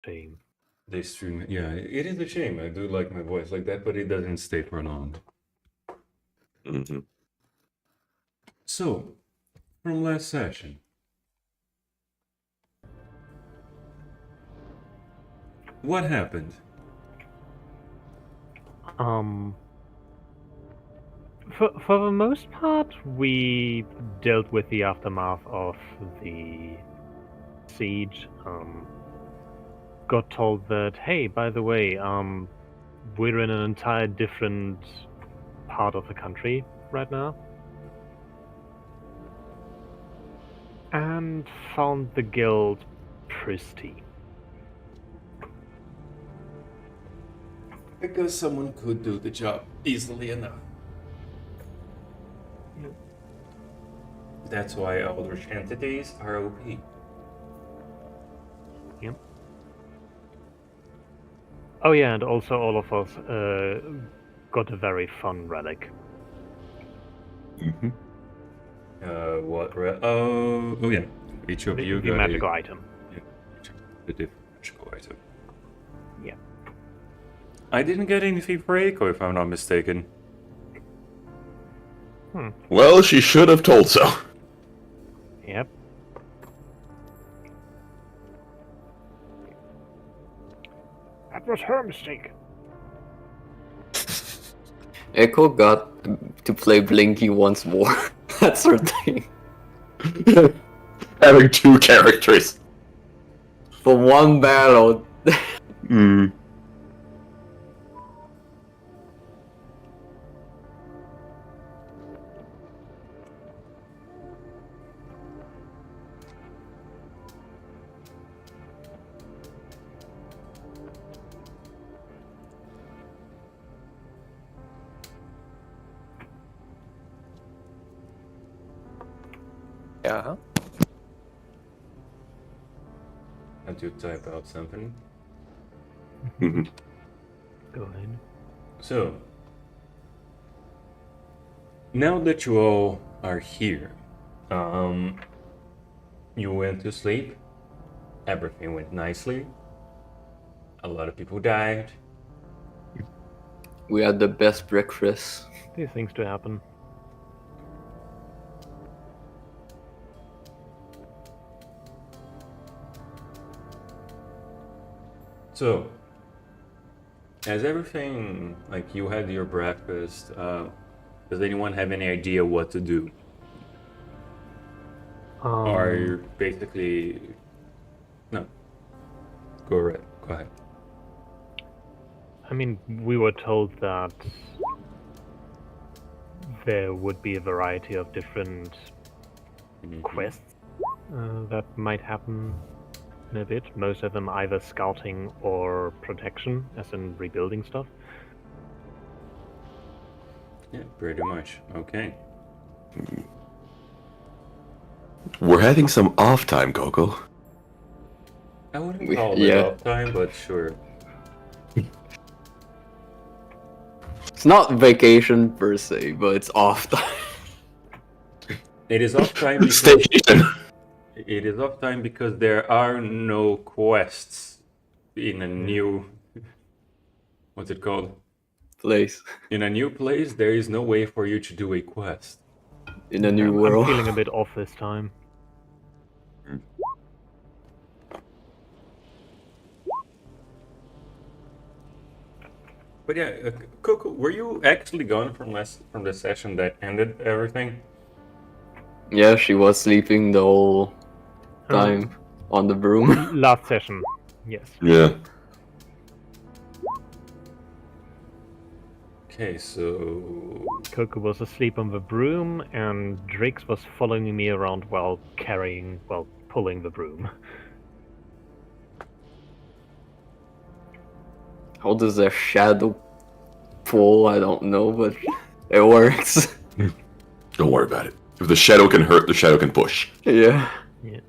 Shame. They stream. Yeah, it is a shame. I do like my voice like that, but it doesn't stay prolonged. Mm-hmm. So, from last session, what happened? For the most part, we dealt with the aftermath of the siege. Got told that, hey, by the way, we're in an entire different part of the country right now. And found the guild pristine. Because someone could do the job easily enough. Yep. That's why Eldritch entities are OP. Yep. Oh yeah, and also all of us got a very fun relic. Mm-hmm. What? Oh yeah. Each of you The got magical a item. different magical item. Yeah. I didn't get anything for Eiko, if I'm not mistaken. Well, she should have told so. Yep. That was her mistake. Echo got to play Blinky once more. That's her thing. Having two characters. For one battle. Mm. Yeah. Had to type out something. Mm-hmm. Go ahead. So, now that you all are here, you went to sleep. Everything went nicely. A lot of people died. We had the best breakfast. These things do happen. So, as everything, like you had your breakfast, does anyone have any idea what to do? Or you're basically... No. Go ahead. I mean, we were told that there would be a variety of different quests that might happen in a bit. Most of them either scouting or protection, as in rebuilding stuff. Yeah, pretty much. Okay. We're having some off time, Gogo. I wouldn't call it Yeah. off time, but sure. It's not vacation per se, but it's off time. It is off time because Staycation. it is off time because there are no quests in a new... What's it called? Place. In a new place, there is no way for you to do a quest. In a new I'm world. feeling a bit off this time. But yeah, Coco, were you actually gone from the session that ended everything? Yeah, she was sleeping the whole time on the broom. Last session, yes. Yeah. Okay, so Coco was asleep on the broom, and Drix was following me around while pulling the broom. How does their shadow pull? I don't know, but it works. Don't worry about it. If the shadow can hurt, the shadow can push. Yeah. Yeah.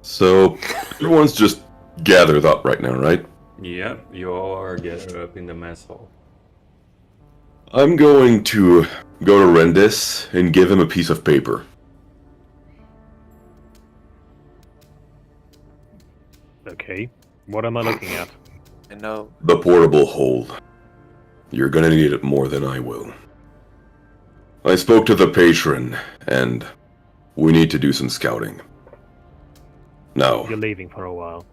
So, everyone's just gathered up right now, right? yeah, you all are gathered up in the mess hall. I'm going to go to Rendis and give him a piece of paper. Okay. What am I looking at? I know. The portable hold. You're gonna need it more than I will. I spoke to the patron, and we need to do some scouting. Now, You're leaving for a while.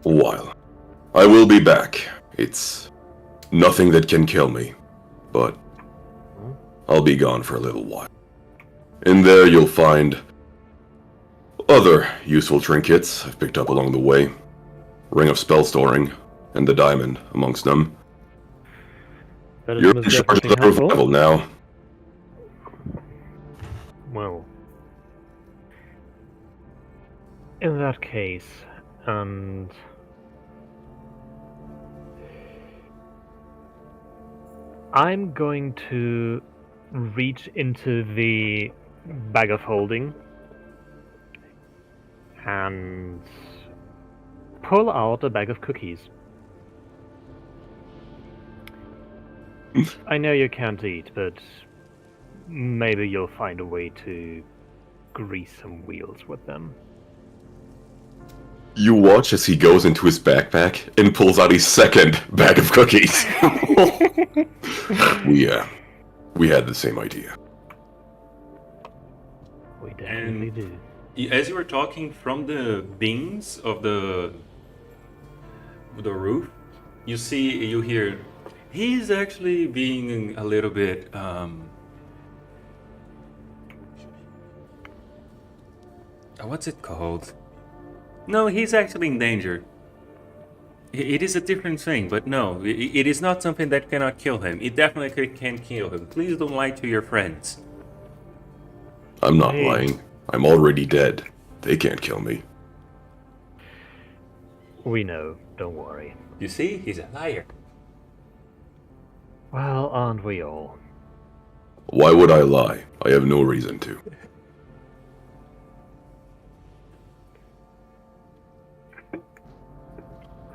a while. I will be back. It's nothing that can kill me, but I'll be gone for a little while. In there you'll find other useful trinkets I've picked up along the way. Ring of spell storing, and the diamond amongst them. That is You're in most charge of definitely the helpful. revival now. Well, in that case, and I'm going to reach into the bag of holding and pull out a bag of cookies. I know you can't eat, but maybe you'll find a way to grease some wheels with them. You watch as he goes into his backpack and pulls out his second bag of cookies. We had the same idea. We definitely do. As you were talking from the beams of the roof, you hear, he's actually being a little bit, what's it called? No, he's actually in danger. It is a different thing, but no, it is not something that cannot kill him. It definitely can kill him. Please don't lie to your friends. I'm not Hey. lying. I'm already dead. They can't kill me. We know, don't worry. You see, he's a liar. Well, aren't we all? Why would I lie? I have no reason to.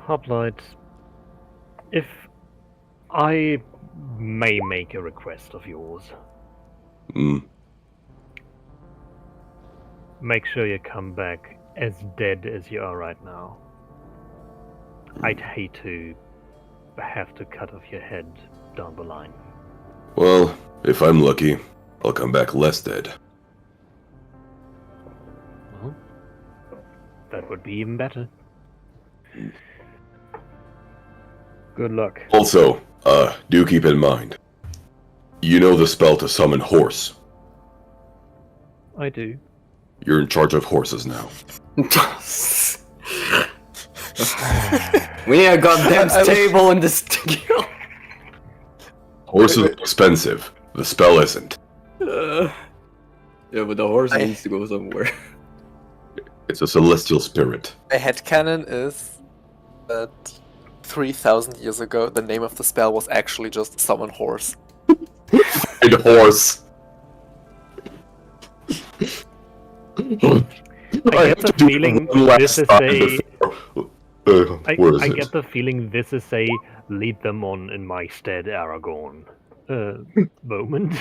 Hoplite, if I may make a request of yours, Hmm. make sure you come back as dead as you are right now. I'd hate to have to cut off your head down the line. Well, if I'm lucky, I'll come back less dead. Well, that would be even better. Good luck. Also, do keep in mind. You know the spell to summon horse. I do. You're in charge of horses now. We need a goddamn table in this studio. Horses are expensive. The spell isn't. Yeah, but the horse needs to go somewhere. It's a celestial spirit. My headcanon is that 3,000 years ago, the name of the spell was actually just summon horse. And horse. I get the feeling this is a. Where is I it? get the feeling this is a lead them on in my stead, Aragorn. Moment.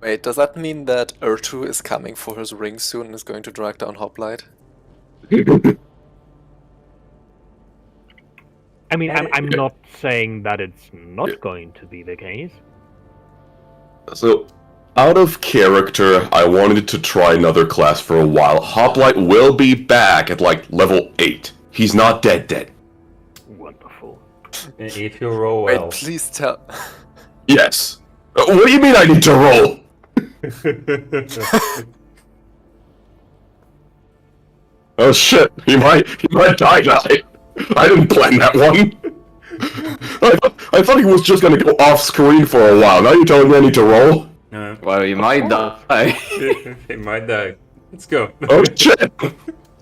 Wait, does that mean that Urtu is coming for his ring soon and is going to drag down Hoplite? I mean, I'm not saying that it's not going to be the case. So, out of character, I wanted to try another class for a while. Hoplite will be back at like level 8. He's not dead. Wonderful. If you roll Wait, well. please tell. Yes. What do you mean I need to roll? Oh shit, he might die now. I didn't plan that one. I thought he was just gonna go off screen for a while. Now you're telling me I need to roll? No, Well, you might die. it might die. Let's go. Oh shit!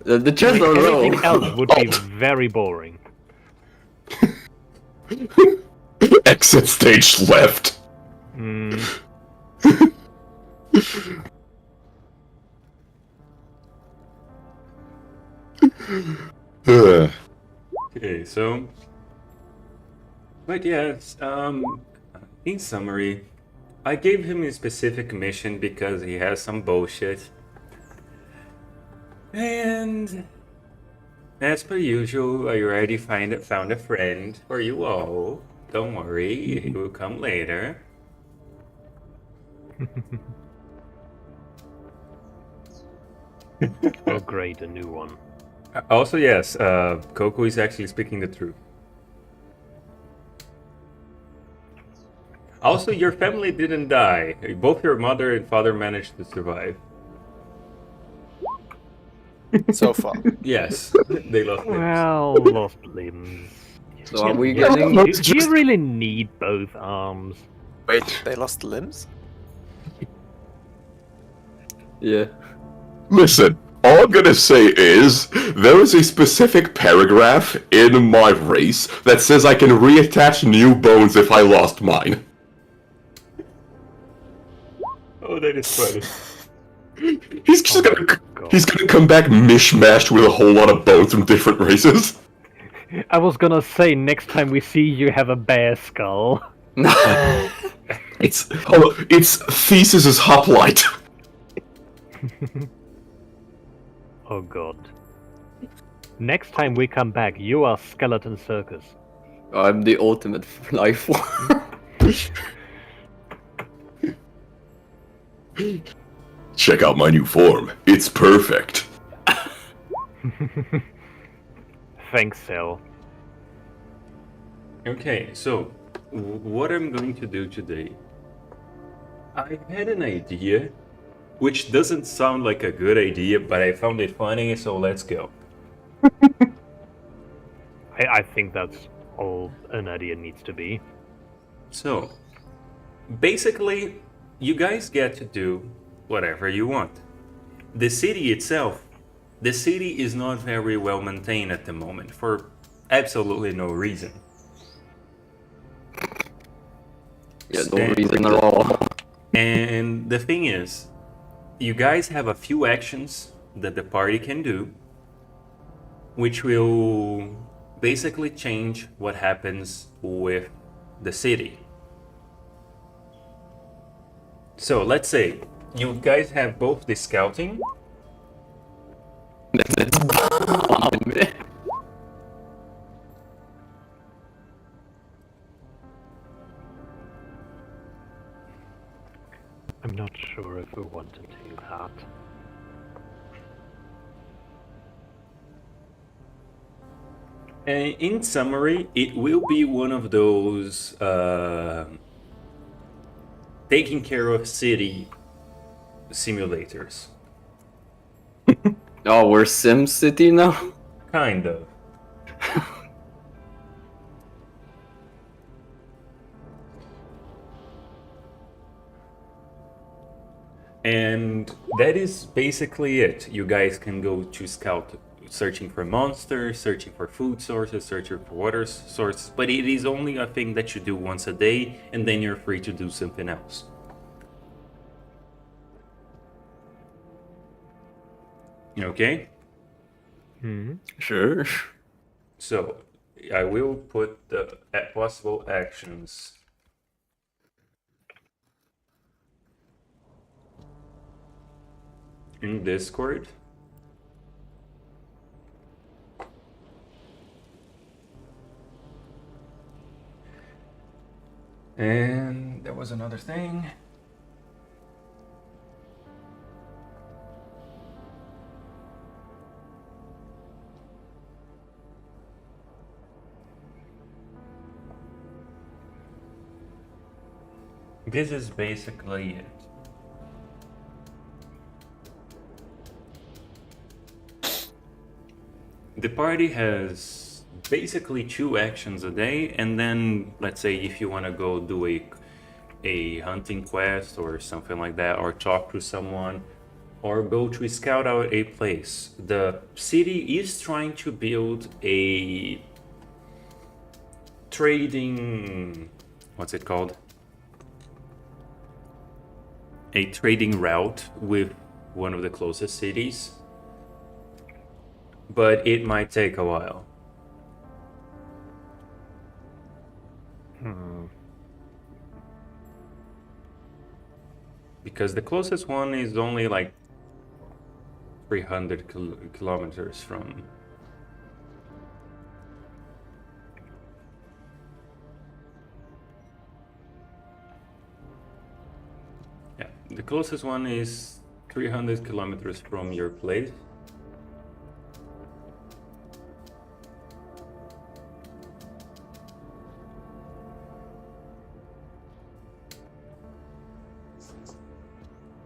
The chest don't Everything roll. else would be very boring. Exit stage left. Mm, Okay, so. But yes, in summary, I gave him a specific mission because he has some bullshit. And as per usual, I already found a friend for you all. Don't worry, he will come later. Oh, great, a new one. Also, yes, Coco is actually speaking the truth. Also, your family didn't die. Both your mother and father managed to survive. So far. Yes, they lost limbs. Well, lost limbs. So are we Yeah, getting? do you really need both arms? Wait, they lost limbs? Yeah. Listen, all I'm gonna say is, there is a specific paragraph in my race that says I can reattach new bones if I lost mine. Oh, that is funny. He's just Oh gonna my God. he's gonna come back mishmashed with a whole lot of bones from different races. I was gonna say, next time we see you have a bear skull. It's Theseus's hoplite. Oh God. Next time we come back, you are Skeleton Circus. I'm the ultimate life form. Check out my new form. It's perfect. Thanks, Cell. Okay, so what I'm going to do today. I had an idea, which doesn't sound like a good idea, but I found it funny, so let's go. I think that's all an idea needs to be. So, basically, you guys get to do whatever you want. The city itself, the city is not very well maintained at the moment for absolutely no reason. Yeah, no reason at all. And the thing is, you guys have a few actions that the party can do, which will basically change what happens with the city. So let's say you guys have both the scouting. That's it. I'm not sure if we want to do that. In summary, it will be one of those taking care of city simulators. Oh, we're Sim City now? Kind of. And that is basically it. You guys can go to scout, searching for monsters, searching for food sources, searching for water sources, but it is only a thing that you do once a day, and then you're free to do something else. Okay? Sure. So, I will put the possible actions in Discord. And there was another thing. This is basically it. The party has basically 2 actions a day, and then let's say if you want to go do a hunting quest or something like that, or talk to someone, or go to scout out a place. The city is trying to build a trading, what's it called? A trading route with one of the closest cities. but it might take a while. Hmm. Because the closest one is only like 300 kilometers from. Yeah, the closest one is 300 kilometers from your place.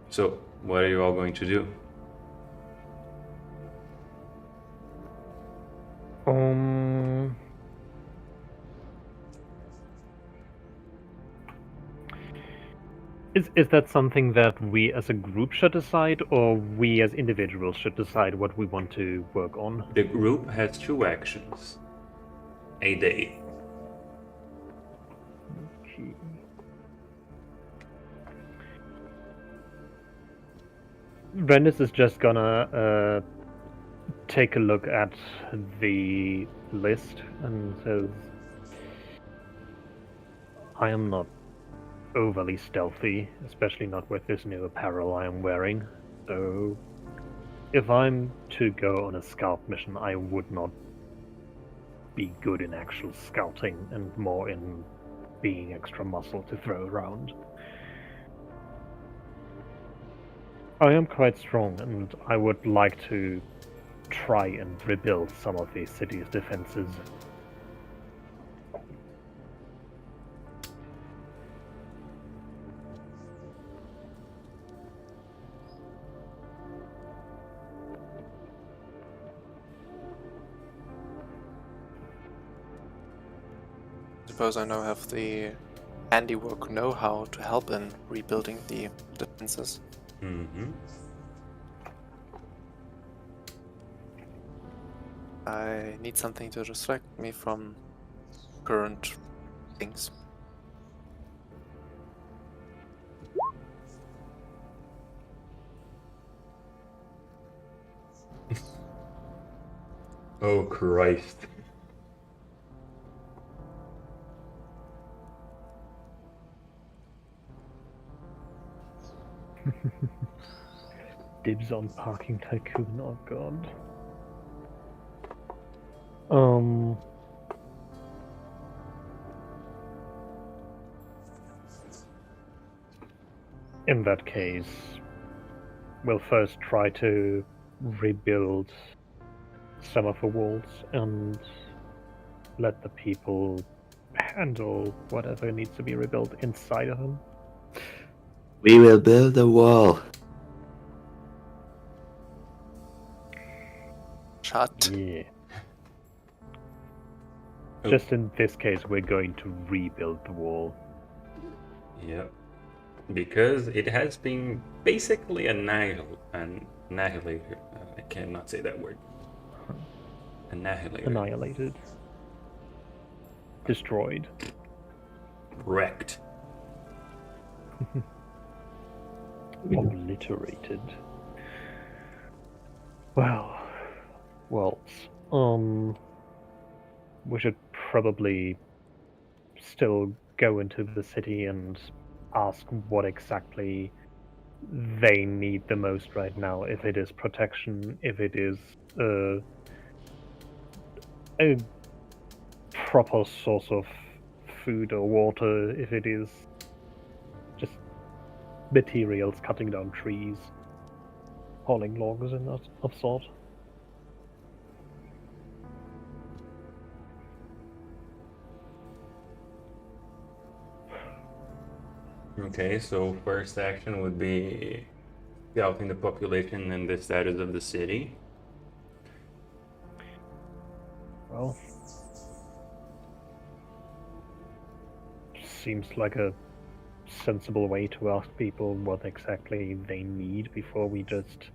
So, what are you all going to do? Um, is that something that we as a group should decide, or we as individuals should decide what we want to work on? The group has 2 actions a day. Okay. Brandis is just gonna take a look at the list and says, I am not overly stealthy, especially not with this new apparel I am wearing. So, if I'm to go on a scout mission, I would not be good in actual scouting and more in being extra muscle to throw around. I am quite strong, and I would like to try and rebuild some of the city's defenses. Suppose I now have the handiwork know-how to help in rebuilding the defenses. Mm-hmm. I need something to distract me from current things. Oh Christ. Dibs on parking tycoon, oh god. In that case, we'll first try to rebuild some of the walls and let the people handle whatever needs to be rebuilt inside of them. We will build a wall. Shut. Yeah. Oh. Just in this case, we're going to rebuild the wall. Yep. Because it has been basically annihilated. I cannot say that word. Annihilated. Annihilated. Destroyed. Wrecked. Obliterated. Well, we should probably still go into the city and ask what exactly they need the most right now. If it is protection, if it is a proper source of food or water, if it is just materials, cutting down trees, hauling logs and that of sort. Okay, so first action would be scouting the population and the status of the city. Well, seems like a sensible way to ask people what exactly they need before we just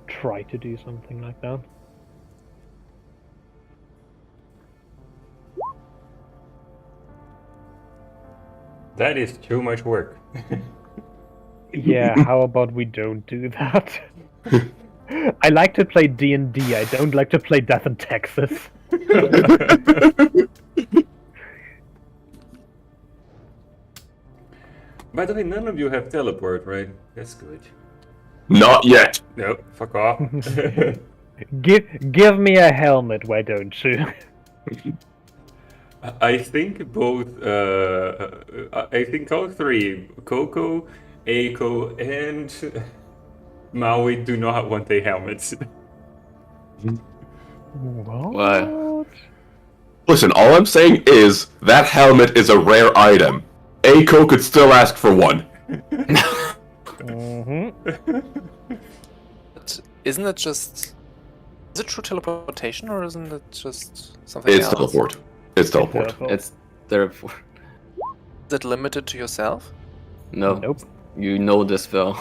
try to do something like that. That is too much work. Yeah, how about we don't do that? I like to play D&D. I don't like to play Death in Texas. By the way, none of you have teleport, right? That's good. Not yet. Nope, fuck off. Give me a helmet, why don't you? I think both, I think all three, Coco, Aiko, and Maui do not want the helmets. What? Listen, all I'm saying is that helmet is a rare item. Aiko could still ask for one. But isn't it just... Is it true teleportation, or isn't it just something It's else? teleport. It's teleport. It's therefore. Is it limited to yourself? No. Nope. You know the spell.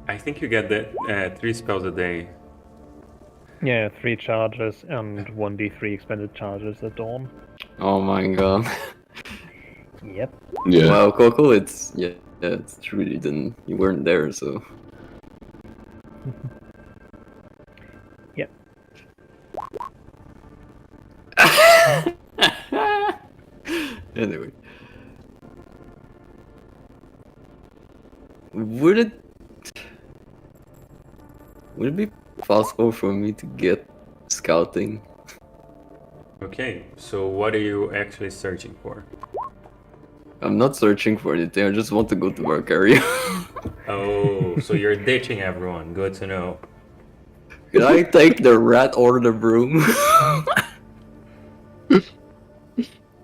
I think you get that 3 spells a day. Yeah, 3 charges and 1d3 expended charges at dawn. Oh my god. Yep. Yeah. Well, Coco, it's it's true. You weren't there, so. Yep. Anyway. Would it be possible for me to get scouting? Okay, so what are you actually searching for? I'm not searching for anything, I just want to go to work area. Oh, so you're ditching everyone. Good to know. Can I take the rat or the broom?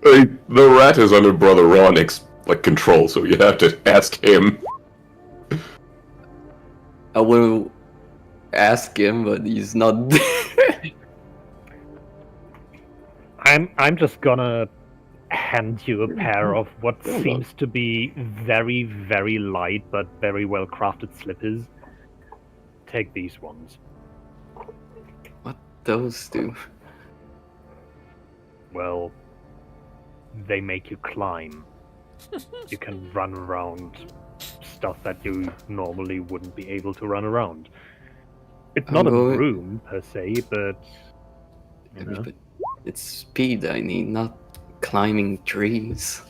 Hey, the rat is under Brother Ronix, control, so you have to ask him. I will ask him, but he's not there. I'm just gonna hand you a pair of what seems to be very, very light but very well crafted slippers. Take these ones. What those do? Well, they make you climb. You can run around stuff that you normally wouldn't be able to run around. It's not a going- broom per se, but you know. But it's speed I need, not climbing trees.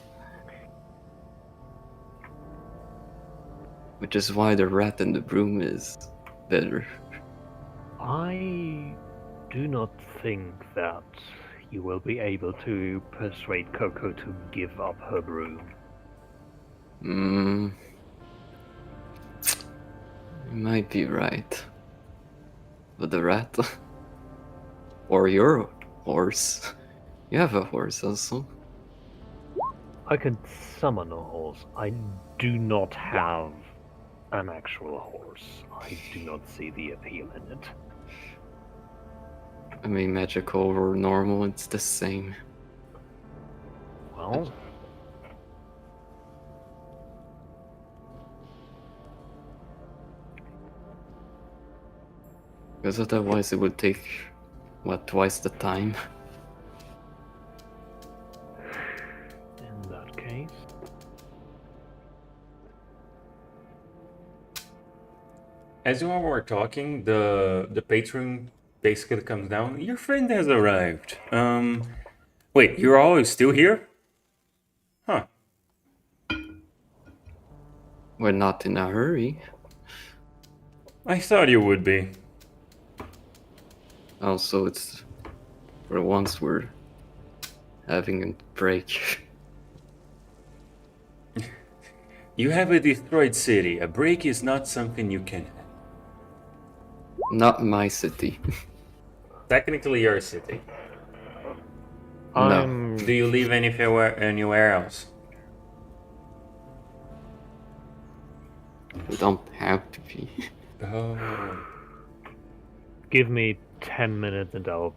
Which is why the rat and the broom is better. I do not think that you will be able to persuade Coco to give up her broom. You might be right. But the rat? Or your horse? You have a horse also. I can summon a horse. I do not have an actual horse. I do not see the appeal in it. I mean, magical or normal, it's the same. Well, Because otherwise it would take, what, twice the time? in that case, As you all were talking, the patron basically comes down. Your friend has arrived. Wait, you're all still here? Huh. We're not in a hurry. I thought you would be. Also, it's for once we're having a break. You have a destroyed city. A break is not something you can have. Not my city. Technically your city. I'm. Do you live anywhere else? We don't have to be. Oh. Give me 10 minutes and I'll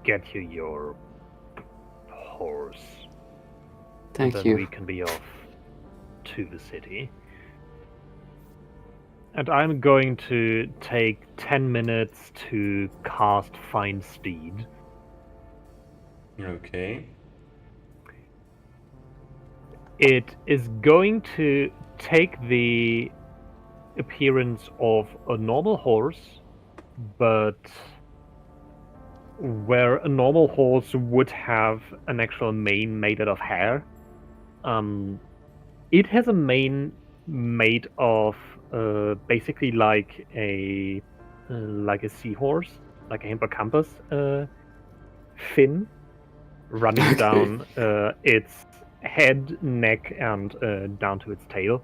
get you your horse. Thank then you. we can be off to the city. And I'm going to take 10 minutes to cast Find Steed. Okay. It is going to take the appearance of a normal horse, but where a normal horse would have an actual mane made out of hair, it has a mane made of basically like a seahorse, like a hippocampus fin running Okay. down its head, neck, and down to its tail.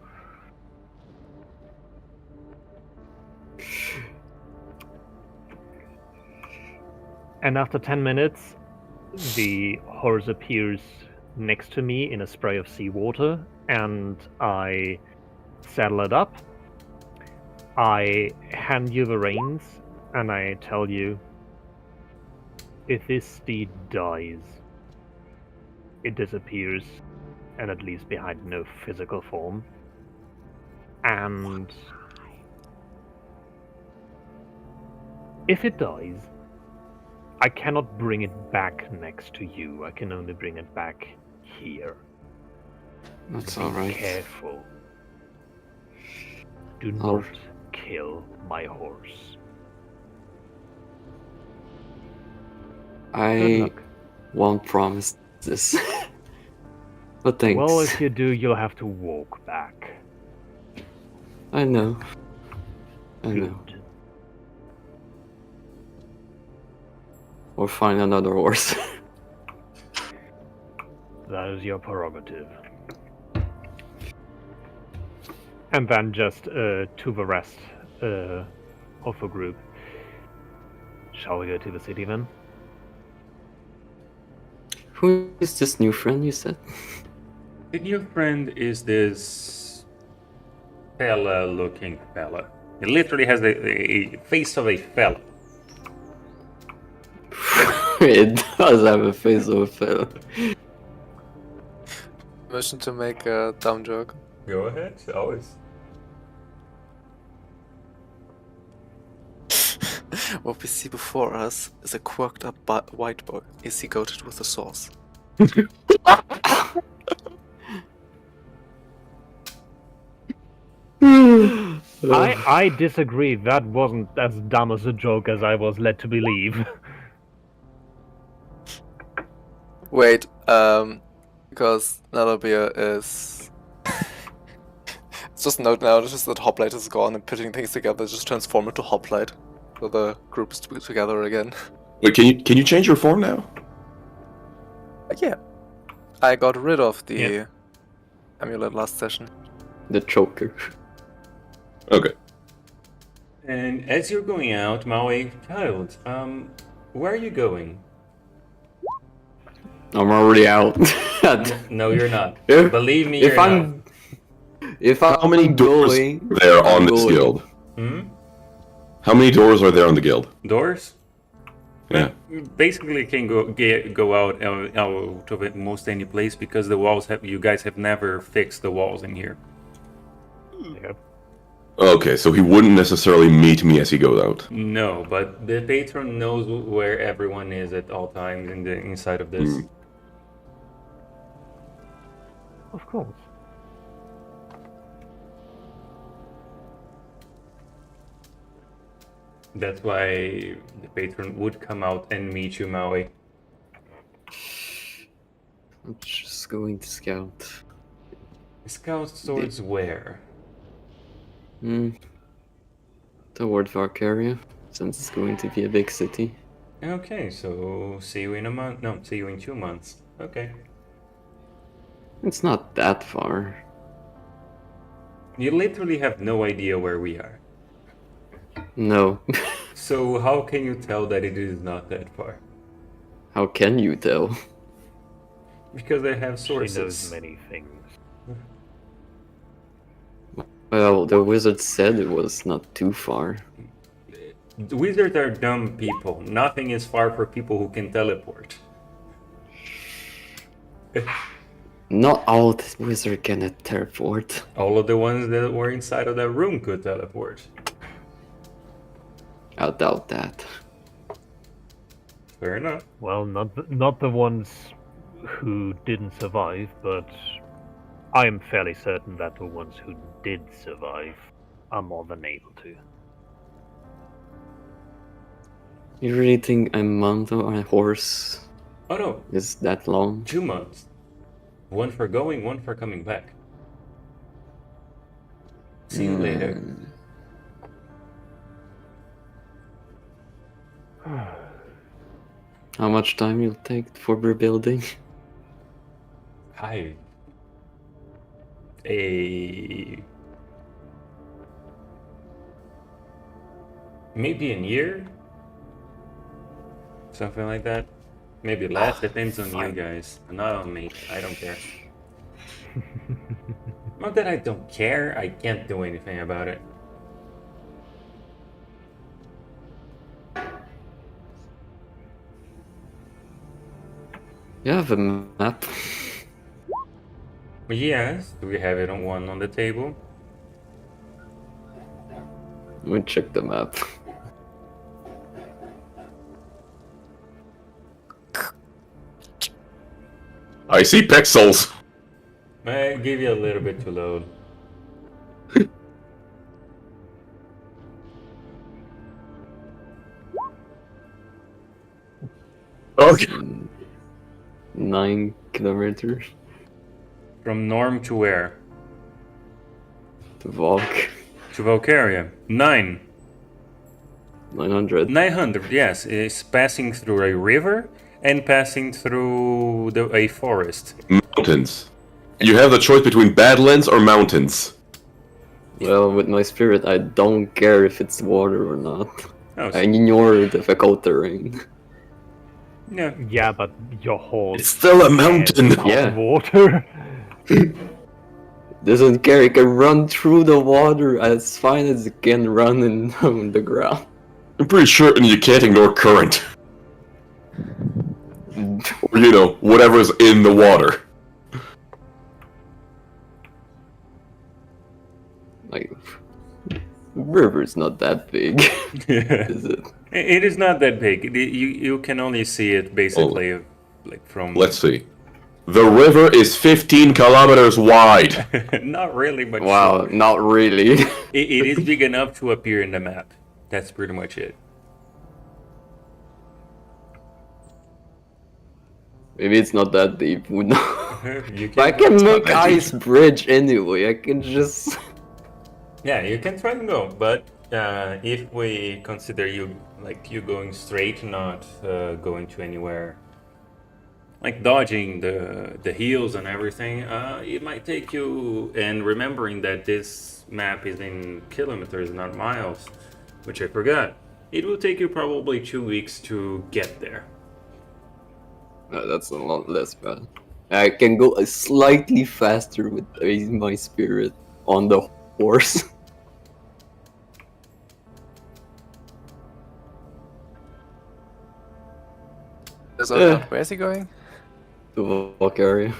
And after 10 minutes, the horse appears next to me in a spray of seawater, and I saddle it up. I hand you the reins, and I tell you, if this steed dies, it disappears, and it leaves behind no physical form. And if it dies, I cannot bring it back next to you. I can only bring it back here. That's Be alright. careful. Do All- not kill my horse. Good I luck. won't promise this. But thanks. Well, if you do, you'll have to walk back. I know. I know. Good. Or find another horse. That is your prerogative. And then just to the rest of the group. Shall we go to the city then? Who is this new friend you said? The new friend is this fella-looking fella. He literally has the face of a fella. It does have a face of a fella. Permission to make a dumb joke. Go ahead, always. What we see before us is a quirked up white bug. Is he goated with a sauce? I disagree. That wasn't as dumb as a joke as I was led to believe. Wait, because Nalabia is. It's just a note now, it's just that Hoplite is gone and putting things together just transform into Hoplite. So the group is together again. Wait, can you change your form now? Yeah. I got rid of the Yeah. amulet last session. The choker. Okay. And as you're going out, Maui, child, where are you going? I'm already out. No, you're not. If- Believe me, if you're I'm if I'm How many doors going, are there on I'm this going. guild? not. Hmm? How many doors are there on the guild? Doors? Yeah. Basically, can go out of it most any place because the walls have. You guys have never fixed the walls in here. Yep. Okay, so he wouldn't necessarily meet me as he goes out. No, but the patron knows where everyone is at all times inside of this. Hmm. Of course. That's why the patron would come out and meet you, Maui. I'm just going to scout. Scouts towards where? Toward Varkaria, since it's going to be a big city. Okay, so see you in a month. No, see you in 2 months. Okay. It's not that far. You literally have no idea where we are. No. So how can you tell that it is not that far? How can you tell? Because I have She knows sources. many things. Well, the wizard said it was not too far. The wizards are dumb people. Nothing is far for people who can teleport. Not all the wizard can teleport. All of the ones that were inside of that room could teleport. I doubt that. Fair enough. Well, not the ones who didn't survive, but I am fairly certain that the ones who did survive are more than able to. You really think a month on a horse Oh no, is that long? 2 months. One for going, one for coming back. See you later. How much time you'll take for rebuilding? Hi. Maybe a year? Something like that. Maybe less, depends on you guys. Not on me. I don't care. Not that I don't care, I can't do anything about it. You have a map. Yes, do we have it on one on the table? Let me check the map. I see pixels. I give you a little bit to load. Okay. 9 kilometers From Norm to where? to walk. To Valkyria. 900, 900. yes. It's passing through a river and passing through a forest. Mountains. You have the choice between Badlands or mountains. Well, with my spirit, I don't care if it's water or not. Oh, I ignore the difficult terrain. yeah. Yeah, but your horse It's still a mountain. without Yeah. water. Doesn't care, it can run through the water as fine as it can run on the ground. I'm pretty certain you can't ignore current. Or, you know, whatever's in the water. Like, the river's not that big, is it? It is not that big. You can only see it basically like from... Let's see. The river is 15 kilometers wide. Not really, but Wow, sure. not really. It is big enough to appear in the map. That's pretty much it. Maybe it's not that deep, who knows? You I can make that deep. ice bridge anyway, I can just... Yeah, you can try and go, but if we consider you going straight, not going to anywhere, like dodging the hills and everything, it might take you. And remembering that this map is in kilometers, not miles, which I forgot, it will take you probably 2 weeks to get there. No, that's a lot less bad. I can go slightly faster with my spirit on the horse. Where is he going? To Valkyria.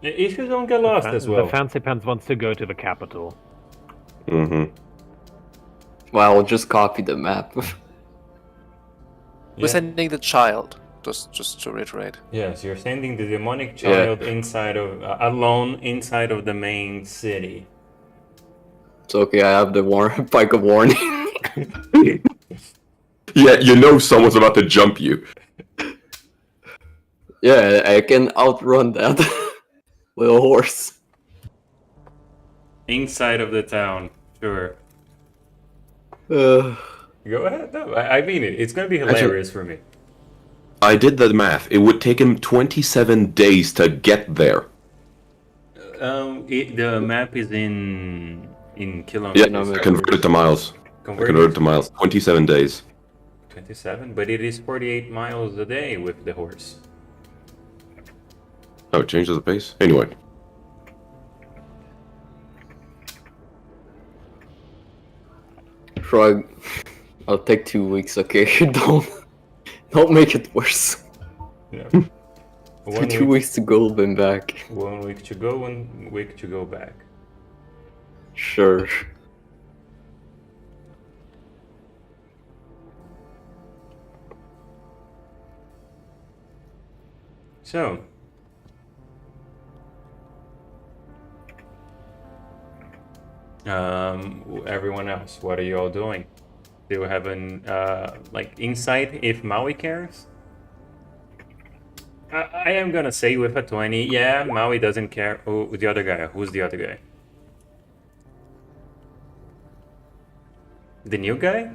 If you don't get lost as well. The Fancy Pants wants to go to the capital. Mm-hmm. Well, I'll just copy the map. We're sending the child. Just to reiterate. Yes, you're sending the demonic child inside of alone inside of the main city. It's okay, I have the pike of warning. Yeah, you know someone's about to jump you. Yeah, I can outrun that with a horse. Inside of the town, sure. Uh, Go ahead. No, I mean it. It's gonna be hilarious for me. I did the math. It would take him 27 days to get there. The map is in Yeah, kilometers. I converted it to miles. I converted it to miles. 27 days. 27, but it is 48 miles a day with the horse. Oh, it changes the pace? Anyway. Shrug. I'll take 2 weeks, okay? Don't make it worse. Yeah. 2 weeks to go, then back. 1 week to go, 1 week to go back. Sure. So, Everyone else, what are you all doing? Do you have an like insight if Maui cares? I am gonna say with a 20, yeah, Maui doesn't care. Oh, the other guy. Who's the other guy? The new guy?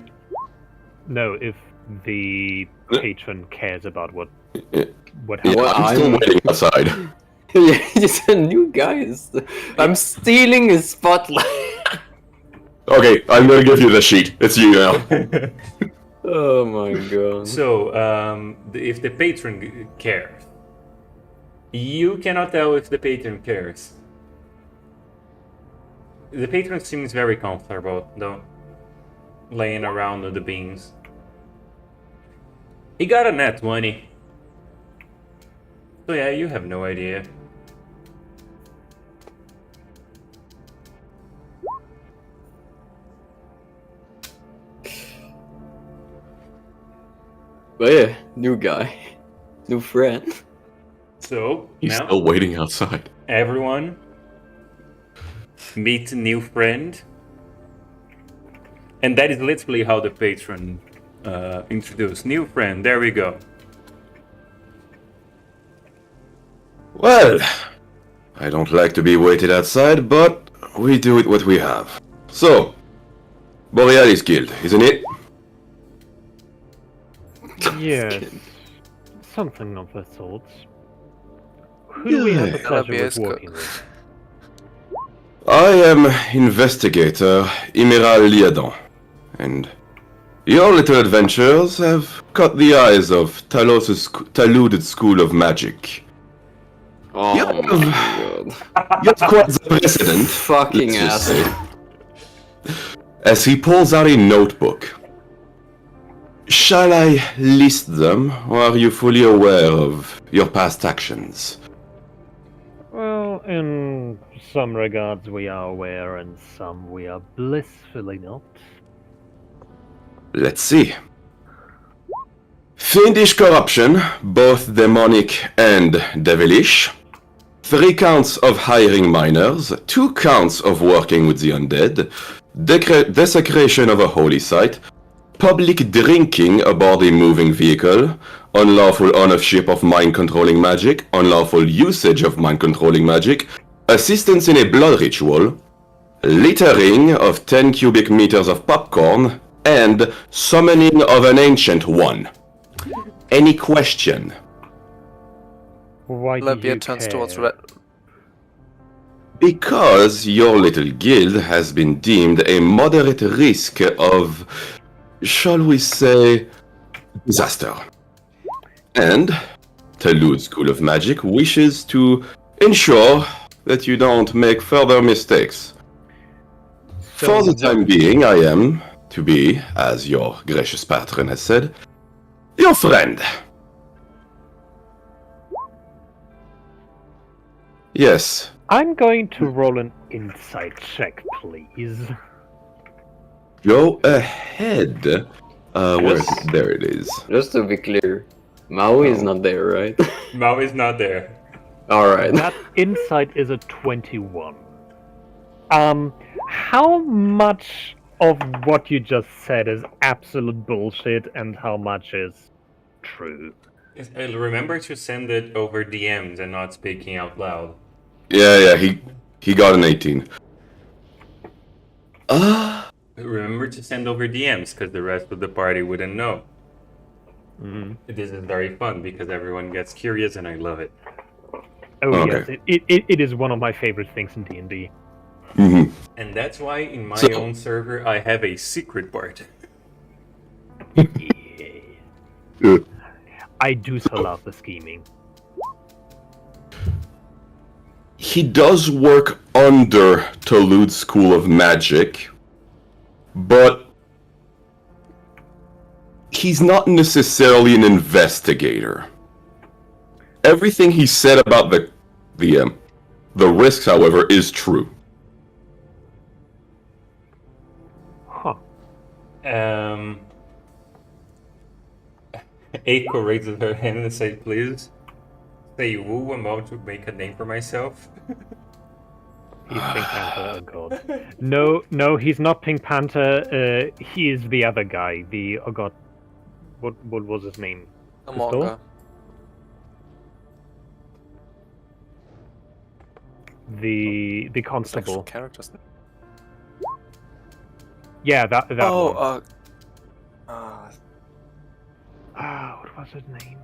No, if the patron cares about what Yeah, happened. Well, I'm still I'm- waiting outside. Yeah, he's a new guy. I'm stealing his spotlight. Okay, I'm gonna give you the sheet. It's you now. Oh my god. So, if the patron cares, you cannot tell if the patron cares. The patron seems very comfortable, though, laying around on the beans. He got a net 20. So yeah, you have no idea. But yeah, new guy, new friend. So, He's now still waiting outside. everyone meet new friend. And that is literally how the patron introduced. New friend, there we go. Well, I don't like to be waited outside, but we do it what we have. So, Borealis Guild, isn't it? Yes, something of the sort. Who do we have the Yeah. pleasure of Yes, working with? I am investigator Emerald Liadon, and your little adventures have caught the eyes of Talos's Taluded School of Magic. Oh Yep. my god. You're quite the president. Fucking let's just asshole. say. As he pulls out a notebook. Shall I list them, or are you fully aware of your past actions? Well, in some regards we are aware, and some we are blissfully not. Let's see. Fiendish corruption, both demonic and devilish. 3 counts of hiring minors, 2 counts of working with the undead, desecration of a holy site, public drinking aboard a moving vehicle, unlawful ownership of mind-controlling magic, unlawful usage of mind-controlling magic, assistance in a blood ritual, littering of 10 cubic meters of popcorn, and summoning of an ancient one. Any question? Why do Labia you turns care? towards Red. Because your little guild has been deemed a moderate risk of, shall we say, disaster. And Talud School of Magic wishes to ensure that you don't make further mistakes. For the time being, I am to be, as your gracious patron has said, your friend. Yes. I'm going to roll an insight check, please. Go ahead. Where is it? There it is. Just to be clear, Maui is not there, right? Maui's not there. Alright. That insight is a 21. How much of what you just said is absolute bullshit and how much is true? Remember to send it over DMs and not speaking out loud. Yeah, he got an 18. Remember to send over DMs because the rest of the party wouldn't know. This is very fun because everyone gets curious and I love it. Oh Okay. yes, it is one of my favorite things in D&D. Mhm. And that's why in my So- own server I have a secret part. Uh, I do so love the scheming. He does work under Talud School of Magic, but he's not necessarily an investigator. Everything he said about the risks, however, is true. Huh. Eiko raises her hand and says, please. Say woo, I'm about to make a name for myself. He's Pink Panther. Oh god. No, he's not Pink Panther. He is the other guy. The oh god, what was his name? A Crystal? manga. The Actual constable. characters. Yeah, that one. Uh, What was his name?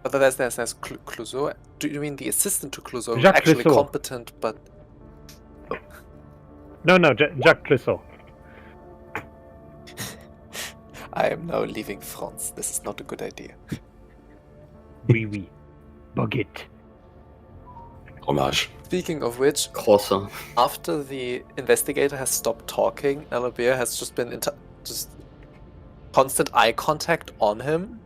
but there's Clouseau. Do you mean the assistant to Clouseau? Who's Jacques actually Clouseau. competent, but No, Jacques Clouseau. I am now leaving France. This is not a good idea. Oui. Baguette. Homage. Speaking of which, Croissant. after the investigator has stopped talking, Alabia has just been just constant eye contact on him,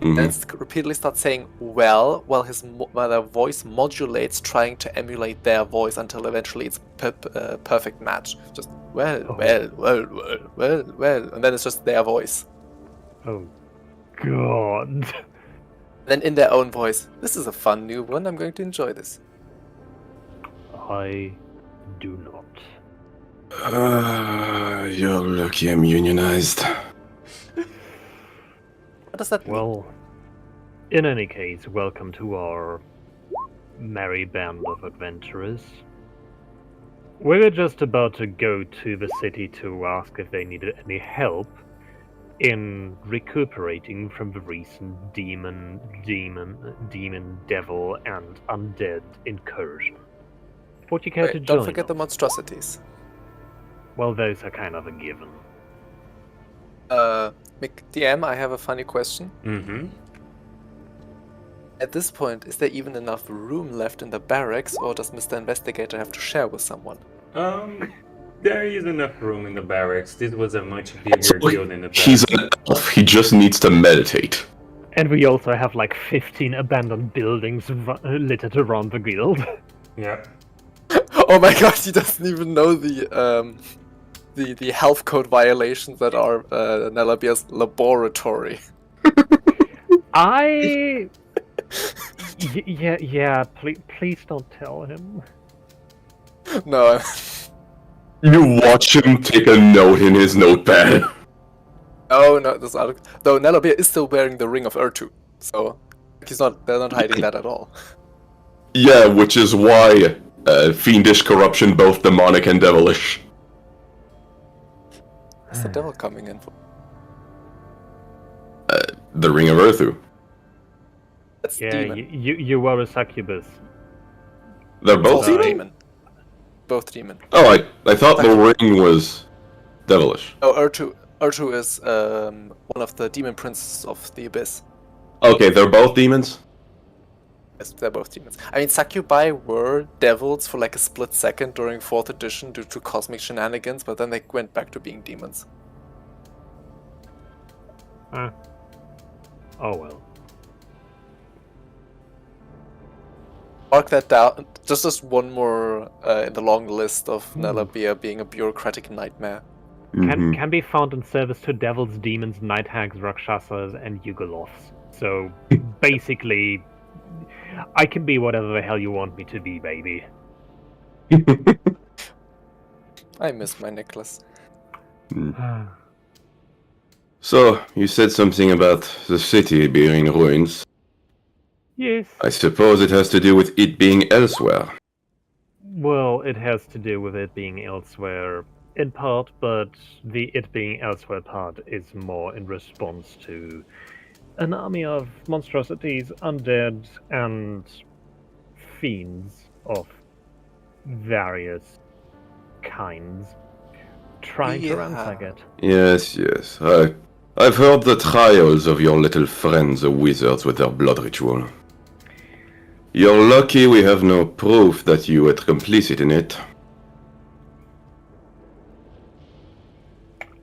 Mhm. and repeatedly starts saying "well" while while their voice modulates, trying to emulate their voice until eventually it's perfect match. Just well, and then it's just their voice. Oh god. And then in their own voice, "This is a fun new one. I'm going to enjoy this." I do not. You're lucky I'm unionized. What does that mean? Well, in any case, welcome to our merry band of adventurers. We were just about to go to the city to ask if they needed any help in recuperating from the recent demon, devil, and undead incursion. Would you care to Wait, join don't forget the us? monstrosities. Well, those are kind of a given. DM, I have a funny question. Mm-hmm. At this point, is there even enough room left in the barracks, or does Mr. Investigator have to share with someone? There is enough room in the barracks. This was a much bigger deal than the He's barracks. an elf. He just needs to meditate. And we also have like 15 abandoned buildings littered around the guild. Yeah. Oh my god, he doesn't even know the health code violations that are Nelabia's laboratory. Yeah, please don't tell him. No, You watch him take a note in his notepad. no, this article. Though Nelabia is still wearing the ring of Ertu, so they're not hiding that at all. Yeah, which is why fiendish corruption, both demonic and devilish. What's the devil coming in for? The Ring of Earthu. That's Yeah, demon. you were a succubus. They're both Also demon? demon. Both demon. Oh, I thought the ring was devilish. Oh, Ertu is one of the demon princes of the abyss. Okay, they're both demons? Yes, they're both demons. I mean, succubi were devils for like a split second during 4th edition due to cosmic shenanigans, but then they went back to being demons. Oh well. Mark that down. Just one more in the long list of Nelabia being a bureaucratic nightmare. Can be found in service to devils, demons, night hags, rakshasas, and yugoloths. So basically, I can be whatever the hell you want me to be, baby. I miss my necklace. So, you said something about the city being ruins. Yes. I suppose it has to do with it being elsewhere. Well, it has to do with it being elsewhere in part, but the it being elsewhere part is more in response to an army of monstrosities, undead, and fiends of various kinds trying to ransack it. Yes. I've heard the trials of your little friends, the wizards, with their blood ritual. You're lucky we have no proof that you were complicit in it.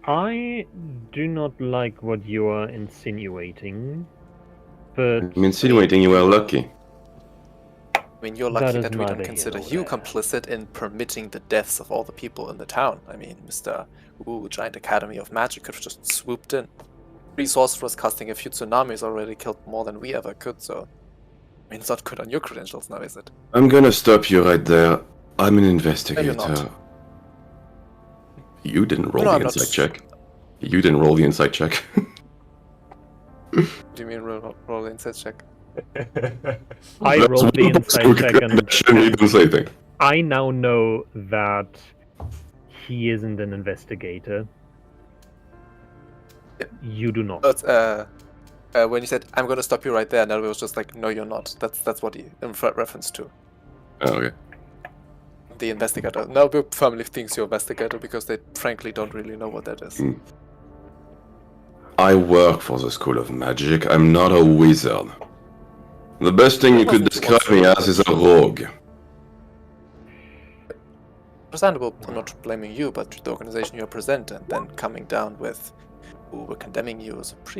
I do not like what you are insinuating, but I'm insinuating you were lucky. I mean, you're That lucky is that we don't neither consider here nor you there. complicit in permitting the deaths of all the people in the town. I mean, Mr. Giant Academy of Magic could have just swooped in. 3 sorcerers casting a few tsunamis already killed more than we ever could, so... I mean, it's not good on your credentials now, is it? I'm gonna stop you right there. I'm an No, investigator. you're not. You didn't roll No, the I'm not. insight check. You didn't roll the insight check. What do you mean roll the insight check? I That's rolled the one insight quick check, and question, he didn't say anything. I now know that he isn't an investigator. Yeah. You do not. But when you said I'm gonna stop you right there, Nelby was just like, no, you're not. That's what he in reference to. Oh, okay. The investigator. Nelby firmly thinks you're investigator because they frankly don't really know what that is. Mm. I work for the School of Magic. I'm not a wizard. The best thing you could describe me as is a rogue. Understandable. I'm not blaming you, but the organization you represent, and then coming down with, "Ooh, we're condemning you," is a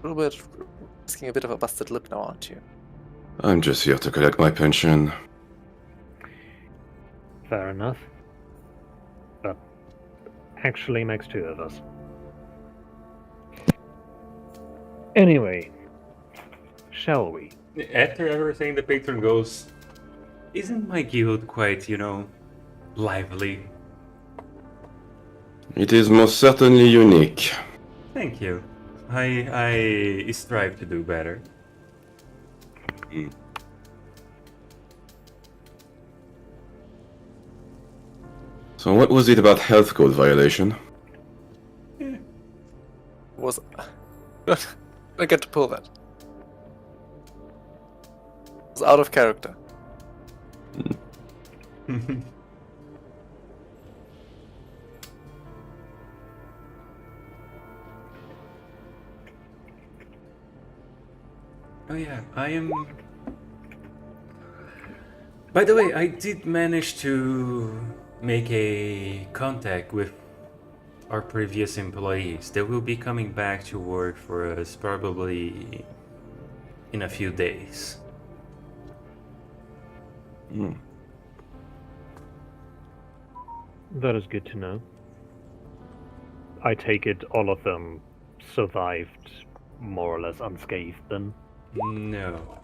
little bit risking a bit of a busted lip now, aren't you? I'm just here to collect my pension. Fair enough. But actually makes two of us. Anyway, shall we? After everything, the patron goes, "Isn't my guild quite, lively?" It is most certainly unique. Thank you. I strive to do better. So what was it about health code violation? Was I get to pull that? It was out of character. Oh yeah, I am... By the way, I did manage to make a contact with our previous employees. They will be coming back to work for us probably in a few days. That is good to know. I take it all of them survived more or less unscathed then? No.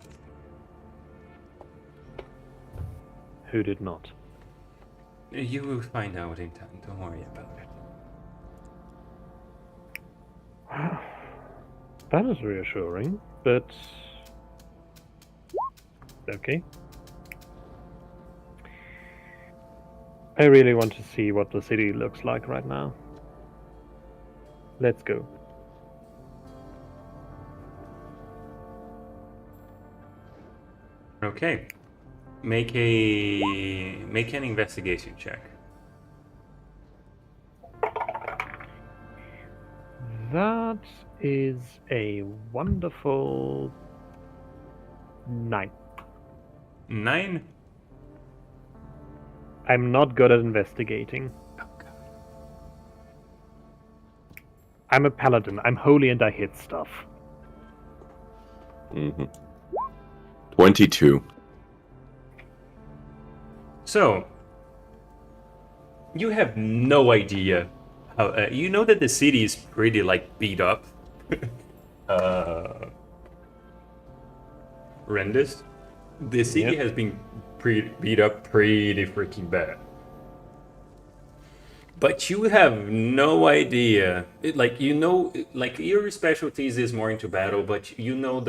Who did not? You will find out in time, don't worry about it. That is reassuring, but... Okay. I really want to see what the city looks like right now. Let's go. Okay. Make an investigation check. That is a wonderful 9. 9? I'm not good at investigating. I'm a paladin. I'm holy and I hit stuff. 22. So, you have no idea how. You know that the city is pretty beat up. Rendis. The city has been beat up pretty freaking bad. But you have no idea. Your specialties is more into battle, but you know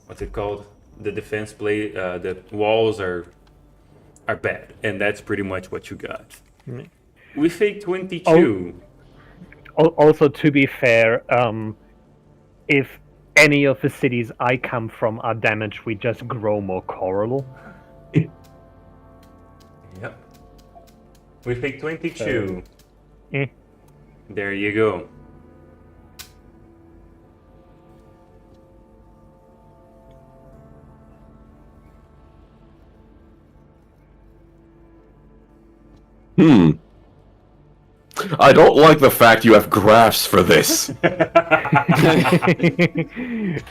what's it called? The defense play. The walls are bad, and that's pretty much what you got. With a 22. Also, to be fair, if any of the cities I come from are damaged, we just grow more coral. Yep. With a 22. Eh. There you go. I don't like the fact you have graphs for this.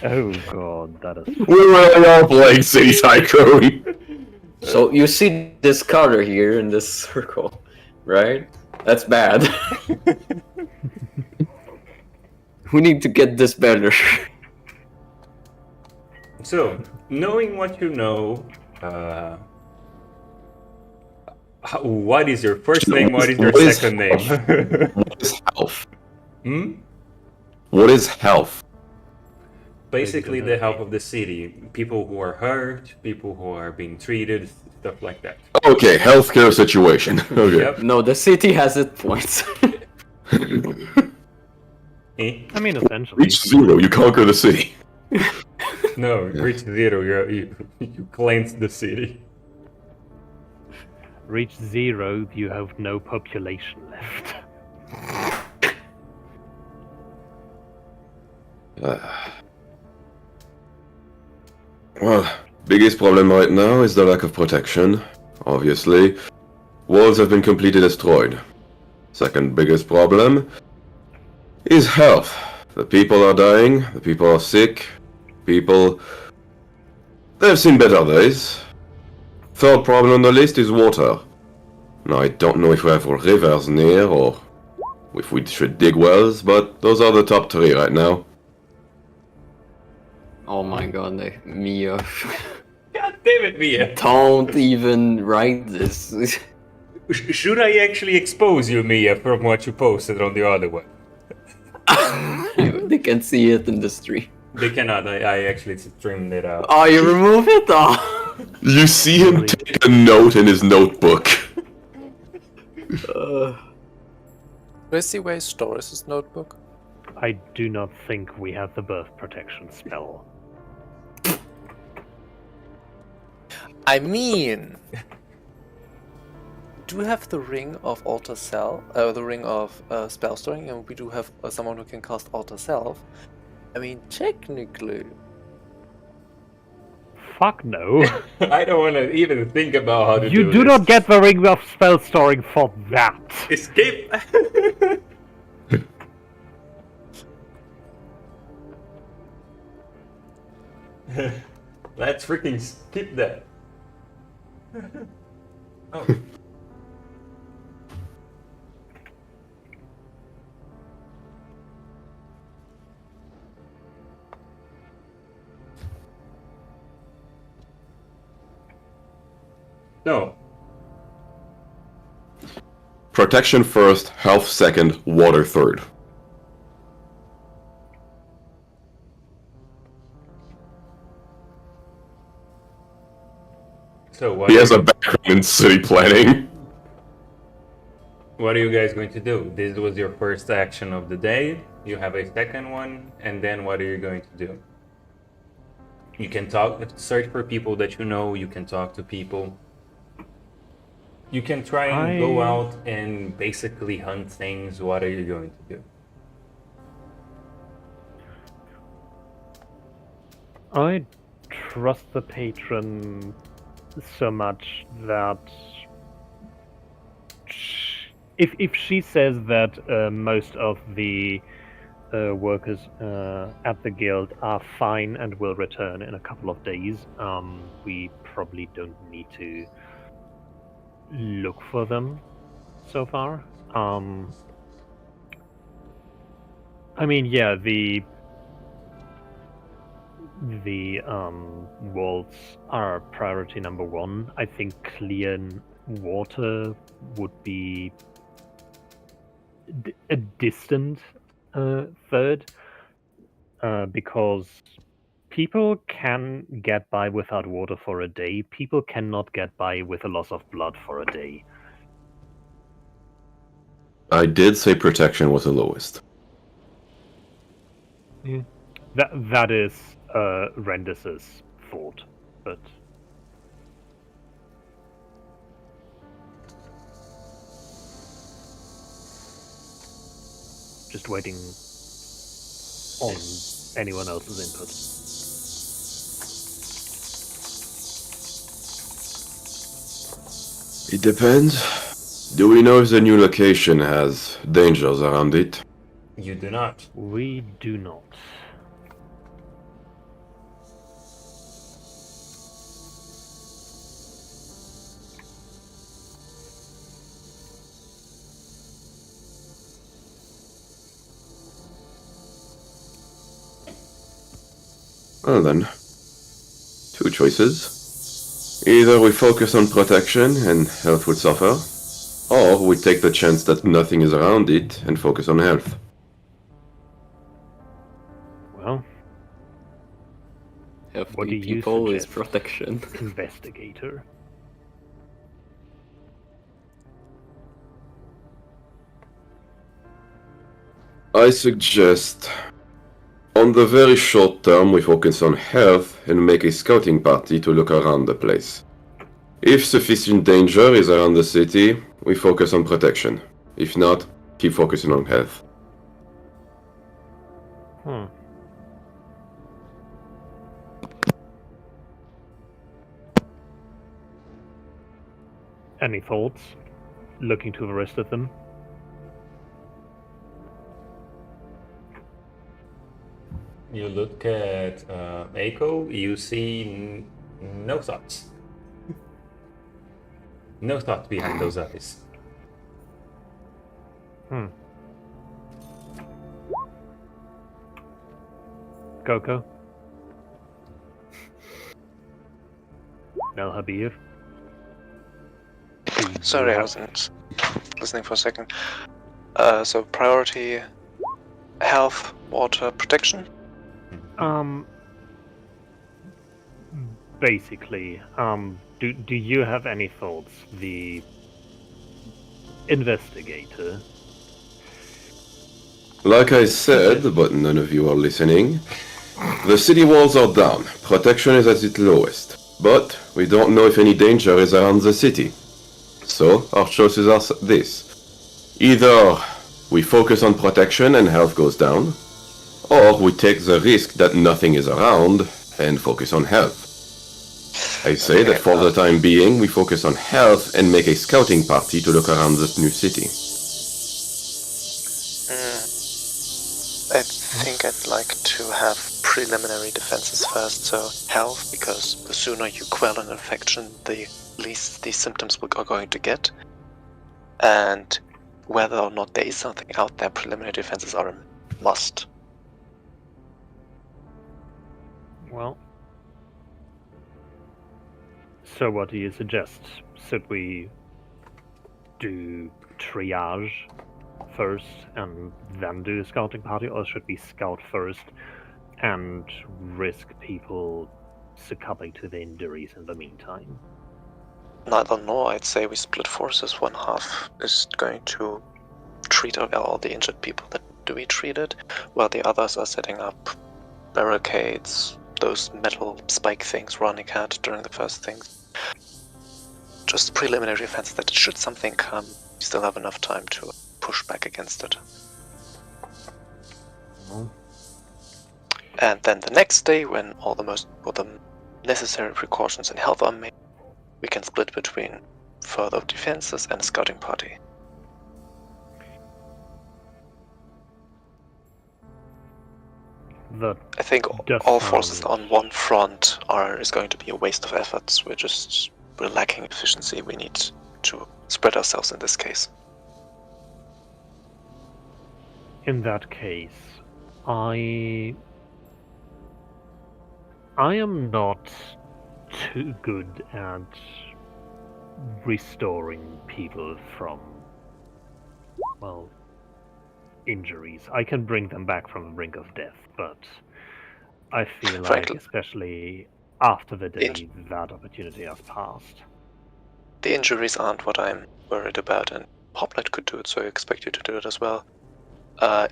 Oh god, that is... We really are playing City Tycoon. So you see this color here in this circle, right? That's bad. We need to get this better. So, knowing what you know, What is your first name? What is your What is second name? What is health? Hmm? What is health? Basically, don't the know. health of the city. People who are hurt, people who are being treated, stuff like that. Okay, healthcare situation. Okay. Yep. No, the city has its points. Eh? I mean, essentially. Reach 0, you conquer the city. No, reach 0. You cleanse the city. Reach 0, you have no population left. Well, biggest problem right now is the lack of protection, obviously. Walls have been completely destroyed. Second biggest problem is health. The people are dying, the people are sick, people... They've seen better days. Third problem on the list is water. Now, I don't know if we have rivers near, or if we should dig wells, but those are the top 3 right now. Oh my god, Mia. God damn it, Mia. Don't even write this. Should I actually expose you, Mia, from what you posted on the other one? They can see it in the stream. They cannot. I actually streamed it out. Oh, you remove it? Oh. You see him Really? take a note in his notebook. Do I see where he stores his notebook? I do not think we have the birth protection spell. I mean, do we have the ring of alter cell, the ring of spell storing, and we do have someone who can cast alter self. I mean, technically, Fuck no. I don't want to even think about how to You do this. not get the ring of spell storing for that. Escape! Let's freaking skip that. Oh. No. Protection first, health second, water third. So what? He has a background in city planning. What are you guys going to do? This was your first action of the day. You have a second one, and then what are you going to do? You can search for people that you know. You can talk to people. You can try and go out and basically hunt things. What are you going to do? I trust the patron so much that if she says that most of the workers at the guild are fine and will return in a couple of days, we probably don't need to look for them so far. I mean, yeah, the walls are priority number 1. I think clear water would be a distant third, because people can get by without water for a day. People cannot get by with a loss of blood for a day. I did say protection was the lowest. That is Rendis's thought, but just waiting on anyone else's input. It depends. Do we know if the new location has dangers around it? You do not. We do not. Well then, 2 choices. Either we focus on protection and health will suffer, or we take the chance that nothing is around it and focus on health. Well, Healthy what do you people is suggest, protection. investigator? I suggest, on the very short term, we focus on health and make a scouting party to look around the place. If sufficient danger is around the city, we focus on protection. If not, keep focusing on health. Hmm. Any thoughts? Looking to the rest of them. You look at Eiko, you see no thoughts. No thought behind those eyes. Hmm. Coco? Mel Habir? Sorry, I wasn't listening for a second. So priority, health, water, protection. Basically, do you have any thoughts? The investigator. Like I said, but none of you are listening, the city walls are down. Protection is at its lowest. But we don't know if any danger is around the city. So, our choices are this. Either we focus on protection and health goes down, or we take the risk that nothing is around and focus on health. I say that for the time being, we focus on health and make a scouting party to look around this new city. I think I'd like to have preliminary defenses first, so health, because the sooner you quell an infection, the least these symptoms are going to get. And whether or not there is something out there, preliminary defenses are a must. Well, so what do you suggest? Should we do triage first and then do a scouting party, or should we scout first and risk people succumbing to the injuries in the meantime? Neither nor. I'd say we split forces. One half is going to treat all the injured people that need to be treated, while the others are setting up barricades, those metal spike things Ronnie had during the first things. Just preliminary defense that should something come, we still have enough time to push back against it. And then the next day, when all the necessary precautions in health are made, we can split between further defenses and a scouting party. I think all forces on one front is going to be a waste of efforts. We're lacking efficiency. We need to spread ourselves in this case. In that case, I am not too good at restoring people from, well, injuries. I can bring them back from the brink of death, but I feel like, especially after the day that opportunity has passed. The injuries aren't what I'm worried about, and Hoplite could do it, so I expect you to do it as well.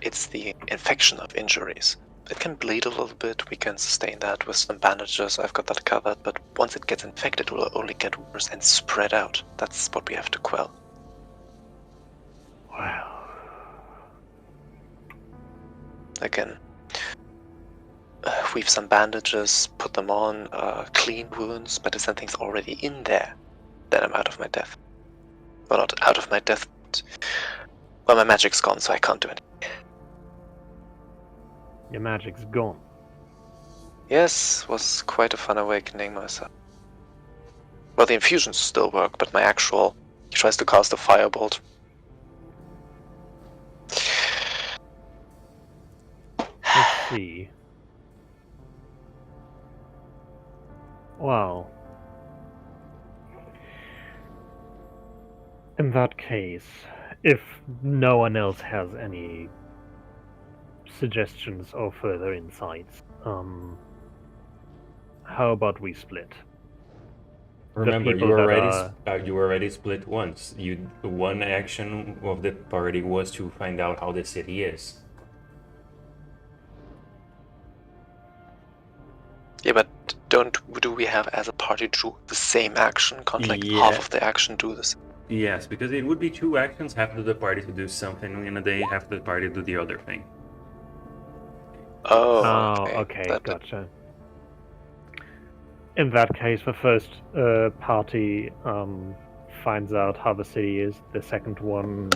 It's the infection of injuries. It can bleed a little bit, we can sustain that with some bandages, I've got that covered, but once it gets infected, it will only get worse and spread out. That's what we have to quell. Wow. Again, weave some bandages, put them on, clean wounds, but if something's already in there, then I'm out of my depth. Well, not out of my depth, but well, my magic's gone, so I can't do anything. Your magic's gone. Yes, was quite a fun awakening myself. Well, the infusions still work, but my actual... He tries to cast a firebolt. Let's see. Wow. In that case, if no one else has any suggestions or further insights, how about we split? Remember, people that are- you already split once. One action of the party was to find out how the city is. Yeah, but do we have as a party do the same action? Can't like Yeah. half of the action do this? Yes, because it would be two actions, half of the party to do something in a day, half of the party to do the other thing. Oh, okay, That- gotcha. In that case, the first party finds out how the city is. The second one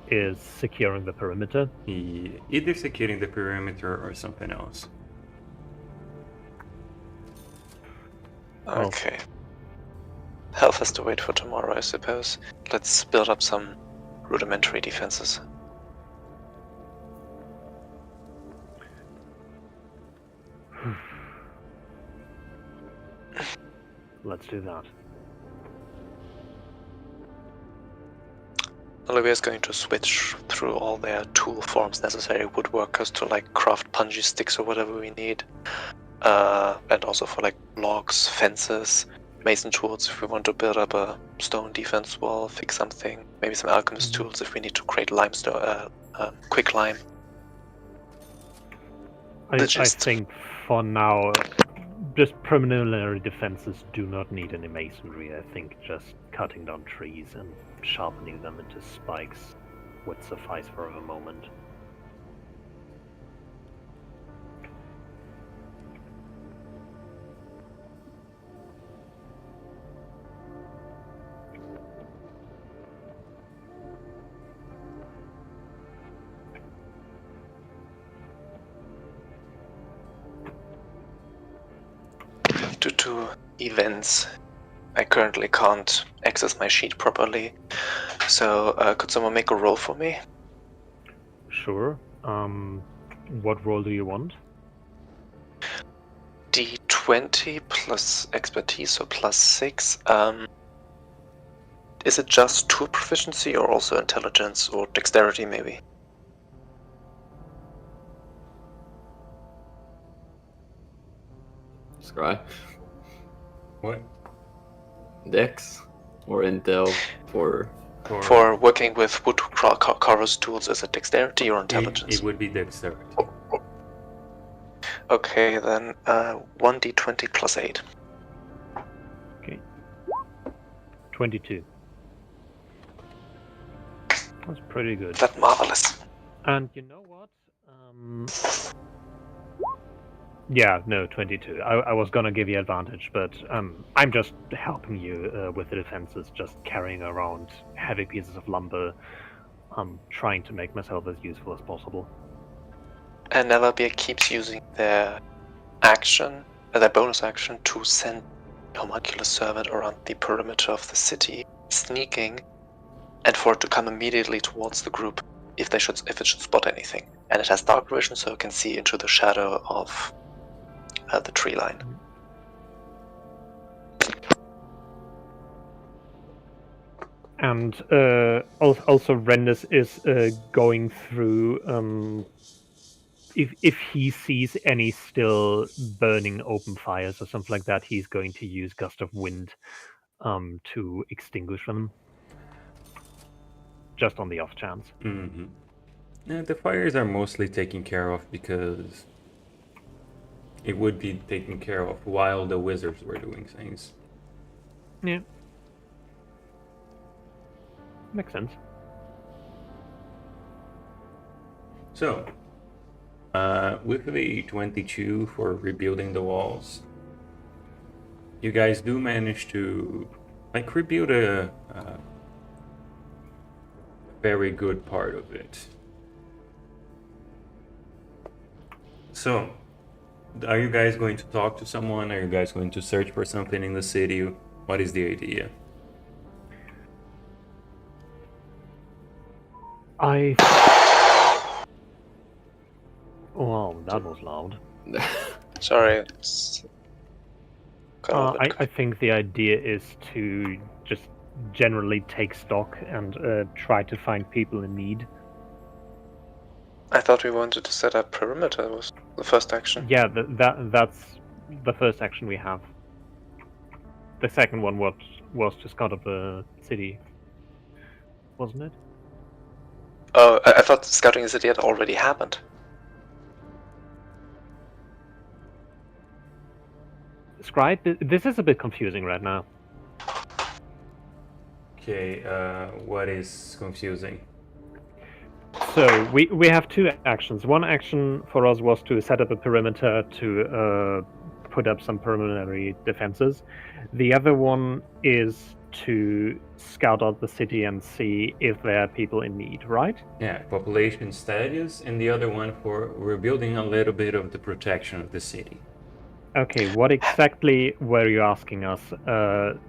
is securing the perimeter. Either securing the perimeter or something else. Okay. Health has to wait for tomorrow, I suppose. Let's build up some rudimentary defenses. Let's do that. Olivia's going to switch through all their tool forms necessary, woodworkers to like craft punji sticks or whatever we need. And also for like logs, fences, mason tools if we want to build up a stone defense wall, fix something. Maybe some alchemist tools if we need to create limestone, quick lime. I think for now, just preliminary defenses do not need any masonry. I think just cutting down trees and sharpening them into spikes would suffice for the moment. Due to events, I currently can't access my sheet properly. So could someone make a roll for me? Sure. What role do you want? D20 plus expertise, so plus 6. Is it just tool proficiency or also intelligence or dexterity maybe? Scry. What? Dex or Intel for For working with wood carver's tools, is it dexterity or intelligence? It would be dexterity. Okay, then 1d20 plus 8. 22. That's pretty good. That's marvelous. And you know what? Yeah, no, 22. I was gonna give you advantage, but I'm just helping you with the defenses, just carrying around heavy pieces of lumber. I'm trying to make myself as useful as possible. And Nellabeer keeps using their action, their bonus action, to send homunculus servant around the perimeter of the city, sneaking, and for it to come immediately towards the group if it should spot anything. And it has dark vision, so it can see into the shadow of the tree line. And also Rendus is going through. If he sees any still burning open fires or something like that, he's going to use Gust of Wind to extinguish them. Just on the off chance. Mm-hmm. Yeah, the fires are mostly taken care of because it would be taken care of while the wizards were doing things. Yeah. Makes sense. So, with the 22 for rebuilding the walls, you guys do manage to rebuild a very good part of it. So, are you guys going to talk to someone? Are you guys going to search for something in the city? What is the idea? Wow, that was loud. Sorry, it's I think the idea is to just generally take stock and try to find people in need. I thought we wanted to set up perimeter was the first action. Yeah, that's the first action we have. The second one was to scout up the city, wasn't it? Oh, I thought scouting the city had already happened. Scribe, this is a bit confusing right now. Okay, what is confusing? So we have two actions. One action for us was to set up a perimeter to put up some preliminary defenses. The other one is to scout out the city and see if there are people in need, right? Yeah, population status, and the other one for rebuilding a little bit of the protection of the city. Okay, what exactly were you asking us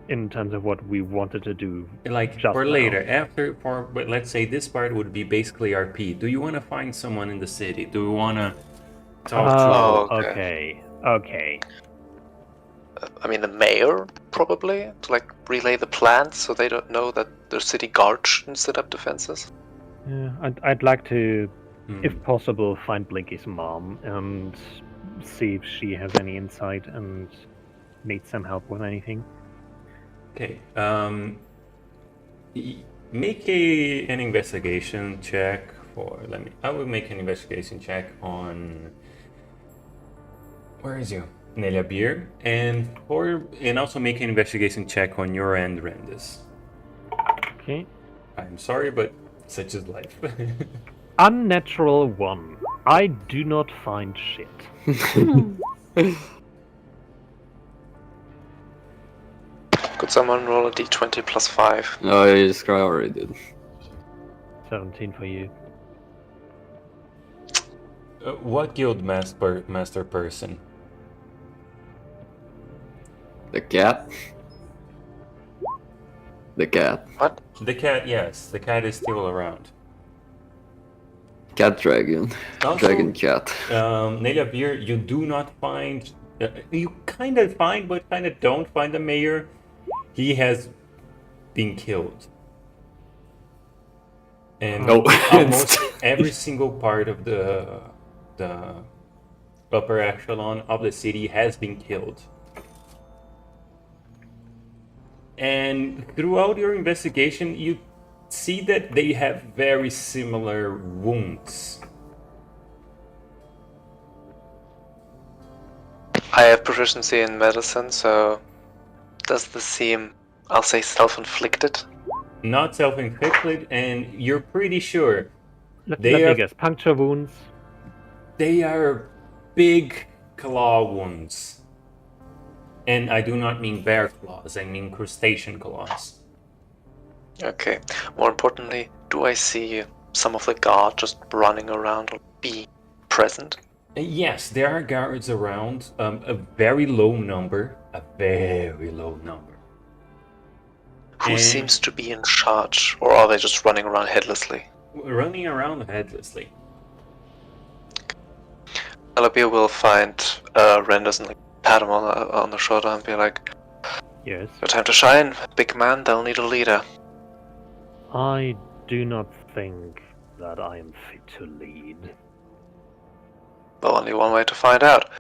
in terms of what we wanted to do? Like Just for now. later, but let's say this part would be basically RP. Do you want to find someone in the city? Do you want to talk Oh, Oh, okay. I mean, the mayor, probably, to like relay the plans so they don't know that the city guard shouldn't set up defenses. Yeah, I'd like to, to? if possible, find Blinky's mom and see if she has any insight and needs some help with anything. Okay. Make an investigation check for. I will make an investigation check on. Where is you? Nelia Beer, and also make an investigation check on your end, Rendis. Okay. I'm sorry, but such is life. Unnatural 1. I do not find shit. Could someone roll a d20 plus 5? No, this guy already did. 17 for you. What guild master person? The cat? The cat. What? The cat, yes. The cat is still around. Cat dragon. Also, Dragon cat. Nelia Beer, you do not find. You kind of find, but kind of don't find the mayor. He has been killed. And Oh. almost every single part of the upper echelon of the city has been killed. And throughout your investigation, you see that they have very similar wounds. I have proficiency in medicine, so does this seem, I'll say, self-inflicted? Not self-inflicted, and you're pretty sure Let They me are- guess. Puncture wounds. they are big claw wounds. And I do not mean bear claws, I mean crustacean claws. Okay. More importantly, do I see some of the guard just running around or be present? Yes, there are guards around, a very low number. Who And- seems to be in charge, or are they just running around headlessly? Running around headlessly. Alabia will find Renders and like, pat him on the shoulder and be like, Yes. "Your time to shine, big man. They'll need a leader." I do not think that I am fit to lead. Well, only one way to find out.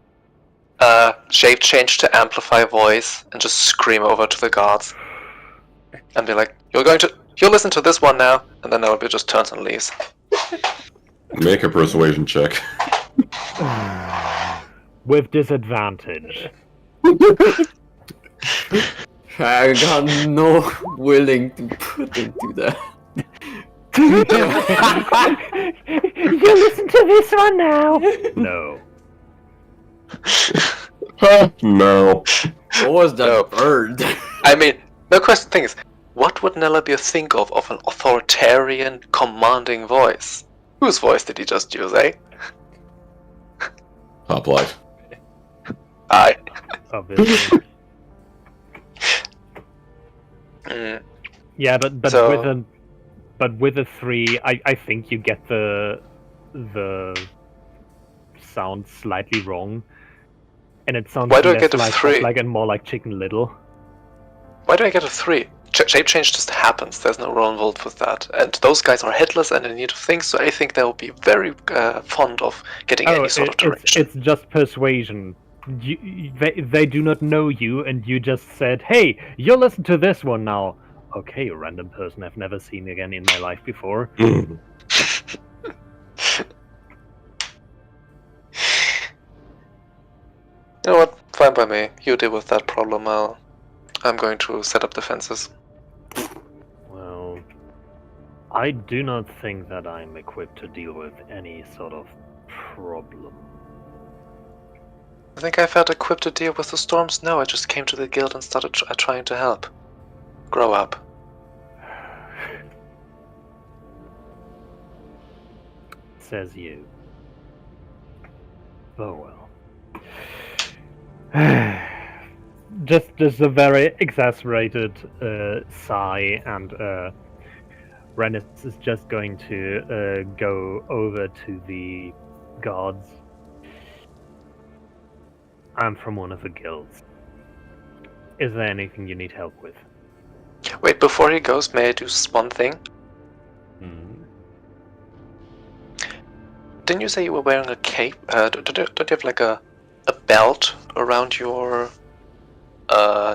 Shape change to amplify voice and just scream over to the guards. And be like, you'll listen to this one now, and then Alabia just turns and leaves. Make a persuasion check. With disadvantage. I got no willing to put into that. You listen to this one now. No. No. What was that No. bird? I mean, the thing is, what would Nelabia think of an authoritarian, commanding voice? Whose voice did he just use, eh? Hoplite. Aye. Obviously. Mm. Yeah, but So- with a 3, I think you get the sound slightly wrong, and it sounds Why do I less get a like 3? like and more like Chicken Little. Why do I get a 3? shape change just happens. There's no role involved with that. And those guys are headless and they need to think, so I think they'll be very fond of getting any sort of direction. It's just persuasion. They do not know you, and you just said, "Hey, you'll listen to this one now." Okay, a random person I've never seen again in my life before. Hmm. You know what? Fine by me. You deal with that problem. I'm going to set up defenses. Well, I do not think that I'm equipped to deal with any sort of problem. I think I felt equipped to deal with the storms. No, I just came to the guild and started trying to help. Grow up. Says you. Oh well. just a very exasperated sigh, and Rennis is just going to go over to the guards. I'm from one of the guilds. Is there anything you need help with? Wait, before he goes, may I do one thing? Didn't you say you were wearing a cape? Don't you have like a belt around your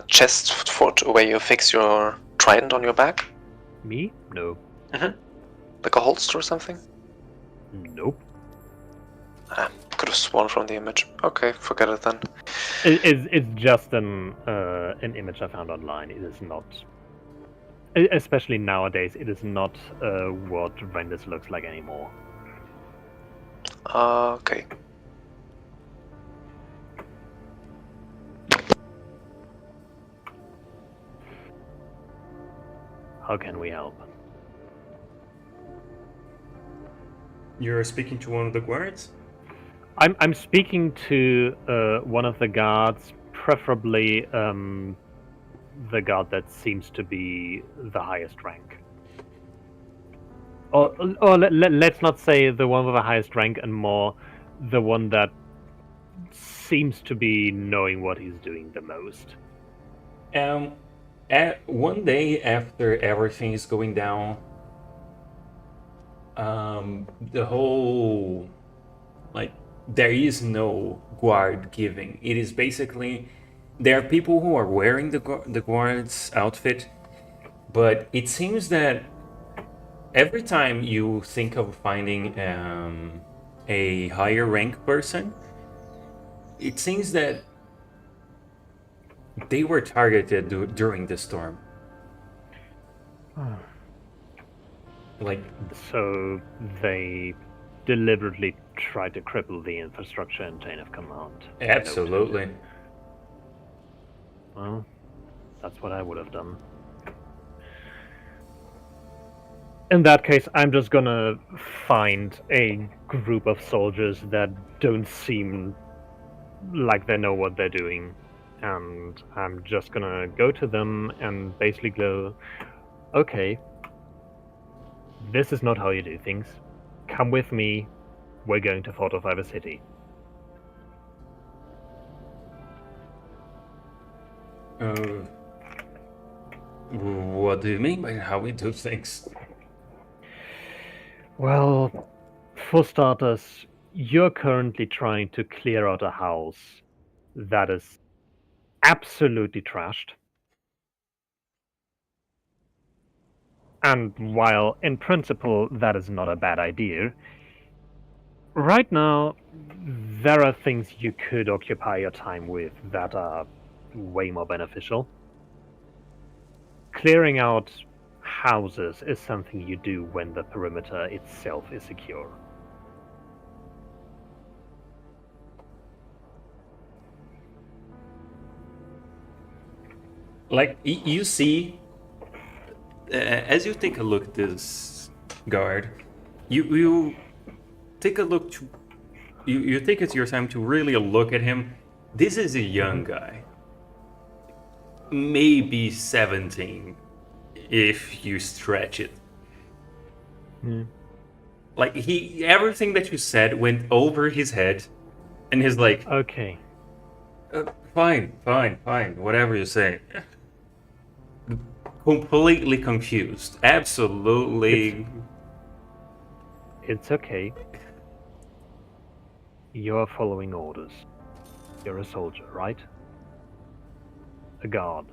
chest for where you fix your trident on your back? Me? No. Like a holster or something? Nope. Could have sworn from the image. Okay, forget it then. It's just an image I found online. It is not, especially nowadays, it is not what Renders looks like anymore. Okay. How can we help? You're speaking to one of the guards? I'm speaking to one of the guards, preferably the guard that seems to be the highest rank. Or let's not say the one with the highest rank, and more the one that seems to be knowing what he's doing the most. One day after everything is going down, the whole, like, there is no guard giving. It is basically, there are people who are wearing the guard's outfit, but it seems that every time you think of finding a higher rank person, it seems that they were targeted during the storm. Like, so they deliberately tried to cripple the infrastructure and chain of command. absolutely. Well, that's what I would have done. In that case, I'm just gonna find a group of soldiers that don't seem like they know what they're doing, and I'm just gonna go to them and basically go, okay, this is not how you do things. Come with me, we're going to fortify the city. What do you mean by how we do things? Well, for starters, you're currently trying to clear out a house that is absolutely trashed. And while in principle that is not a bad idea, right now there are things you could occupy your time with that are way more beneficial. Clearing out houses is something you do when the perimeter itself is secure. Like, you see, as you take a look at this guard, you take a look to, you take it your time to really look at him. This is a young guy, maybe 17, if you stretch it. Like, everything that you said went over his head, and he's like, Okay. fine, whatever you say. completely confused. Absolutely. It's okay. You're following orders. You're a soldier, right? A guard.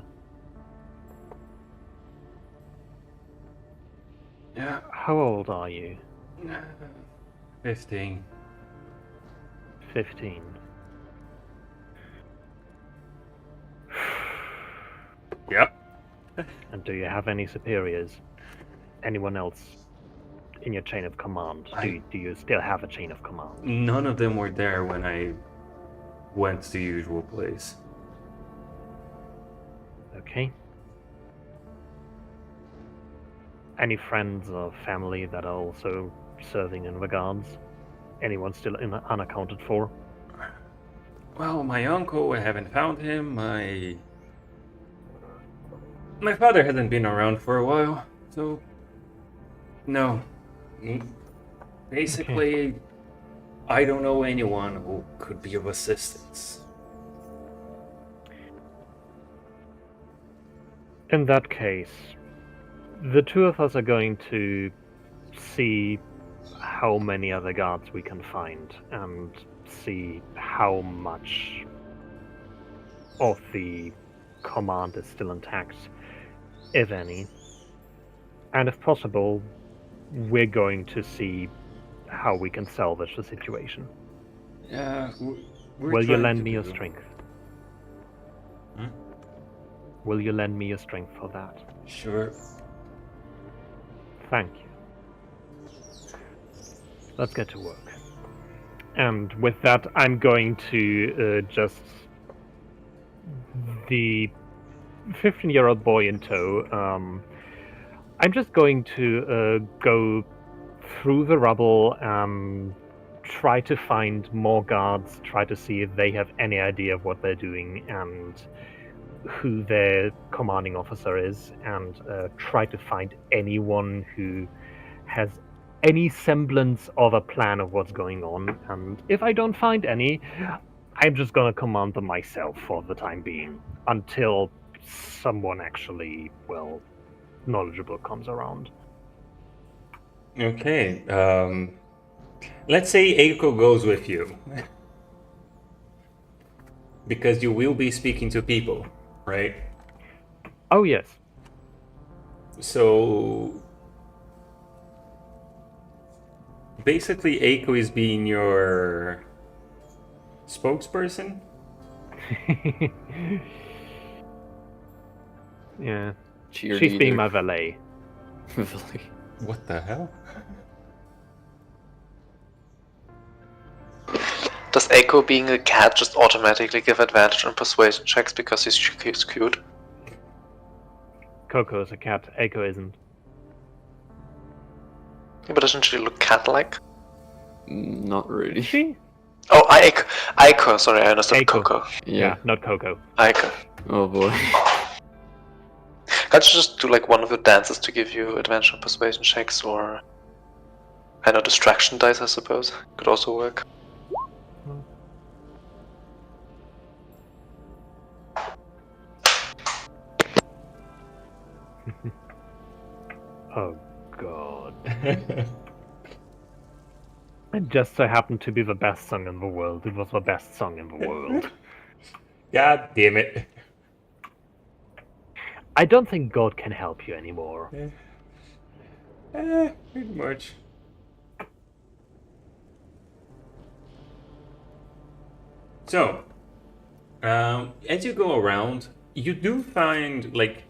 Yeah. How old are you? 15. 15. Yep. And do you have any superiors? Anyone else in your chain of command? Do you still have a chain of command? None of them were there when I went to the usual place. Okay. Any friends or family that are also serving in the guards? Anyone still unaccounted for? Well, my uncle, I haven't found him. My father hasn't been around for a while, so no. Basically, I don't know anyone who could be of assistance. In that case, the two of us are going to see how many other guards we can find and see how much of the command is still intact, if any. And if possible, we're going to see how we can salvage the situation. Yeah, we're Will you trying lend to me your do- strength? Hmm? Will you lend me your strength for that? Sure. Thank you. Let's get to work. And with that, I'm going to just... The 15-year-old boy in tow, I'm just going to go through the rubble, try to find more guards, try to see if they have any idea of what they're doing and who their commanding officer is, and try to find anyone who has any semblance of a plan of what's going on. And if I don't find any, I'm just gonna command them myself for the time being, until someone actually, well, knowledgeable comes around. Okay. Let's say Eiko goes with you. Because you will be speaking to people, right? Oh, yes. So basically Eiko is being your spokesperson? Yeah. Cheerleader. She's being my valet. Really? What the hell? Does Echo being a cat just automatically give advantage on persuasion checks because he's cute? Coco is a cat, Eiko isn't. Yeah, but doesn't she look cat-like? Not really. She? Oh, Aiko, sorry, I understood Eiko. Coco. Yeah, not Coco. Aiko. Oh boy. Can't you just do like one of your dances to give you advantage on persuasion checks, or... I know, distraction dice, I suppose. Could also work. Oh, God. It just so happened to be the best song in the world. It was the best song in the world. God damn it. I don't think God can help you anymore. Pretty much. So, as you go around, you do find, like,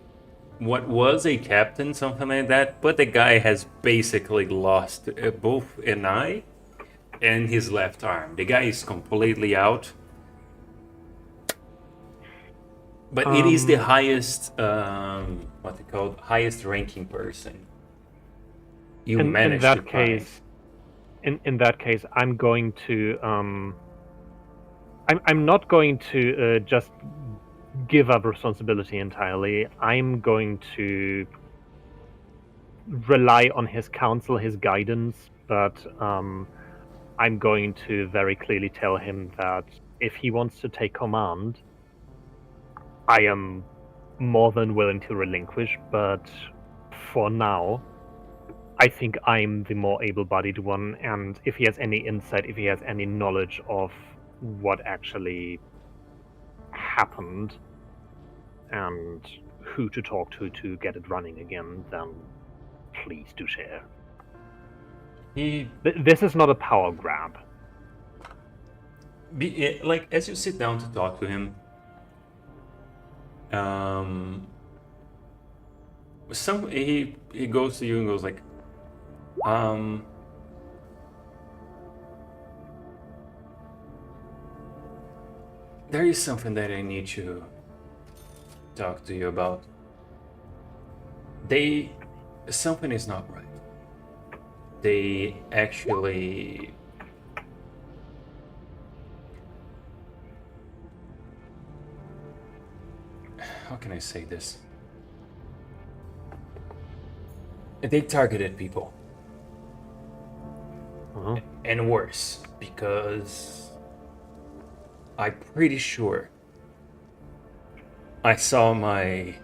what was a captain, something like that, but the guy has basically lost both an eye and his left arm. The guy is completely out. But it is the highest, what they call, highest ranking person. You managed to find. In that case, I'm going to I'm not going to just give up responsibility entirely. I'm going to rely on his counsel, his guidance, but I'm going to very clearly tell him that if he wants to take command, I am more than willing to relinquish, but for now, I think I'm the more able-bodied one, and if he has any insight, if he has any knowledge of what actually happened, and who to talk to get it running again, then please do share. This is not a power grab. Like, as you sit down to talk to him, he goes to you and goes like, there is something that I need to talk to you about. Something is not right. They actually... How can I say this? They targeted people. Uh-huh. And worse, because I'm pretty sure I saw my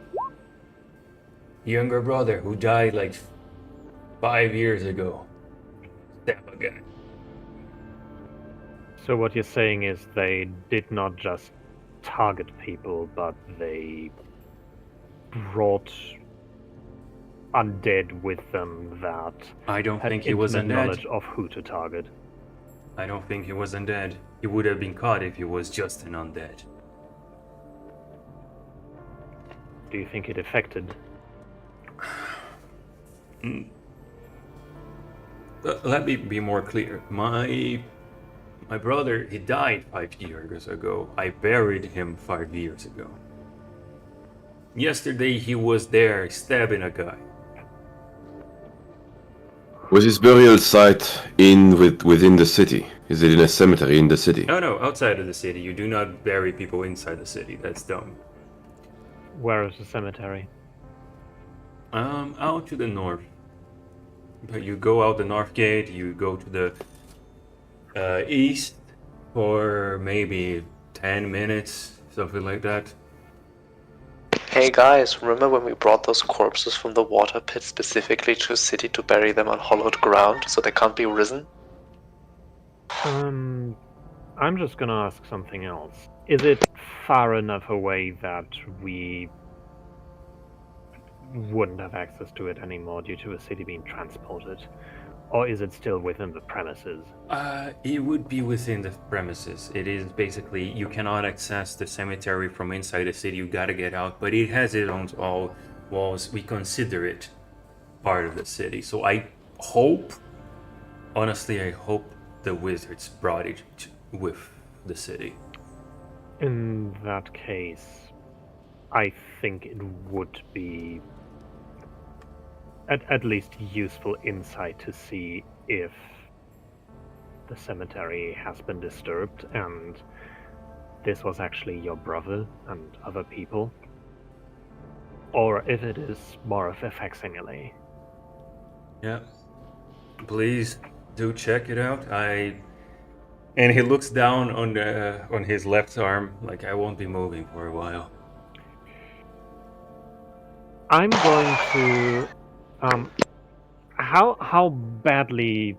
younger brother who died like 5 years ago stab a guy. So what you're saying is they did not just target people, but they brought undead with them that I don't had think he was intimate undead. knowledge of who to target. I don't think he was undead. He would have been caught if he was just an undead. Do you think it affected? Let me be more clear. My brother, he died 5 years ago. I buried him 5 years ago. Yesterday he was there stabbing a guy. Was his burial site within the city? Is it in a cemetery in the city? Oh no, outside of the city. You do not bury people inside the city. That's dumb. Where is the cemetery? Out to the north. But you go out the north gate, you go to the east for maybe 10 minutes, something like that. Hey guys, remember when we brought those corpses from the water pit specifically to a city to bury them on hollowed ground so they can't be risen? I'm just gonna ask something else. Is it far enough away that we wouldn't have access to it anymore due to a city being transported? Or is it still within the premises? It would be within the premises. It is basically, you cannot access the cemetery from inside the city, you gotta get out, but it has its own walls. We consider it part of the city. So I hope, honestly, I hope the wizards brought it with the city. In that case, I think it would be at least useful insight to see if the cemetery has been disturbed and this was actually your brother and other people, or if it is more of a facsimile. Yeah, please do check it out. And he looks down on his left arm, like, I won't be moving for a while. I'm going to how badly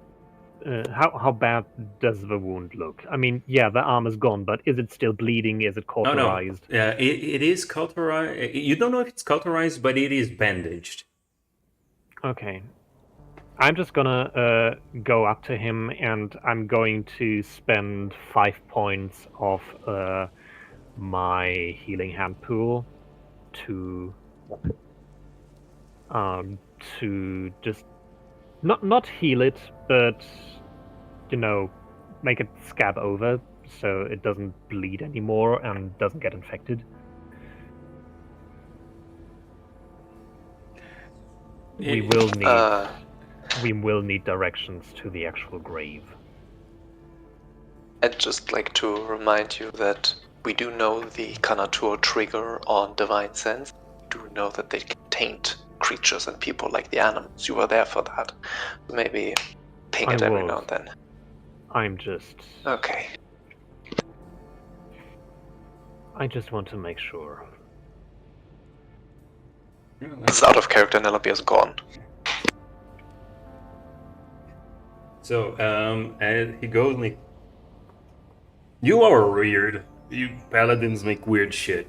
how bad does the wound look? I mean, yeah, the arm is gone, but is it still bleeding? Is it cauterized? Oh, no. It is cauterized. You don't know if it's cauterized, but it is bandaged. Okay. I'm just gonna go up to him and I'm going to spend 5 points of my healing hand pool to just not heal it, but make it scab over so it doesn't bleed anymore and doesn't get infected. We will need directions to the actual grave. I'd just like to remind you that we do know the Kanatur trigger on Divine Sense. We do know that they can taint creatures and people like the animals. You were there for that. Maybe ping it every now and then. I'm just... Okay. I just want to make sure. This is out of character, Nellaby is gone. So, and he goes like, "You are weird. You paladins make weird shit."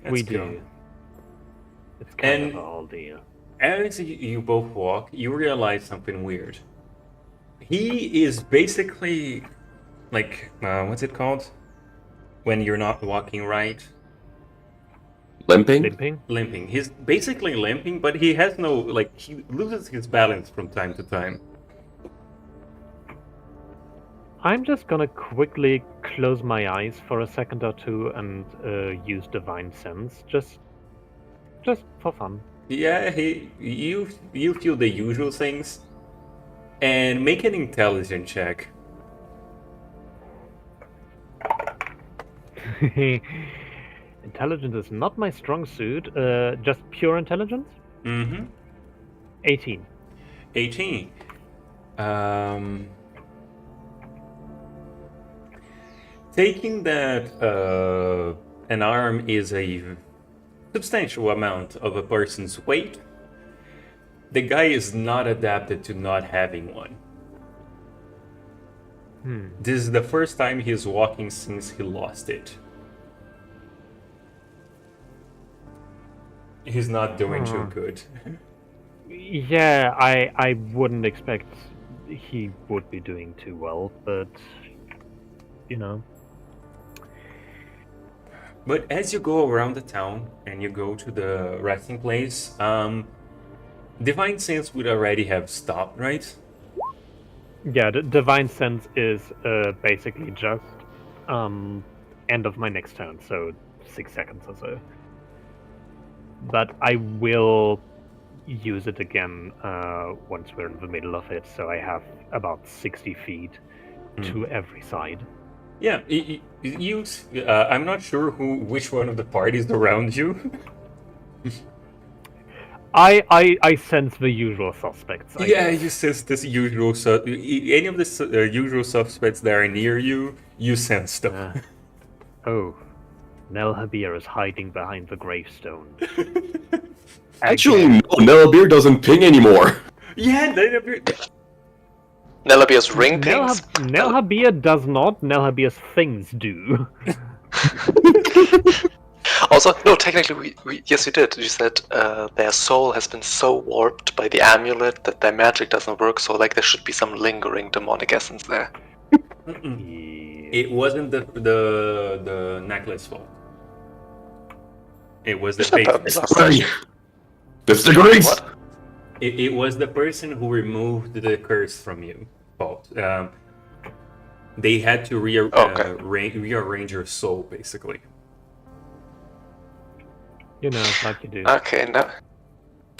We Let's go. do. It's kind And- of a whole deal. As you both walk, you realize something weird. He is basically like, what's it called? When you're not walking right? Limping? Limping? Limping. He's basically limping, but he has no, like, he loses his balance from time to time. I'm just gonna quickly close my eyes for a second or two and use Divine Sense, just for fun. Yeah, you feel the usual things. And make an intelligence check. Intelligence is not my strong suit. Just pure intelligence? Mm-hmm. 18. 18. Taking that an arm is a substantial amount of a person's weight, the guy is not adapted to not having one. This is the first time he's walking since he lost it. He's not doing too good. Yeah, I wouldn't expect he would be doing too well, but you know. But as you go around the town and you go to the resting place, Divine Sense would already have stopped, right? Yeah, the Divine Sense is basically just end of my next turn, so 6 seconds or so. But I will use it again once we're in the middle of it, so I have about 60 feet to every side. Yeah, I'm not sure which one of the parties around you. I sense the usual suspects. I Yeah, guess. you sense this usual. Any of the usual suspects that are near you, you sense them. Oh, Nel Habir is hiding behind the gravestone. Actually, no, Nelabir doesn't ping anymore. Yeah, they appear. Nellaby's ring Nel pings. Habir does not. Nel Habir's things do. Also, no, technically, yes, you did. You said their soul has been so warped by the amulet that their magic doesn't work, so like there should be some lingering demonic essence there. It wasn't the necklace fault. It was the It's not face. that bizarre. Mr. Grace! What? It was the person who removed the curse from you fault. They had to rearrange your soul, basically. You know, like you do. Okay,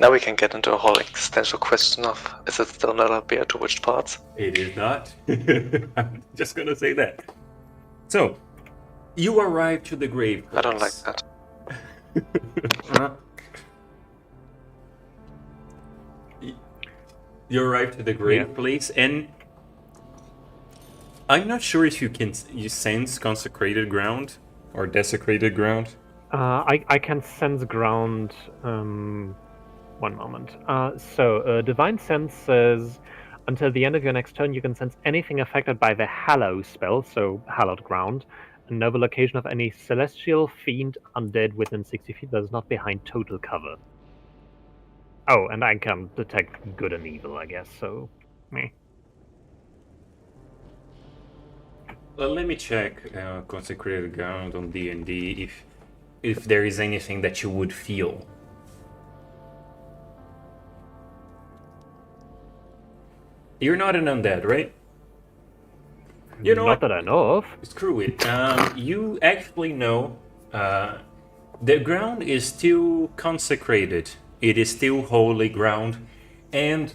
now we can get into a whole existential question of is it still Nellaby to which parts? It is not. I'm just gonna say that. So, you arrive to the grave. I don't like that. You arrive to the grave place, and I'm not sure if you sense consecrated ground or desecrated ground. I can sense ground. One moment. Divine Sense says, until the end of your next turn, you can sense anything affected by the Hallow spell, so hallowed ground, and know the location of any celestial, fiend, undead within 60 feet that is not behind total cover. Oh, and I can detect good and evil, I guess. So, meh. Let me check consecrated ground on D&D if there is anything that you would feel. You're not an undead, right? You know Not what? that I know of. Screw it. You actually know the ground is still consecrated. It is still holy ground, and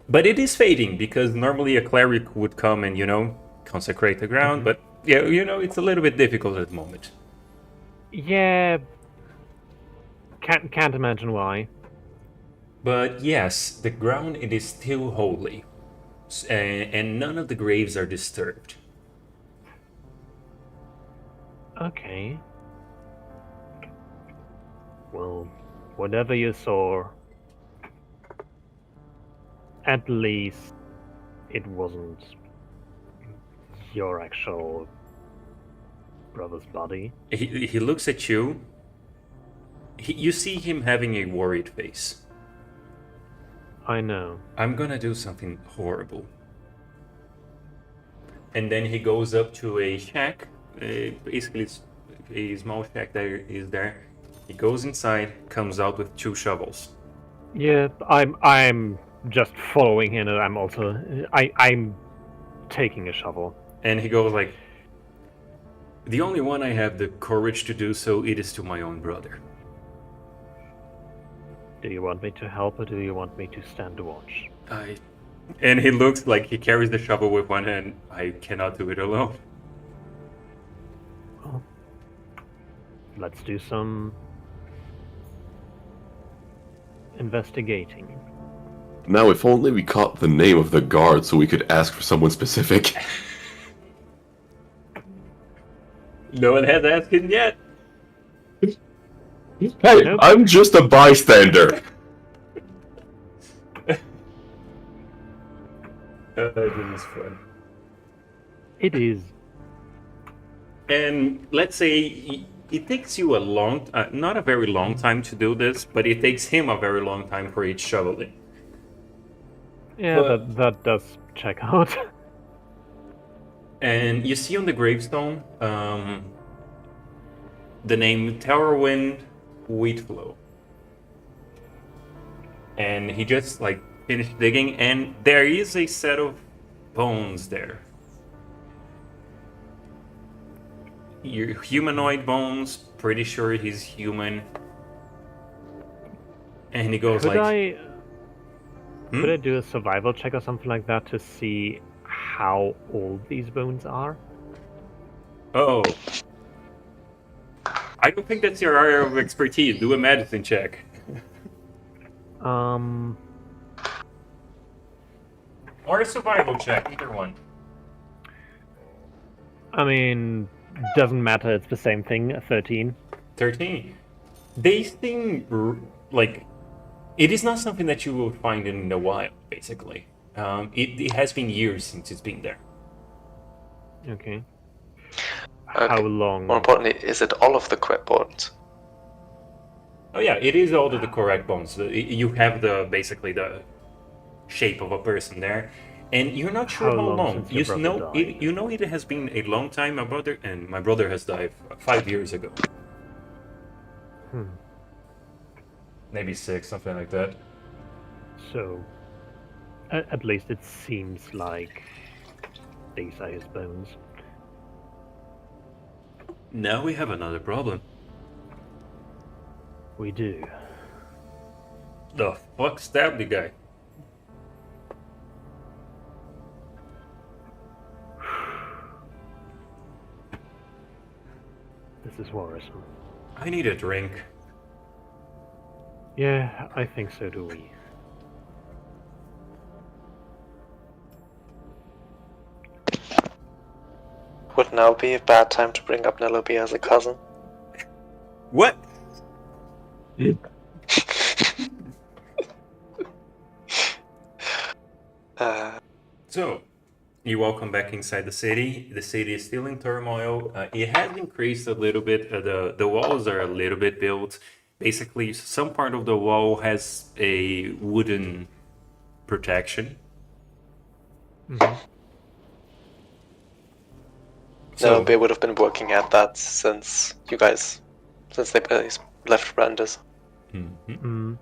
but it is fading because normally a cleric would come and consecrate the ground. But yeah, it's a little bit difficult at the moment. Yeah. Can't imagine why. But yes, the ground it is still holy, and none of the graves are disturbed. Okay. Well, whatever you saw, at least it wasn't your actual brother's body. He looks at you. You see him having a worried face. I know. I'm gonna do something horrible. And then he goes up to a shack. Basically, it's a small shack that is there. He goes inside, comes out with 2 shovels. Yeah, I'm just following him, and I'm taking a shovel. And he goes like, the only one I have the courage to do so, it is to my own brother. Do you want me to help, or do you want me to stand to watch? And he looks like he carries the shovel with one hand. I cannot do it alone. Well, let's do some investigating. Now, if only we caught the name of the guard so we could ask for someone specific. No one has asked him yet. Hey, Nope. I'm just a bystander. This is fun. It is. And let's say it takes you a long, not a very long time to do this, but it takes him a very long time for each shoveling. Yeah, But- that does check out. And you see on the gravestone the name Towerwind Wheatflow. And he just like finished digging, and there is a set of bones there. Your humanoid bones, pretty sure he's human. And he goes Could like, could I do a survival check or something like that to see how old these bones are? oh. I don't think that's your area of expertise. Do a medicine check. Um, Or a survival check, either one. I mean, doesn't matter. It's the same thing. 13. 13. They seem like it is not something that you will find in the wild, basically. It has been years since it's been there. Okay. Okay. How long? More importantly, is it all of the bones? Oh yeah, it is all of the correct bones. You have basically the shape of a person there, and you're not sure How how long long. since your You brother know, died? you know, it has been a long time. My brother has died 5 years ago, Hmm. maybe 6, something like that. So, at least it seems like these are his bones. Now we have another problem. We do. The fuck stabbed the guy? This is worrisome. I need a drink. Yeah, I think so do we. Would now be a bad time to bring up Neloby as a cousin? What? So, you welcome back inside the city. The city is still in turmoil. It has increased a little bit. The walls are a little bit built. Basically, some part of the wall has a wooden protection. So, Neloby would have been working at that since they left Brandis. Mhm.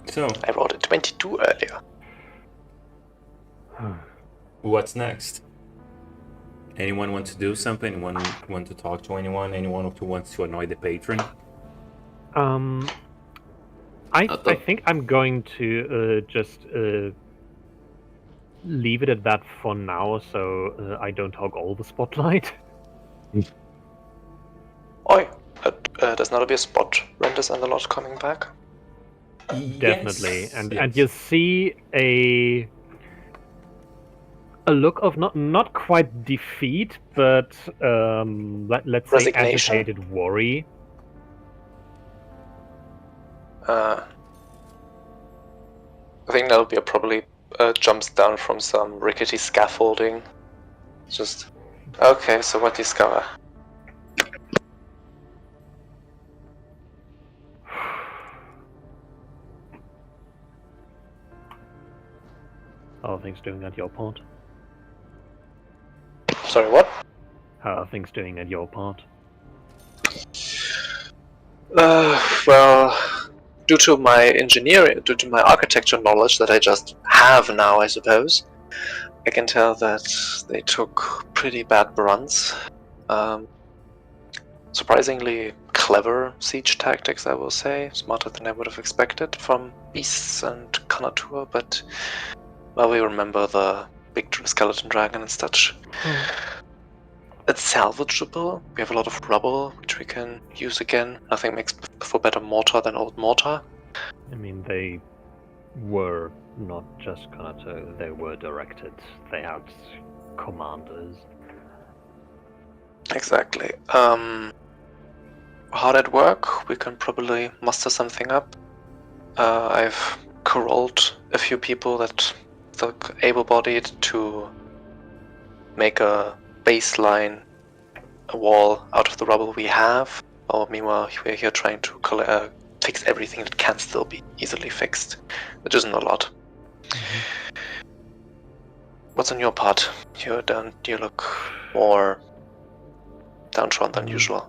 So, I rolled a 22 earlier. what's next? Anyone want to do something? Anyone want to talk to anyone? Anyone who wants to annoy the patron? I think I'm going to just leave it at that for now, so I don't hog all the spotlight. Oi, there's not be a spot. Renders and the lot coming back. Definitely, Yes, and yes. you see a look of not quite defeat, but let's say Resignation? agitated worry. I think that'll be probably jumps down from some rickety scaffolding. Just okay. So what discover? How are things doing at your part? Sorry, what? How are things doing at your part? Well, due to my engineering, due to my architecture knowledge that I just have now, I suppose, I can tell that they took pretty bad runs. Surprisingly clever siege tactics, I will say, smarter than I would have expected from beasts and Kanatur, but well, we remember the big skeleton dragon and such. It's salvageable. We have a lot of rubble, which we can use again. Nothing makes for better mortar than old mortar. I mean, they were not just Konato, they were directed. They had commanders. Exactly. How'd it work? We can probably muster something up. I've corralled a few people that look able-bodied to make a baseline, a wall out of the rubble we have. While meanwhile, we're here trying to fix everything that can still be easily fixed, which isn't a lot. What's on your part? You look more downtrodden than usual.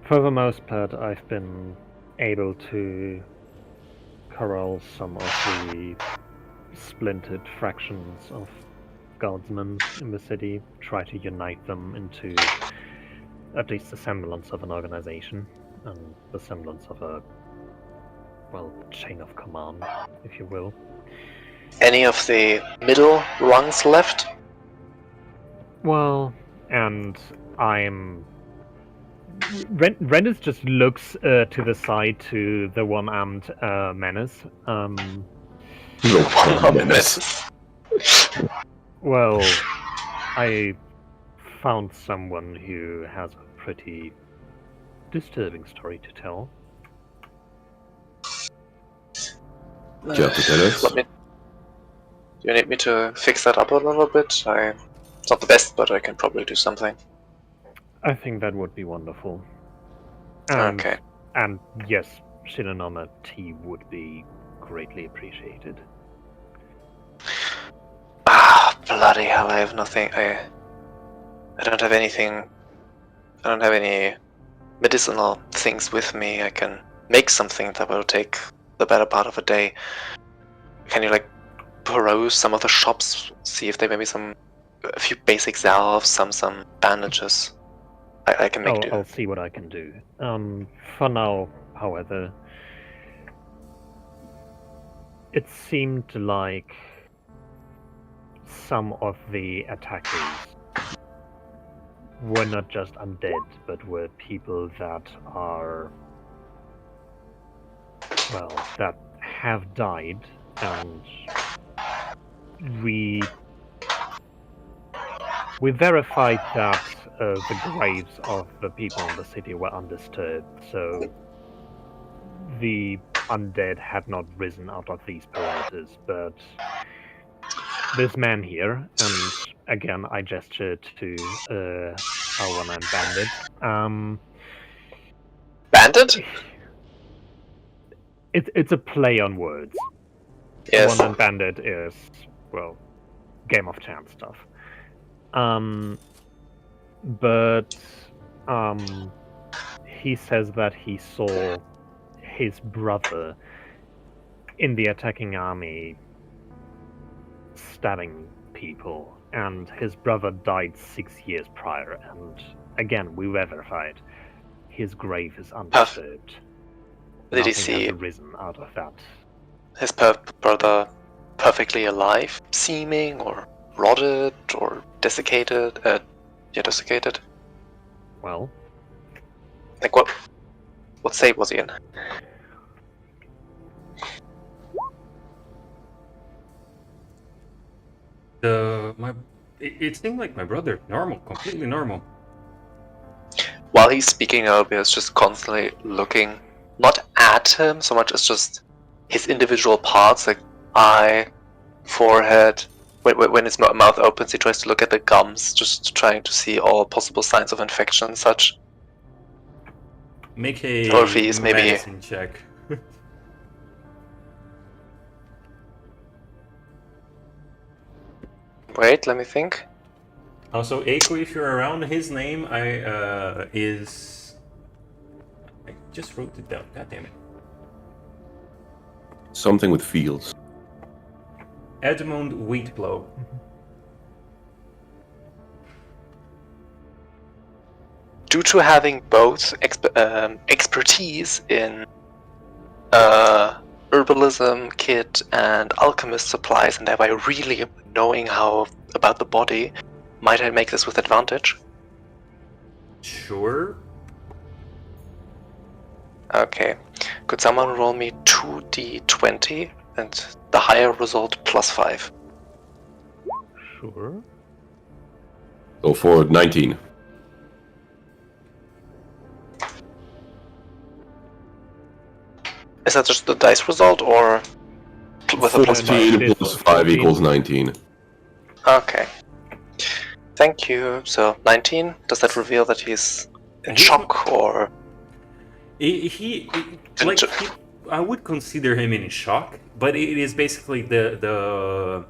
For the most part, I've been able to corral some of the splintered fractions of guardsmen in the city, try to unite them into at least the semblance of an organization, and the semblance of a, well, chain of command, if you will. Any of the middle rungs left? Well, and I'm... Renders just looks to the side to the one-armed menace. Menace. Well, I found someone who has a pretty disturbing story to tell. Care to tell us? Do you need me to fix that up a little bit? It's not the best, but I can probably do something. I think that would be wonderful. And, Okay. And yes, Shinonoma tea would be greatly appreciated. Ah, bloody hell, I have nothing. I don't have anything. I don't have any medicinal things with me. I can make something that will take the better part of a day. Can you, peruse some of the shops, see if there may be a few basic salves, some bandages? I can make do. I'll see what I can do. For now, however, it seemed like some of the attackers were not just undead, but were people that are, well, that have died, and we verified that the graves of the people in the city were undisturbed, so the undead had not risen out of these perimeters, but this man here, and again I gestured to our one-armed bandit. Bandit? It's a play on words. Yes. One-armed bandit is, well, game of chance stuff. But he says that he saw his brother in the attacking army stabbing people, and his brother died 6 years prior, and again, we verified his grave is undisturbed. Did he Nothing see has arisen out of that. his brother perfectly alive, seeming, or rotted, or desiccated? Desiccated? Well, what state was he in? It seemed like my brother, normal, completely normal. While he's speaking, Albia is just constantly looking, not at him so much as just his individual parts, like eye, forehead. When his mouth opens, he tries to look at the gums, just trying to see all possible signs of infection and such. Make a Or if he is maybe- medicine check. Wait, let me think. Also, Eiko, if you're around, his name is. I just wrote it down. God damn it. Something with fields. Edmund Wheatblow. Due to having both expertise in herbalism, kit, and alchemist supplies, and thereby really knowing how about the body, might I make this with advantage? Sure. Okay. Could someone roll me 2d20 and the higher result +5? Sure. Go forward, 19. Is that just the dice result, or with a +5? 14 plus 5 equals 19. Okay. Thank you. So 19. Does that reveal that he's in shock, or I would consider him in shock, but it is basically the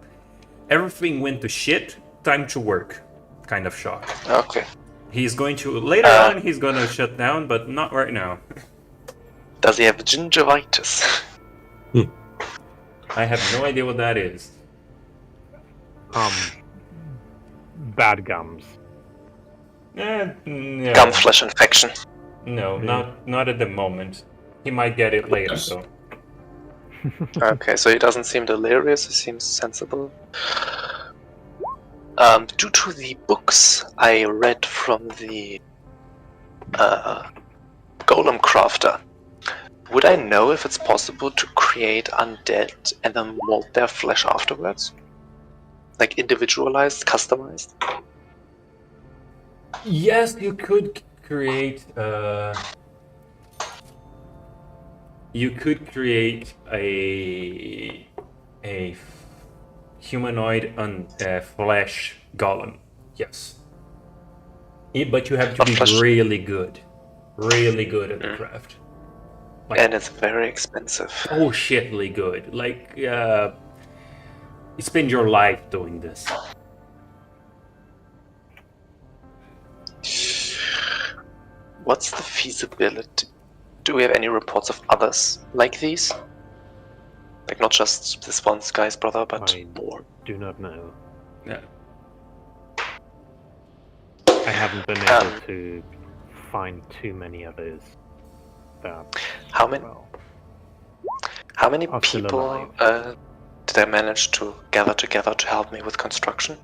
everything went to shit, time to work kind of shock. okay? He's going to later on. He's gonna shut down, but not right now. Does he have gingivitis? I have no idea what that is. Bad gums. No. Gum flesh infection. No, not at the moment. He might get it later, Yes. though. Okay, so he doesn't seem delirious. He seems sensible. Due to the books I read from the Golem Crafter, would I know if it's possible to create undead and then mold their flesh afterwards? Like individualized, customized? Yes, you could create. You could create a humanoid flesh golem. Yes. But you have to But be flesh- really good at the craft. Like, And it's very expensive. oh shitly good. Like you spend your life doing this. What's the feasibility? Do we have any reports of others like these? Like not just this one guy's brother, but I more. do not know. Yeah. I haven't been able to find too many others. That How many? well. How many Are still people alive. did I manage to gather together to help me with construction?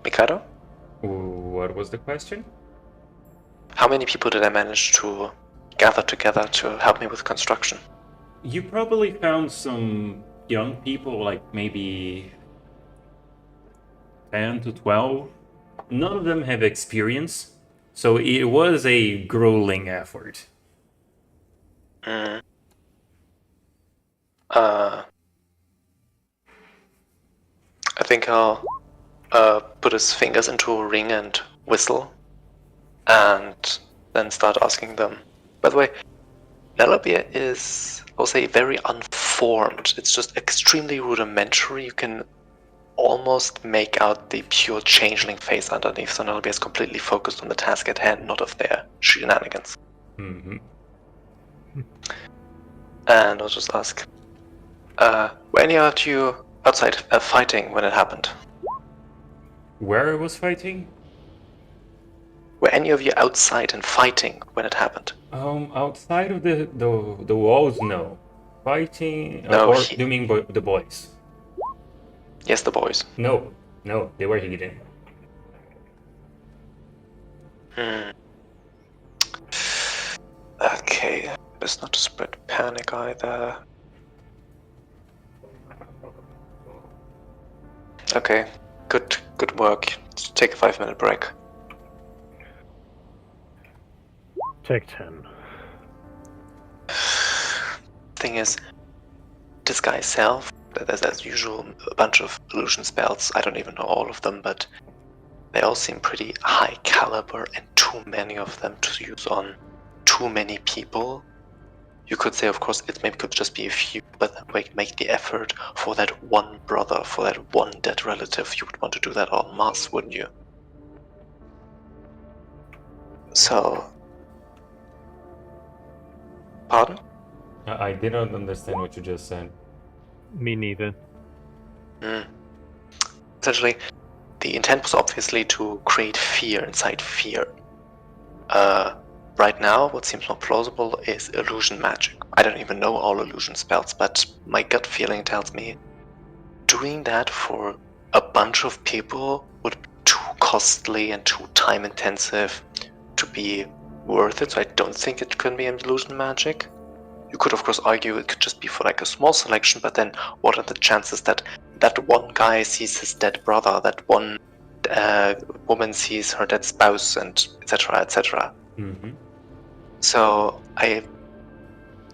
Mikado? What was the question? How many people did I manage to gather together to help me with construction? You probably found some young people, like maybe 10 to 12. None of them have experience, so it was a grueling effort. Mm. I think I'll put his fingers into a ring and whistle, and then start asking them. By the way, Nelabia is, I'll say, very unformed. It's just extremely rudimentary. You can almost make out the pure changeling face underneath, so Nelabia is completely focused on the task at hand, not of their shenanigans. Mm-hmm. And I'll just ask, were any of you outside fighting when it happened? Where I was fighting? Were any of you outside and fighting when it happened? Outside of the walls, no. Fighting? No, Or do you mean the boys? Yes, the boys. No, they were hidden. Okay, best not to spread panic either. Okay, good work. Let's take a 5-minute break. Take 10. Thing is, disguise self, there's as usual a bunch of illusion spells. I don't even know all of them, but they all seem pretty high caliber and too many of them to use on too many people. You could say, of course, it maybe could just be a few, but make the effort for that one brother, for that one dead relative. You would want to do that en masse, wouldn't you? So... Pardon? I did not understand what you just said. Me neither. Essentially, the intent was obviously to create fear inside fear. Right now, what seems more plausible is illusion magic. I don't even know all illusion spells, but my gut feeling tells me doing that for a bunch of people would be too costly and too time intensive to be worth it, so I don't think it can be illusion magic. You could of course argue it could just be for like a small selection, but then what are the chances that that one guy sees his dead brother, that one woman sees her dead spouse, and etc, etc. Mm-hmm. So I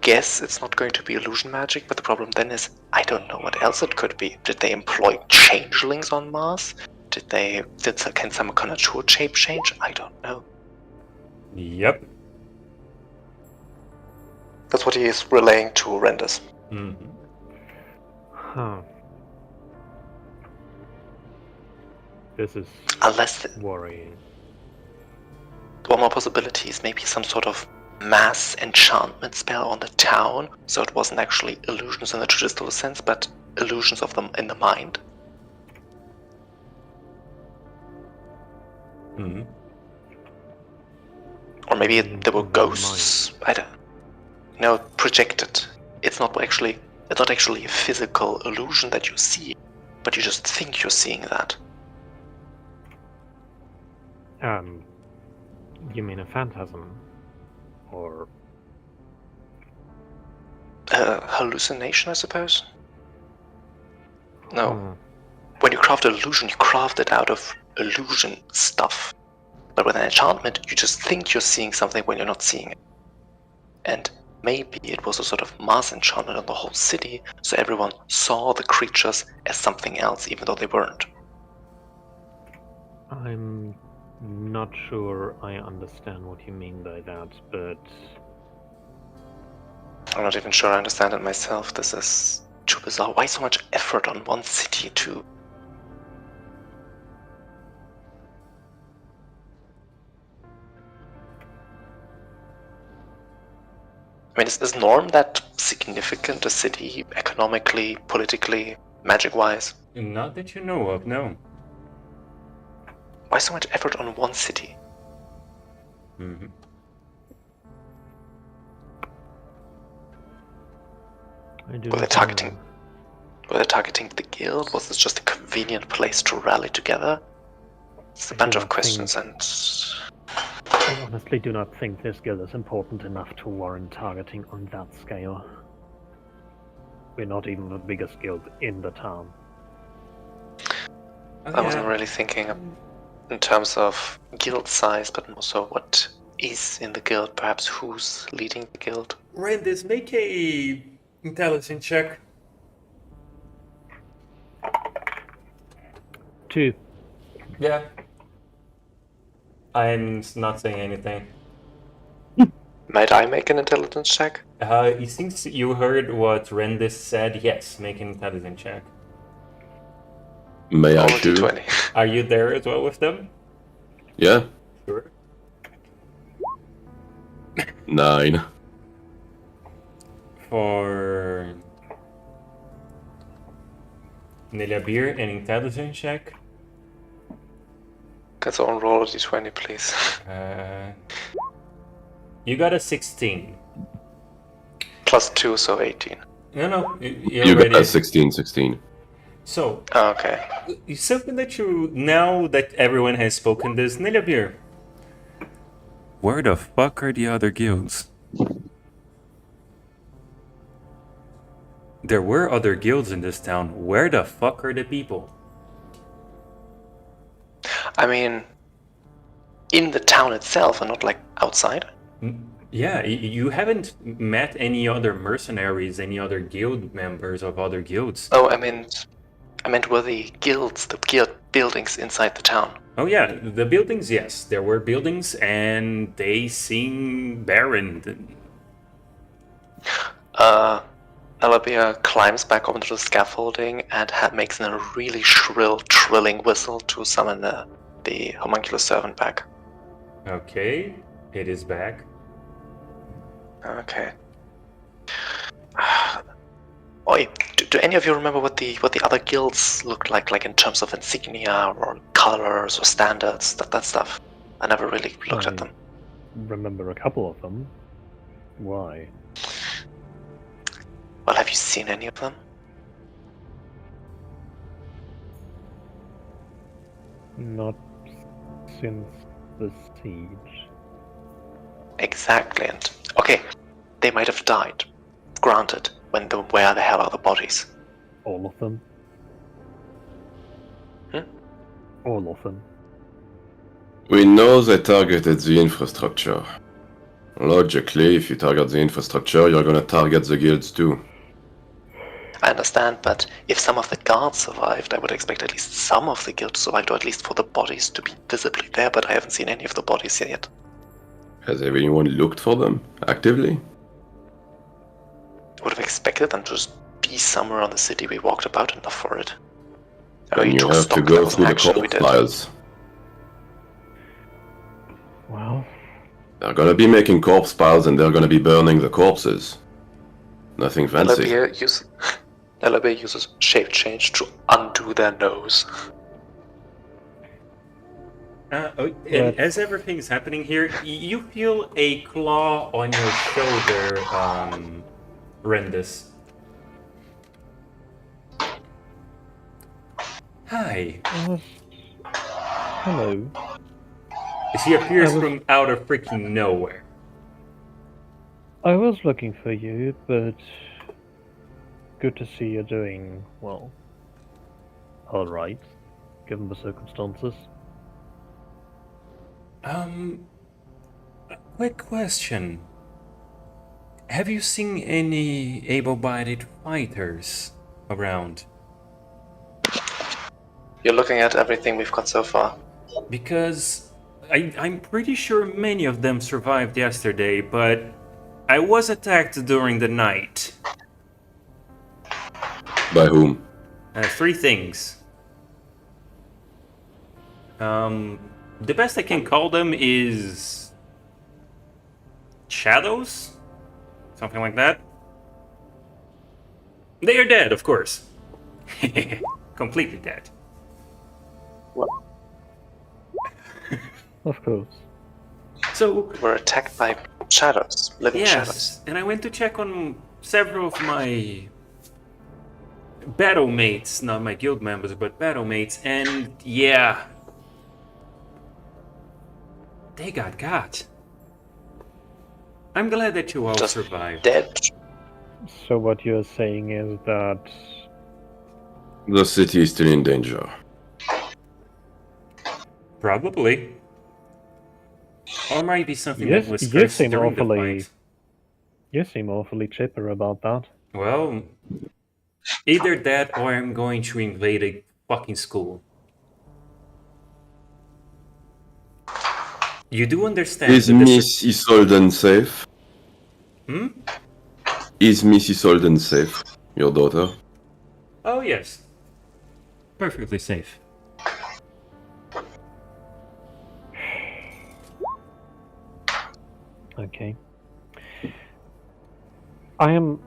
guess it's not going to be illusion magic, but the problem then is I don't know what else it could be. Did they employ changelings on Mars? Can some connoisseur shape change? I don't know. Yep. That's what he is relaying to Renders. Mm-hmm. Huh. This is Unless worrying. one more possibility is maybe some sort of mass enchantment spell on the town, so it wasn't actually illusions in the traditional sense, but illusions of them in the mind. Mm-hmm. Or maybe In there were the ghosts. I don't know. Projected. It's not actually a physical illusion that you see, but you just think you're seeing that. You mean a phantasm? Or... Hallucination, I suppose? No. Huh. When you craft an illusion, you craft it out of illusion stuff. But with an enchantment, you just think you're seeing something when you're not seeing it. And maybe it was a sort of mass enchantment on the whole city, so everyone saw the creatures as something else, even though they weren't. I'm not sure I understand what you mean by that, but... I'm not even sure I understand it myself. This is too bizarre. Why so much effort on one city to... I mean, is Norm that significant a city economically, politically, magic-wise? Not that you know of, no. Why so much effort on one city? Mm-hmm. I do Were they not targeting? know. Were they targeting the guild? Was this just a convenient place to rally together? It's a bunch of questions, and I honestly do not think this guild is important enough to warrant targeting on that scale. We're not even the biggest guild in the town. I wasn't really thinking in terms of guild size, but more so what is in the guild, perhaps who's leading the guild. Randis, make a intelligence check. 2. Yeah. I'm not saying anything. Might I make an intelligence check? Since you heard what Rendis said, yes, make an intelligence check. May I Roll a too? d20. Are you there as well with them? Yeah. Sure. 9. For Nilabir, an intelligence check. Can someone roll a d20, please? You got a 16. Plus 2, so 18. No, you You already. got 16. So, Oh, okay. something that you, now that everyone has spoken this, Nilabir, where the fuck are the other guilds? There were other guilds in this town. Where the fuck are the people? I mean, in the town itself and not like outside. Yeah, you haven't met any other mercenaries, any other guild members of other guilds. Oh, I meant were the guilds, the guild buildings inside the town. Oh yeah, the buildings, yes. There were buildings and they seem barren. Alabia climbs back onto the scaffolding and makes a really shrill, trilling whistle to summon the homunculus servant back. Okay, it is back. Okay. Oi, do any of you remember what the other guilds looked like in terms of insignia or colors or standards, that stuff? I never really looked at them. Remember a couple of them. Why? Well, have you seen any of them? Not since the siege. Exactly, and okay, they might have died. Granted, where the hell are the bodies? All of them. All of them. We know they targeted the infrastructure. Logically, if you target the infrastructure, you're gonna target the guilds too. I understand, but if some of the guards survived, I would expect at least some of the guild to survive, or at least for the bodies to be visibly there, but I haven't seen any of the bodies yet. Has anyone looked for them actively? I would have expected them to just be somewhere on the city. We walked about enough for it. Then you have to go through the corpse piles. Well, They're gonna be making corpse piles and they're gonna be burning the corpses. Nothing fancy. Alabia uses shape change to undo their nose. And as everything's happening here, you feel a claw on your shoulder, Rendus. Hi. hello. She appears from out of freaking nowhere. I was looking for you, but good to see you're doing, well, alright, given the circumstances. A quick question. Have you seen any able-bodied fighters around? You're looking at everything we've got so far. Because I'm pretty sure many of them survived yesterday, but I was attacked during the night. By whom? 3 things. The best I can call them is shadows? Something like that. They are dead, of course. Completely dead. Of course. So, We're attacked by shadows, living shadows. yes, and I went to check on several of my battle mates, not my guild members, but battle mates, and yeah, they got. I'm glad that you all Just survived. dead. So what you're saying is that The city is still in danger. Probably. Or might be something Yes, that was you cursed seem during the awfully- fight. you seem awfully chipper about that. Well, either that or I'm going to invade a fucking school. You do understand Is that this Miss Isolden safe? Hmm? Is Miss Isolden safe? Your daughter? Oh, yes. Perfectly safe. Okay. I am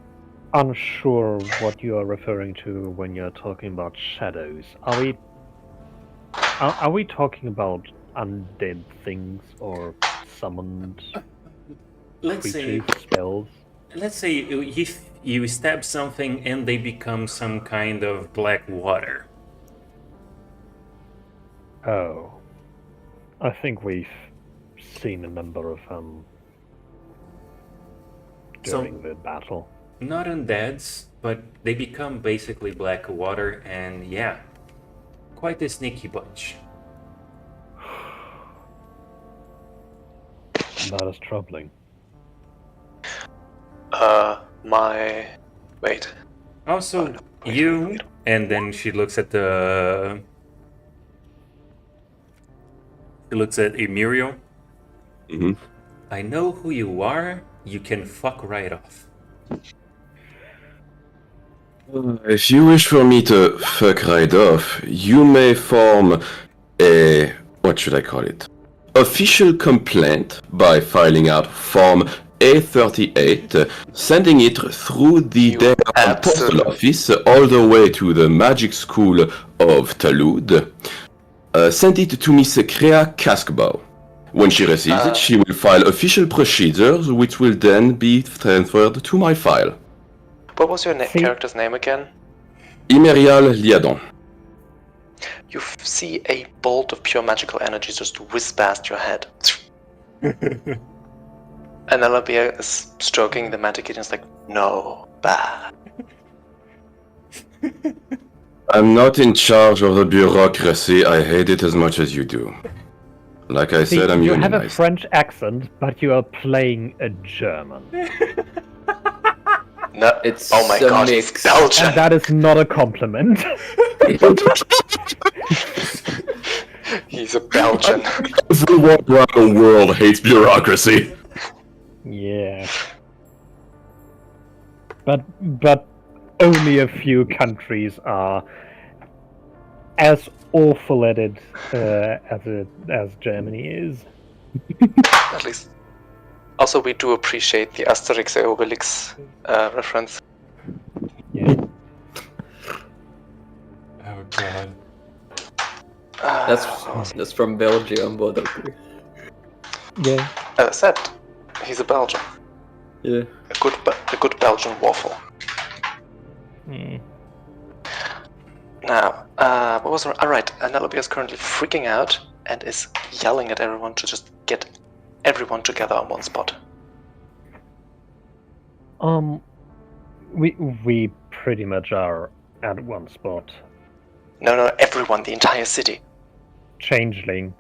unsure what you are referring to when you're talking about shadows. Are we talking about undead things or summoned Let's say, creatures, spells? if you stab something and they become some kind of black water. Oh. I think we've seen a number of So- during the battle. not undeads, but they become basically black water, and yeah, quite a sneaky bunch. That is troubling. Wait. Also, Oh, no. you, and then she looks at the. She looks at Emilio. Mhm. I know who you are. You can fuck right off. If you wish for me to fuck right off, you may form a, what should I call it? Official complaint by filing out Form A38, sending it through the You damn postal office all the way to the Magic School of Talud. Send it to Miss Crea Cascbow. When she receives it, she will file official procedures, which will then be transferred to my file. What was your See- character's name again? Imerial Liadon. You see a bolt of pure magical energy just whiz past your head. And Alabia is stroking the magic and is like, no, bad. I'm not in charge of the bureaucracy. I hate it as much as you do. Like I See, said, I'm you have a unionized. French accent, but you are playing a German. No, It's oh my a god, mix. he's Belgian! And that is not a compliment. He's a Belgian. Everyone around the world hates bureaucracy. Yeah. But only a few countries are as awful at it as Germany is. At least. Also, we do appreciate the Asterix and Obelix reference. Yeah. Oh god. That's from Belgium, but okay. Yeah. As I said, he's a Belgian. Yeah. A good Belgian waffle. Mm. Now, what was alright? Nelobia is currently freaking out and is yelling at everyone to just get everyone together on one spot. We pretty much are at one spot. No, everyone, the entire city. Changeling,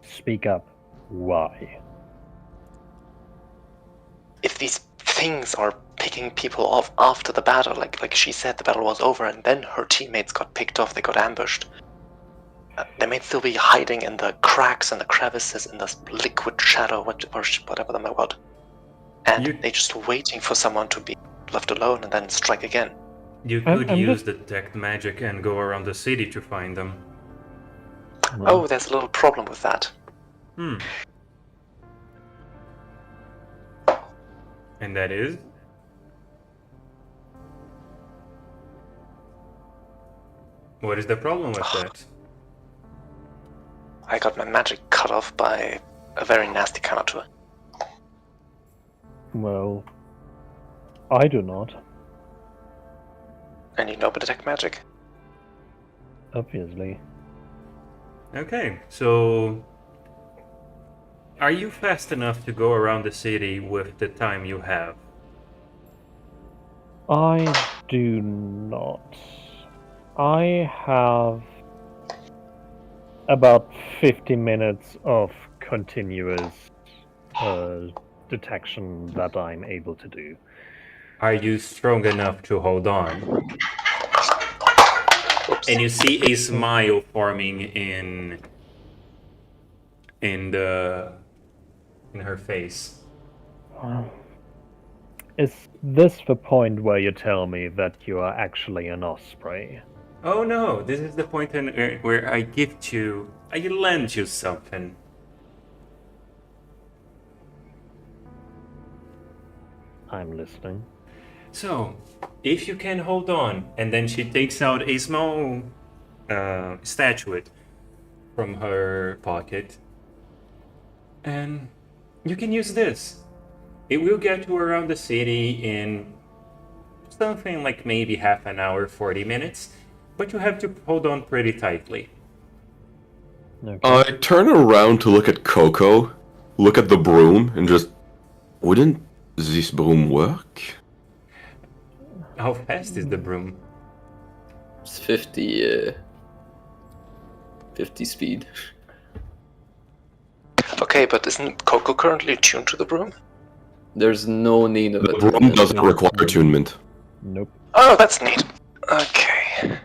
speak up. Why? If these things are picking people off after the battle, like she said, the battle was over, and then her teammates got picked off, they got ambushed. They may still be hiding in the cracks and the crevices in this liquid shadow, whatever them are called. And they're just waiting for someone to be left alone and then strike again. You I'm could use just- detect magic and go around the city to find them. Oh, there's a little problem with that. And that is? What is the problem with that? I got my magic cut off by a very nasty counter. Well, I do not, And you know about detect magic? obviously. Okay, so are you fast enough to go around the city with the time you have? I do not. I have about 50 minutes of continuous detection that I'm able to do. Are you strong enough to hold on? And you see a smile forming in her face. Is this the point where you tell me that you are actually an osprey? Oh no, this is the point where I lend you something. I'm listening. So, if you can hold on, and then she takes out a small statuette from her pocket, and you can use this. It will get you around the city in something like maybe half an hour, 40 minutes, but you have to hold on pretty tightly. Okay. I turn around to look at Coco, look at the broom, and just, wouldn't this broom work? How fast is the broom? It's 50 speed. Okay, but isn't Coco currently tuned to the broom? There's no need of The it. broom doesn't require attunement. Nope. Oh, that's neat. Okay.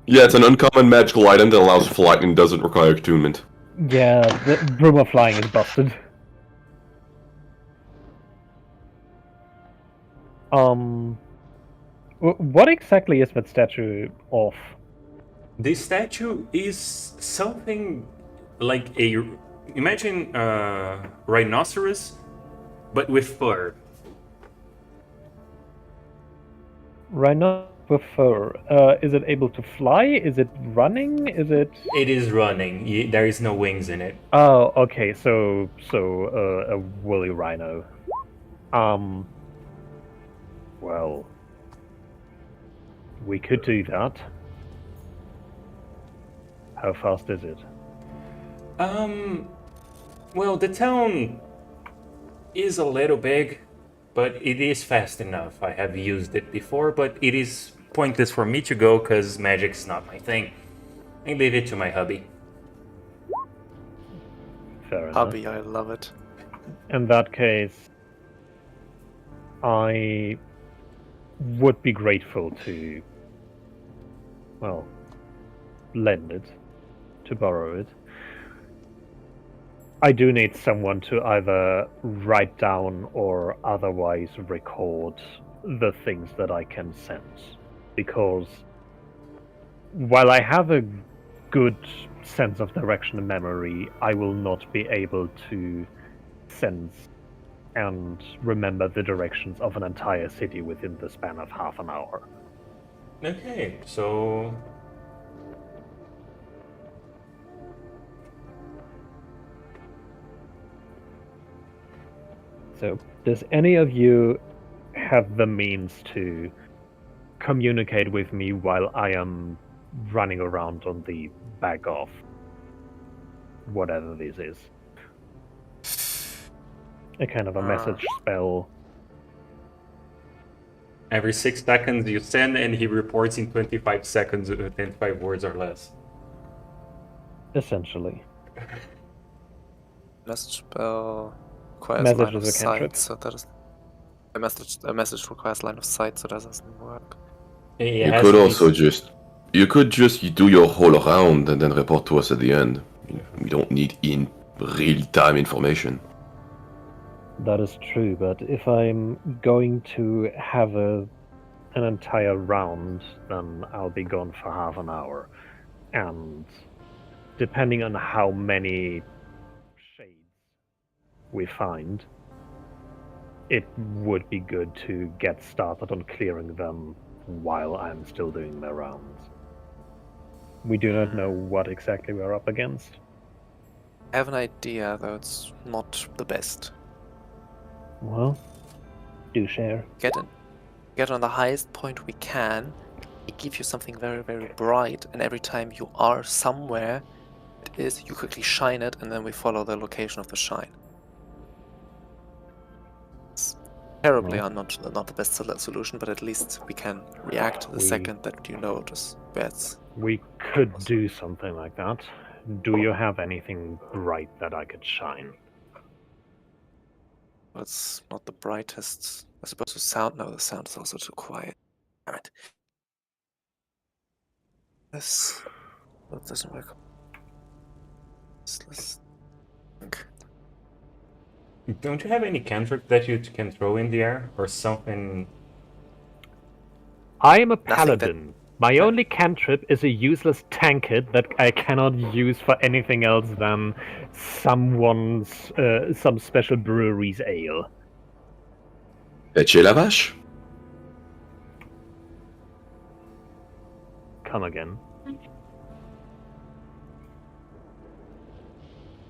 Yeah, it's an uncommon magical item that allows flight and doesn't require attunement. Yeah, the broom of flying is busted. What exactly is that statue of? This statue is something like a. Imagine a rhinoceros, but with fur. Rhino with fur. Is it able to fly? Is it running? Is it? It is running. There is no wings in it. Oh, okay. So a woolly rhino. Well, we could do that. How fast is it? Well, the town is a little big, but it is fast enough. I have used it before, but it is pointless for me to go because magic's not my thing. I leave it to my hubby. Fair enough. Hubby, I love it. In that case, I would be grateful to, well, lend it, to borrow it. I do need someone to either write down or otherwise record the things that I can sense. Because while I have a good sense of direction and memory, I will not be able to sense and remember the directions of an entire city within the span of half an hour. Okay, so So, does any of you have the means to communicate with me while I am running around on the bag of whatever this is? A kind of a message spell. every 6 seconds you send and he reports in 25 seconds, 25 words or less. Essentially. Message spell requires Message line of is a cantrip. sight, so that is a message requires line of sight, so that doesn't work. It You has could to be also just do your whole round and then report to us at the end. We don't need in real-time information. That is true, but if I'm going to have an entire round, then I'll be gone for half an hour. And depending on how many shades we find, it would be good to get started on clearing them while I'm still doing my rounds. We do not know what exactly we're up against. I have an idea, though it's not the best. Well, do share. Get on the highest point we can. It gives you something very, very bright, and every time you are somewhere it is, you quickly shine it, and then we follow the location of the shine. It's terribly not the best solution, but at least we can react the second that you notice where it's. We could do something like that. Do you have anything bright that I could shine? It's not the brightest. I suppose the sound. No, the sound is also too quiet. Damn it. This. That doesn't work. Let's think. Don't you have any cantrip that you can throw in the air or something? I am a Nothing that- paladin. My only cantrip is a useless tankard that I cannot use for anything else than some special brewery's ale. Chez la vache? Come again.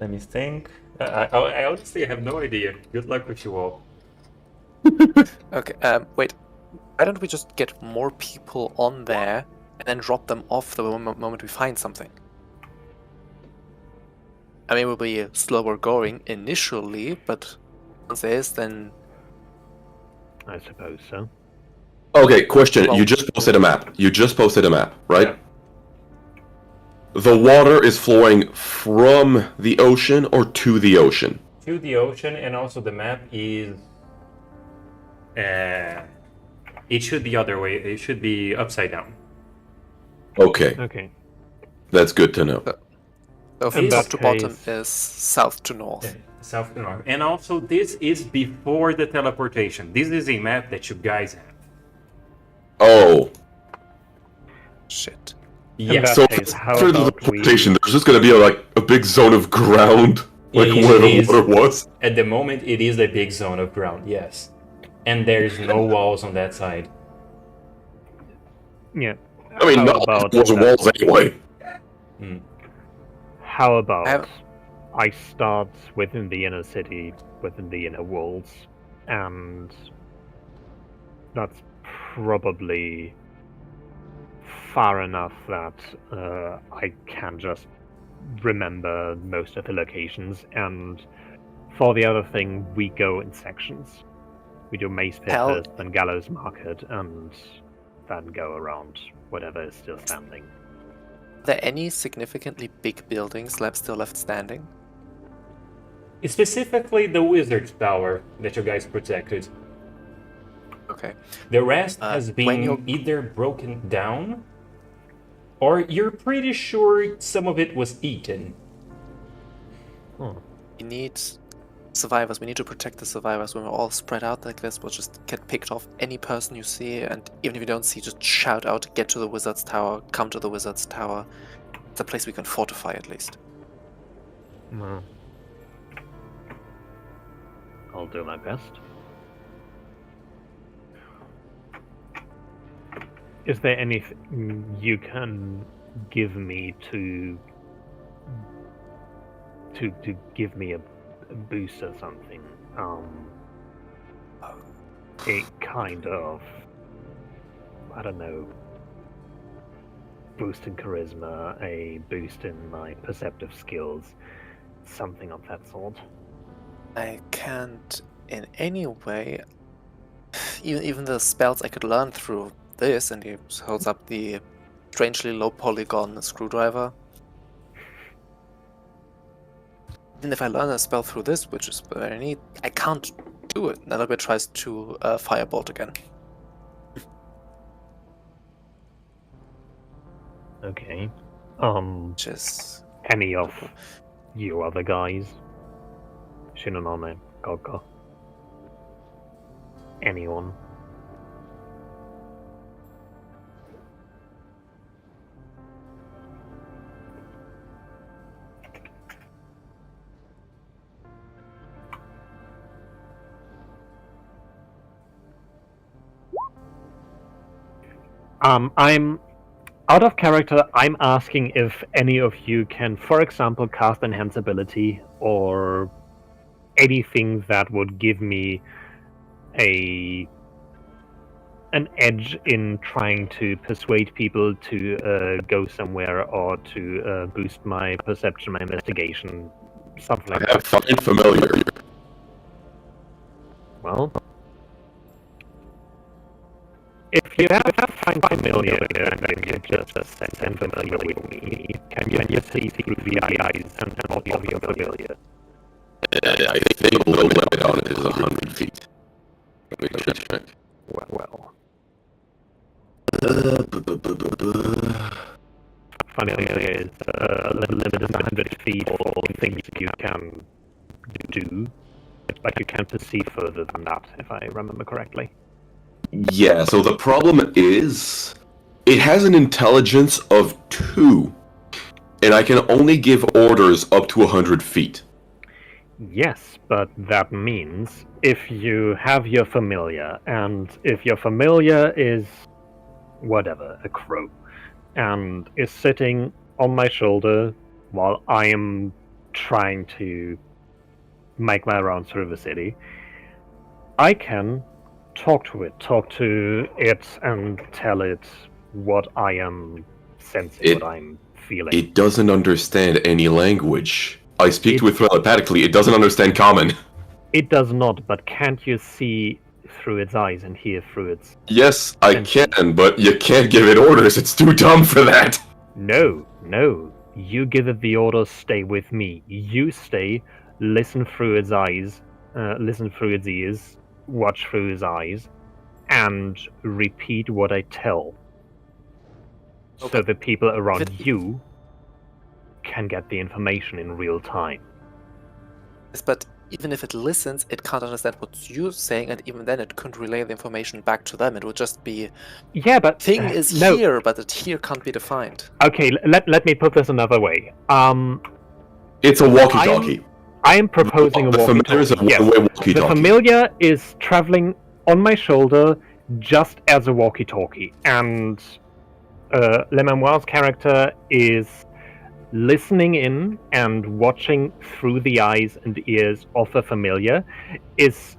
Let me think. I honestly have no idea. Good luck with you all. Okay. Wait. Why don't we just get more people on there and then drop them off the moment we find something? I mean, we'll be slower going initially, but once there is, then I suppose so. Okay, question. Well- You just posted a map. Right? The water is flowing from the ocean or to the ocean? To the ocean, and also the map is. It should be other way. It should be upside down. Okay, Okay. that's good to know. So In from top that to bottom case- is south to north. Yeah, south to north. And also, this is before the teleportation. This is a map that you guys have. Oh, Shit. In Yeah. that so case, how after the about we... teleportation, there's just gonna be a big zone of ground, like It where the is. water was. At the moment, it is a big zone of ground, yes. And there's no walls on that side. Yeah. I mean, How no, about it wasn't that walls anyway. How about have- I start within the inner city, within the inner walls, and that's probably far enough that I can just remember most of the locations, and for the other thing, we go in sections. We do Maze Pit Hell- first, then Gallows Market, and then go around whatever is still standing. Are there any significantly big buildings still left standing? Specifically, the Wizard's Tower that you guys protected. Okay. The rest Uh, has when been you're- either broken down, or you're pretty sure some of it was eaten. We need survivors. We need to protect the survivors. When we're all spread out like this, we'll just get picked off any person you see, and even if you don't see, just shout out, get to the Wizard's Tower, come to the Wizard's Tower. It's a place we can fortify at least. No. I'll do my best. Is there anything you can give me to give me a boost or something? A kind of, I don't know, boost in charisma, a boost in my perceptive skills, something of that sort. I can't in any way. Even the spells I could learn through this, and he holds up the strangely low polygon screwdriver. Even if I learn a spell through this, which is very neat, I can't do it. Nanobit tries to firebolt again. Okay. Which is Any of you other guys? Shinonome, Gogo. Anyone? I'm out of character. I'm asking if any of you can, for example, cast Enhance ability or anything that would give me an edge in trying to persuade people to go somewhere or to boost my perception, my investigation, something like I have that. find familiar. Well, if you have find familiar, then you just send familiar with me. Can you see through the eyes and of your familiar? I think the limit on it is 100 feet. Let me check. Well. Familiar is limited 100 feet for things you can do, but you can't perceive further than that, if I remember correctly. Yeah, so the problem is, it has an intelligence of 2, and I can only give orders up to 100 feet. Yes, but that means if you have your familiar, and if your familiar is whatever, a crow, and is sitting on my shoulder while I am trying to make my rounds through the city, I can talk to it and tell it what I am sensing, what I'm feeling. It doesn't understand any language. I speak to it telepathically, it doesn't understand common. It does not, but can't you see through its eyes and hear through its... Yes, I And- can, but you can't give it orders. It's too dumb for that. No. You give it the orders, stay with me. You stay, listen through its eyes, listen through its ears, watch through its eyes, and repeat what I tell. So Okay. the people around If it- you can get the information in real time. Yes, but even if it listens, it can't understand what you're saying, and even then it couldn't relay the information back to them. It would just be, Yeah, but thing is no. here, but it here can't be defined. Okay, let me put this another way. It's a walkie-talkie. I am proposing The a familiar is a walkie-talkie. Yes. one-way The walkie-talkie. familiar is traveling on my shoulder just as a walkie-talkie, and Le Memoire's character is listening in and watching through the eyes and ears of the familiar, is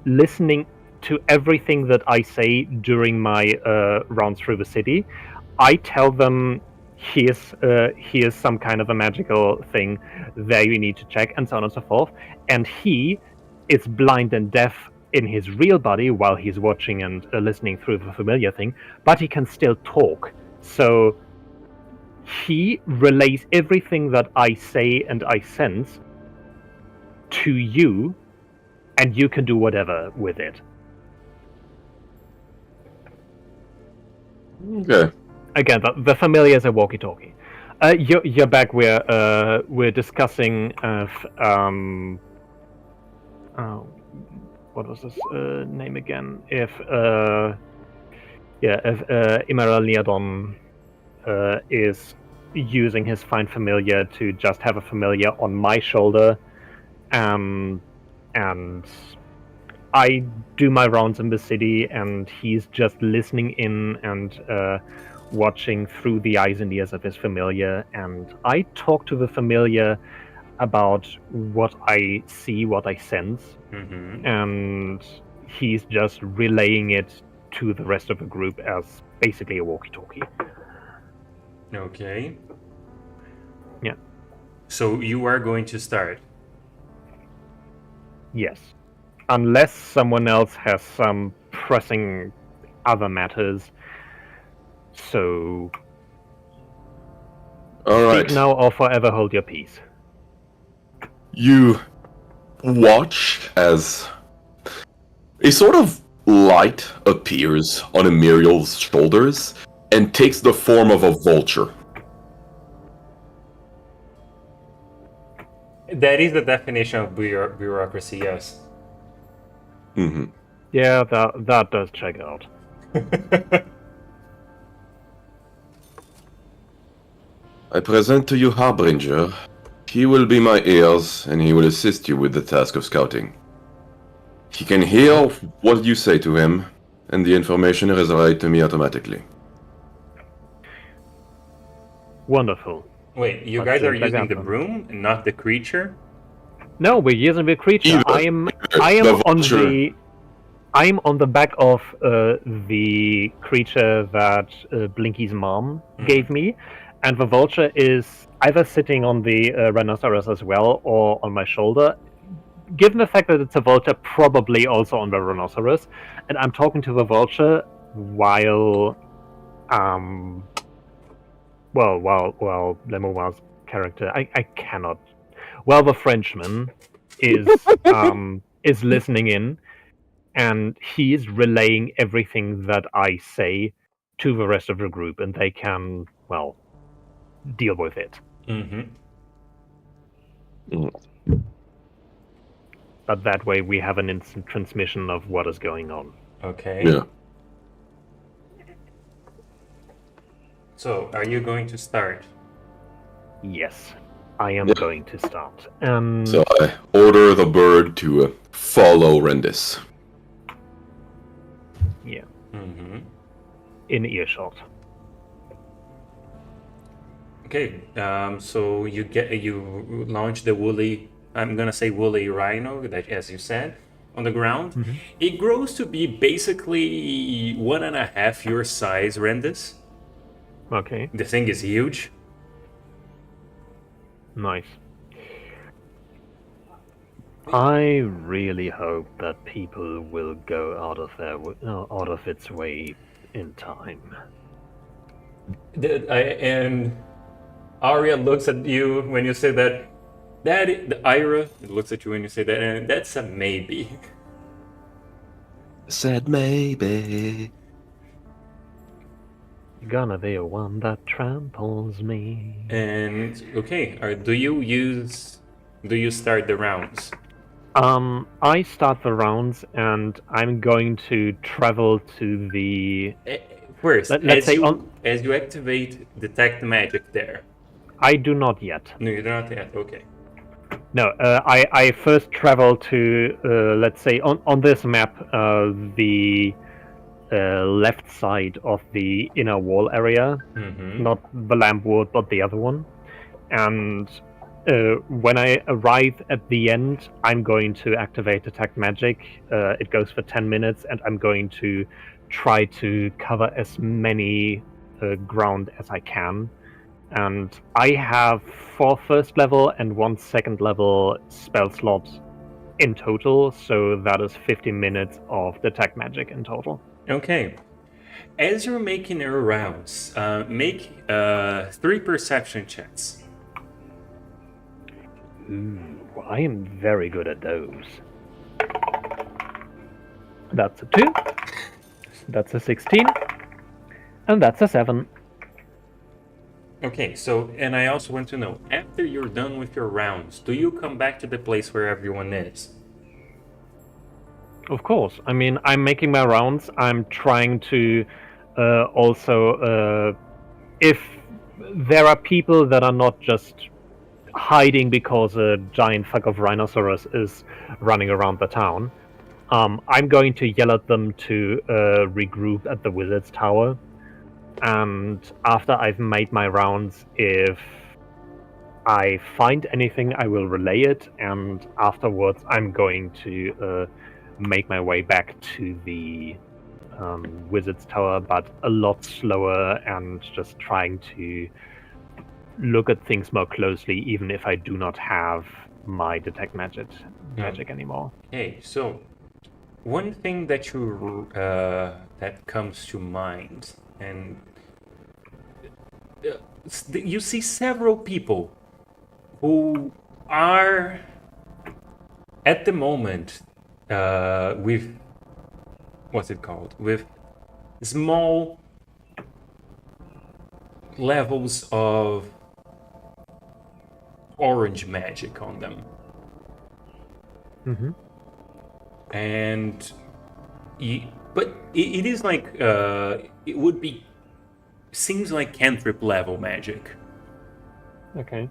listening to everything that I say during my rounds through the city. I tell them here's some kind of a magical thing there you need to check, and so on and so forth. And he is blind and deaf in his real body while he's watching and listening through the familiar thing, but he can still talk. So he relays everything that I say and I sense to you, and you can do whatever with it. Okay. Again, the familiar is a walkie-talkie. You're back. We're discussing what was his name again? If Emerald Neodon is using his Find Familiar to just have a familiar on my shoulder, and I do my rounds in the city, and he's just listening in and watching through the eyes and ears of his familiar, and I talk to the familiar about what I see, what I sense, and he's just relaying it to the rest of the group as basically a walkie-talkie. Okay. Yeah. So you are going to start. Yes. Unless someone else has some pressing other matters. So All right. speak now or forever hold your peace. You watch as a sort of light appears on Emiriel's shoulders and takes the form of a vulture. That is the definition of bureaucracy, yes. Mm-hmm. Yeah, that does check out. I present to you Harbinger. He will be my ears, and he will assist you with the task of scouting. He can hear what you say to him, and the information is relayed to me automatically. Wonderful. Wait, you Let's guys are see if I using got the them. broom and not the creature? No, we're using the creature. Either. I am The on vulture. the I'm on the back of the creature that Blinky's mom gave me, and the vulture is either sitting on the rhinoceros as well or on my shoulder. Given the fact that it's a vulture, probably also on the rhinoceros, and I'm talking to the vulture while while Lemoire's character, I cannot. While the Frenchman is listening in, and he is relaying everything that I say to the rest of the group, and they can, well, deal with it. Mm-hmm. But that way we have an instant transmission of what is going on. Okay. Yeah. So, are you going to start? Yes, I am Yeah. going to start. So I order the bird to follow Rendis. Yeah, Mm-hmm. in earshot. Okay. So you launch the woolly. I'm gonna say woolly rhino, that as you said, on the ground. Mm-hmm. It grows to be basically 1.5 your size, Rendis. Okay, The thing is huge. nice. I really hope that people will go out of its way in time. And Arya looks at you when you say that. The Ira looks at you when you say that, and that's a maybe. Said maybe. You're gonna be the one that tramples me. And okay, do you start the rounds? I start the rounds, and I'm going to travel to the. First, Let's say as you activate detect magic there. I do not yet. No, you do not yet. Okay. No, I first travel to, let's say, on this map, the left side of the inner wall area, not the lamp wood, but the other one. And when I arrive at the end, I'm going to activate Detect Magic. It goes for 10 minutes, and I'm going to try to cover as many ground as I can. And I have 4 first level and 1 second level spell slots in total, so that is 50 minutes of Detect Magic in total. Okay. As you're making your rounds, make 3 perception checks. Ooh, I am very good at those. That's a 2. That's a 16. And that's a 7. Okay, so, and I also want to know, after you're done with your rounds, do you come back to the place where everyone is? Of course. I mean, I'm making my rounds. I'm trying to also, if there are people that are not just hiding because a giant fuck of rhinoceros is running around the town, I'm going to yell at them to regroup at the Wizard's Tower. And after I've made my rounds, if I find anything, I will relay it, and afterwards I'm going to make my way back to the Wizard's Tower, but a lot slower, and just trying to look at things more closely, even if I do not have my Detect Magic anymore. Okay, so one thing that that comes to mind, and you see several people who are at the moment with what's it called, with small levels of orange magic on them. And but it is like it would be, seems like cantrip level magic. Okay.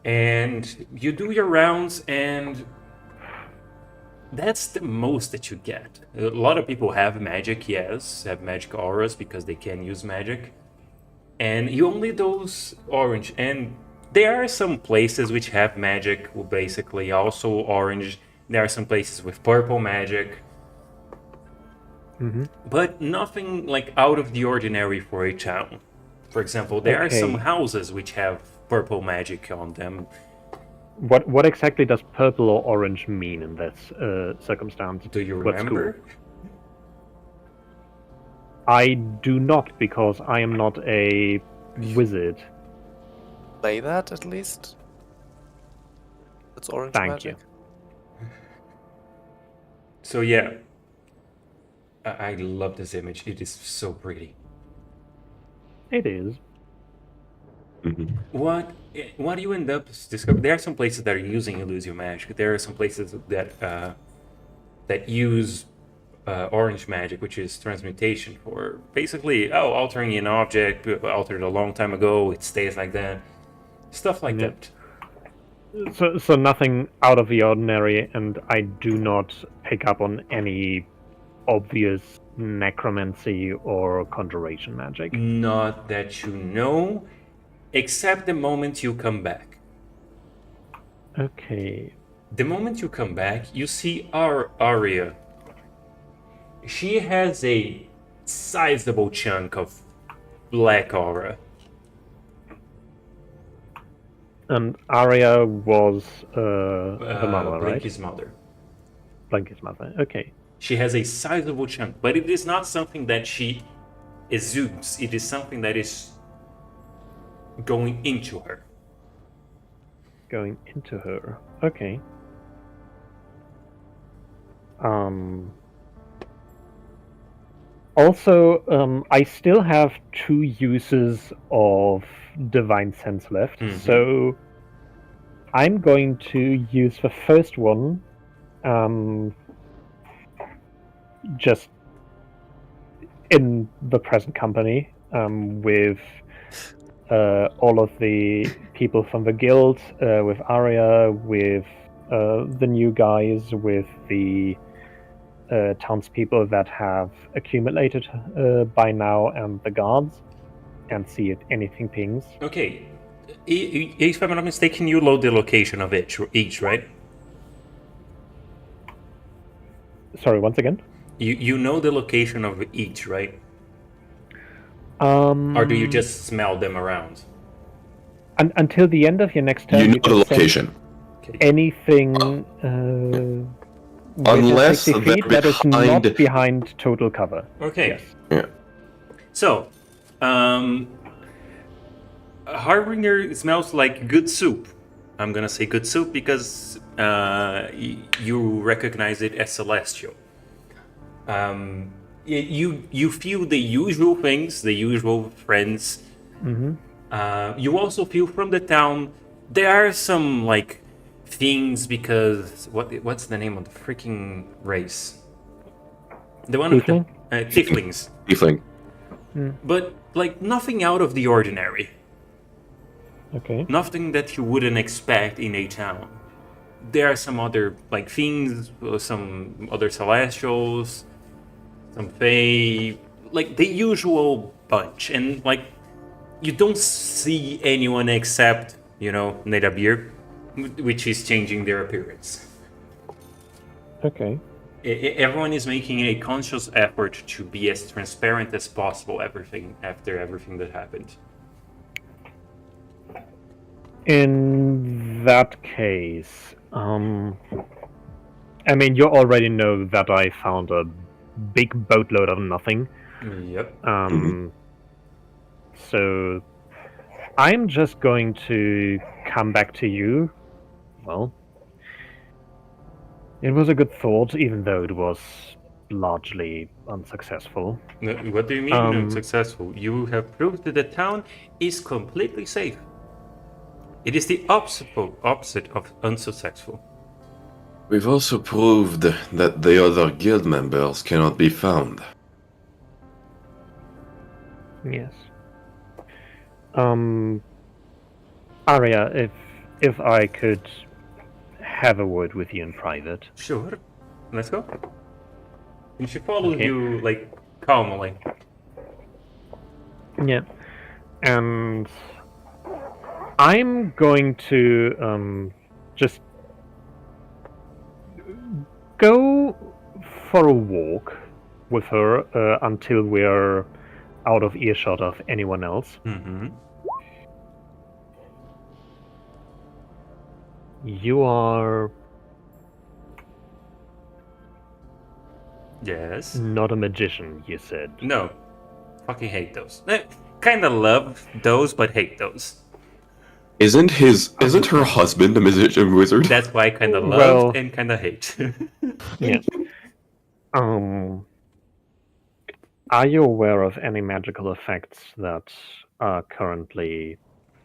And you do your rounds, and that's the most that you get. A lot of people have magic, yes, have magic auras because they can use magic. And you only those orange. And there are some places which have magic, basically also orange. There are some places with purple magic. But nothing like out of the ordinary for a town. For example, there are some houses which have purple magic on them. What exactly does purple or orange mean in this circumstance? Do you remember? I do not, because I am not a wizard. Play that at least. It's orange Thank magic. you. So yeah, I love this image. It is so pretty. It is. What you end up discovering? There are some places that are using illusion magic. There are some places that use orange magic, which is transmutation, for basically altering an object altered a long time ago. It stays like that, stuff like that. So nothing out of the ordinary, and I do not pick up on any obvious necromancy or conjuration magic. Not that you know, except the moment you come back. Okay. The moment you come back, you see our Arya. She has a sizable chunk of black aura. And Arya was the mother, right? Blinky's mother. Blinky's mother. Okay. She has a sizable chunk, but it is not something that she exudes. It is something that is going into her. Going into her. Okay. Also, I still have 2 uses of Divine Sense left, so I'm going to use the first one just in the present company with all of the people from the guild, with Arya, with the new guys, with the townspeople that have accumulated by now, and the guards, and see if anything pings. Okay. If I'm not mistaken, you load the location of each, right? Sorry, once again? You know the location of each, right? Or Or do you just smell them around? until the end of your next turn, You know the can send location. anything within Unless 60 they're feet that is behind- not behind total cover. Okay. Yes. Yeah. So, Harbinger smells like good soup. I'm gonna say good soup because you recognize it as celestial. You feel the usual things, the usual friends. You also feel from the town there are some like things because what's the name of the freaking race? The one Tiefling? of the tieflings. Tiefling. But like nothing out of the ordinary. Okay. Nothing that you wouldn't expect in a town. There are some other like things, some other celestials, some fae, like the usual bunch, and like you don't see anyone except Nedabir, which is changing their appearance. Okay. Everyone is making a conscious effort to be as transparent as possible. After everything that happened. In that case, I mean, you already know that I found a big boatload of nothing. Yep. So I'm just going to come back to you. Well, it was a good thought, even though it was largely unsuccessful. No, what do you mean successful? You have proved that the town is completely safe. It is the opposite of unsuccessful. We've also proved that the other guild members cannot be found. Yes. Arya, if I could have a word with you in private. Sure. Let's go. And she follows Okay. you like calmly. Yeah. And I'm going to just go for a walk with her until we're out of earshot of anyone else. Mm-hmm. You are Yes. not a magician, you said. No. Fucking hate those. Kinda love those, but hate those. Isn't her husband a magician wizard? That's why I kinda love Well- and kinda hate. Yeah. Are you aware of any magical effects that are currently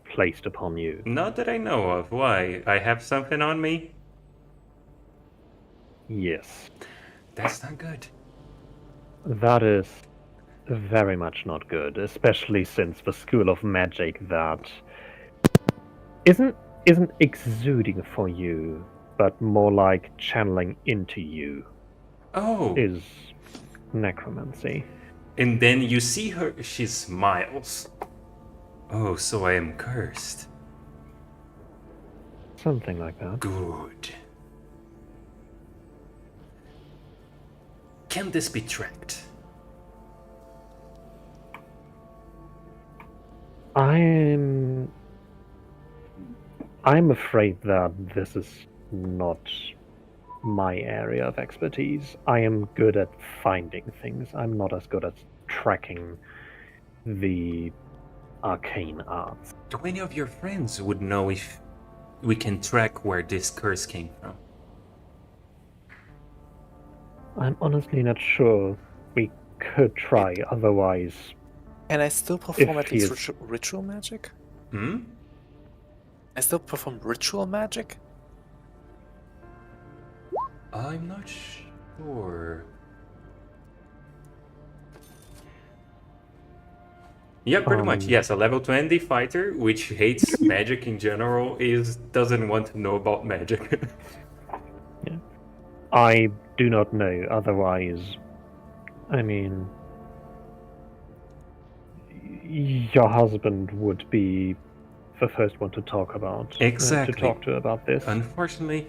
placed upon you? Not that I know of. Why? I have something on me? Yes. That's not good. That is very much not good, especially since the school of magic that isn't exuding for you, but more like channeling into you Oh. is necromancy. And then you see her, she smiles. Oh, so I am cursed. Something like that. Good. Can this be tracked? I'm afraid that this is not my area of expertise. I am good at finding things. I'm not as good at tracking the arcane arts. Do any of your friends would know if we can track where this curse came from? I'm honestly not sure. We could try, otherwise. Can I still perform If at he least is- ritual magic? Hmm? I still perform ritual magic? I'm not sure. Yeah, pretty much. Yes, a level 20 fighter, which hates magic in general, doesn't want to know about magic. I do not know, otherwise. I mean. Your husband would be the first one to talk about. Exactly. To talk to about this. Unfortunately.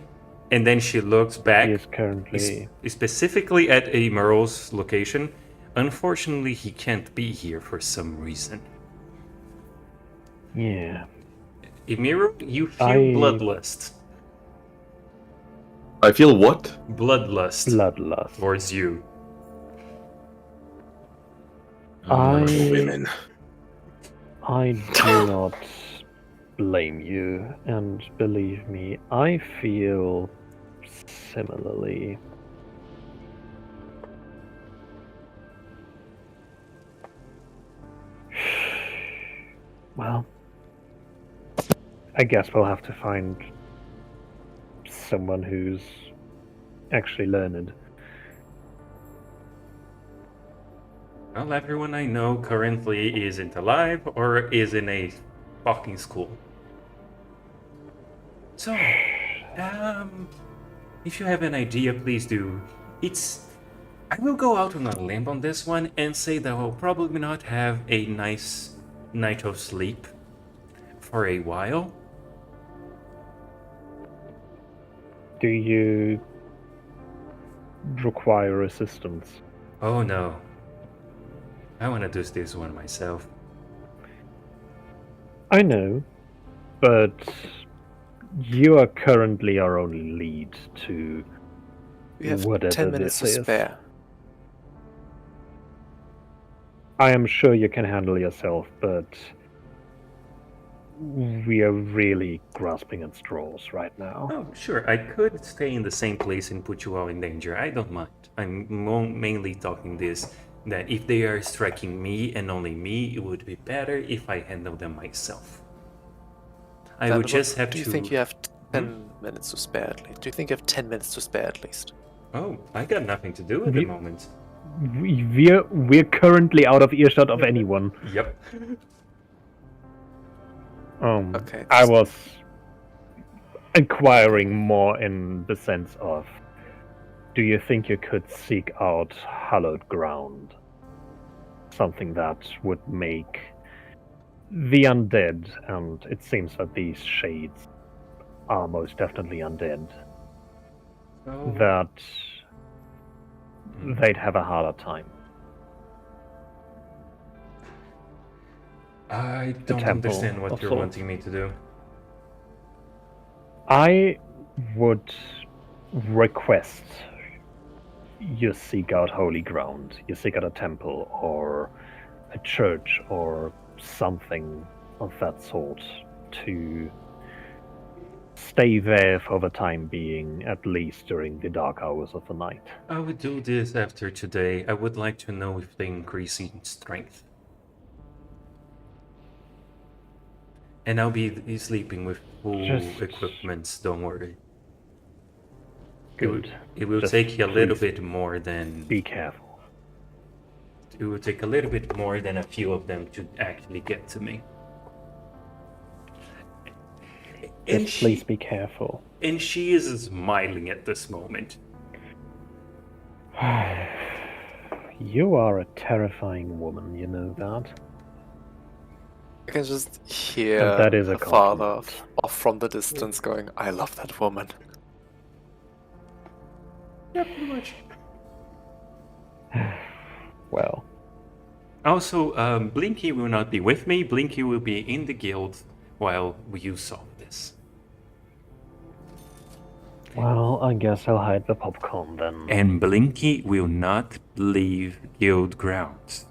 And then she looks back, He is currently. specifically at a Merle's location. Unfortunately, he can't be here for some reason. Yeah. Emiru, you feel I- bloodlust. I feel what? Bloodlust Bloodlust. towards you. Women. I do not blame you, and believe me, I feel similarly. Well, I guess we'll have to find someone who's actually learned. Well, everyone I know currently isn't alive or is in a fucking school. So, if you have an idea, please do. I will go out on a limb on this one and say that we'll probably not have a nice night of sleep for a while. Do you require assistance? Oh no. I want to do this one myself. I know, but you are currently our only lead to We have whatever 10 minutes to this is. spare. I am sure you can handle yourself, but we are really grasping at straws right now. Oh, sure, I could stay in the same place and put you all in danger. I don't mind. I'm mainly talking this that if they are striking me and only me, it would be better if I handle them myself. I would Vanderbilt, just have do you to. think you have 10 minutes to spare at least? Do you think you have 10 minutes to spare at least? Oh, I got nothing to do at the We- moment. We're currently out of earshot of anyone. Yep. Okay, I just- was inquiring more in the sense of, do you think you could seek out hallowed ground? Something that would make the undead, and it seems that these shades are most definitely undead, So, that they'd have a harder time. I don't temple understand what of you're sorts. wanting me to do. I would request you seek out holy ground. You seek out a temple or a church or something of that sort to stay there for the time being, at least during the dark hours of the night. I would do this after today. I would like to know if they increase in strength. And I'll be sleeping with full Just- equipments, don't worry. Good. It will Just take you a little please bit more than Be careful. it will take a little bit more than a few of them to actually get to me. And Just please she, be careful. and she is smiling at this moment. You are a terrifying woman, you know that? I can just hear And that is a her father compliment. off from the distance going, I love that woman. Yeah, pretty much. Well, Also, Blinky will not be with me. Blinky will be in the guild while you solve this. Well, I guess I'll hide the popcorn then. And Blinky will not leave guild grounds.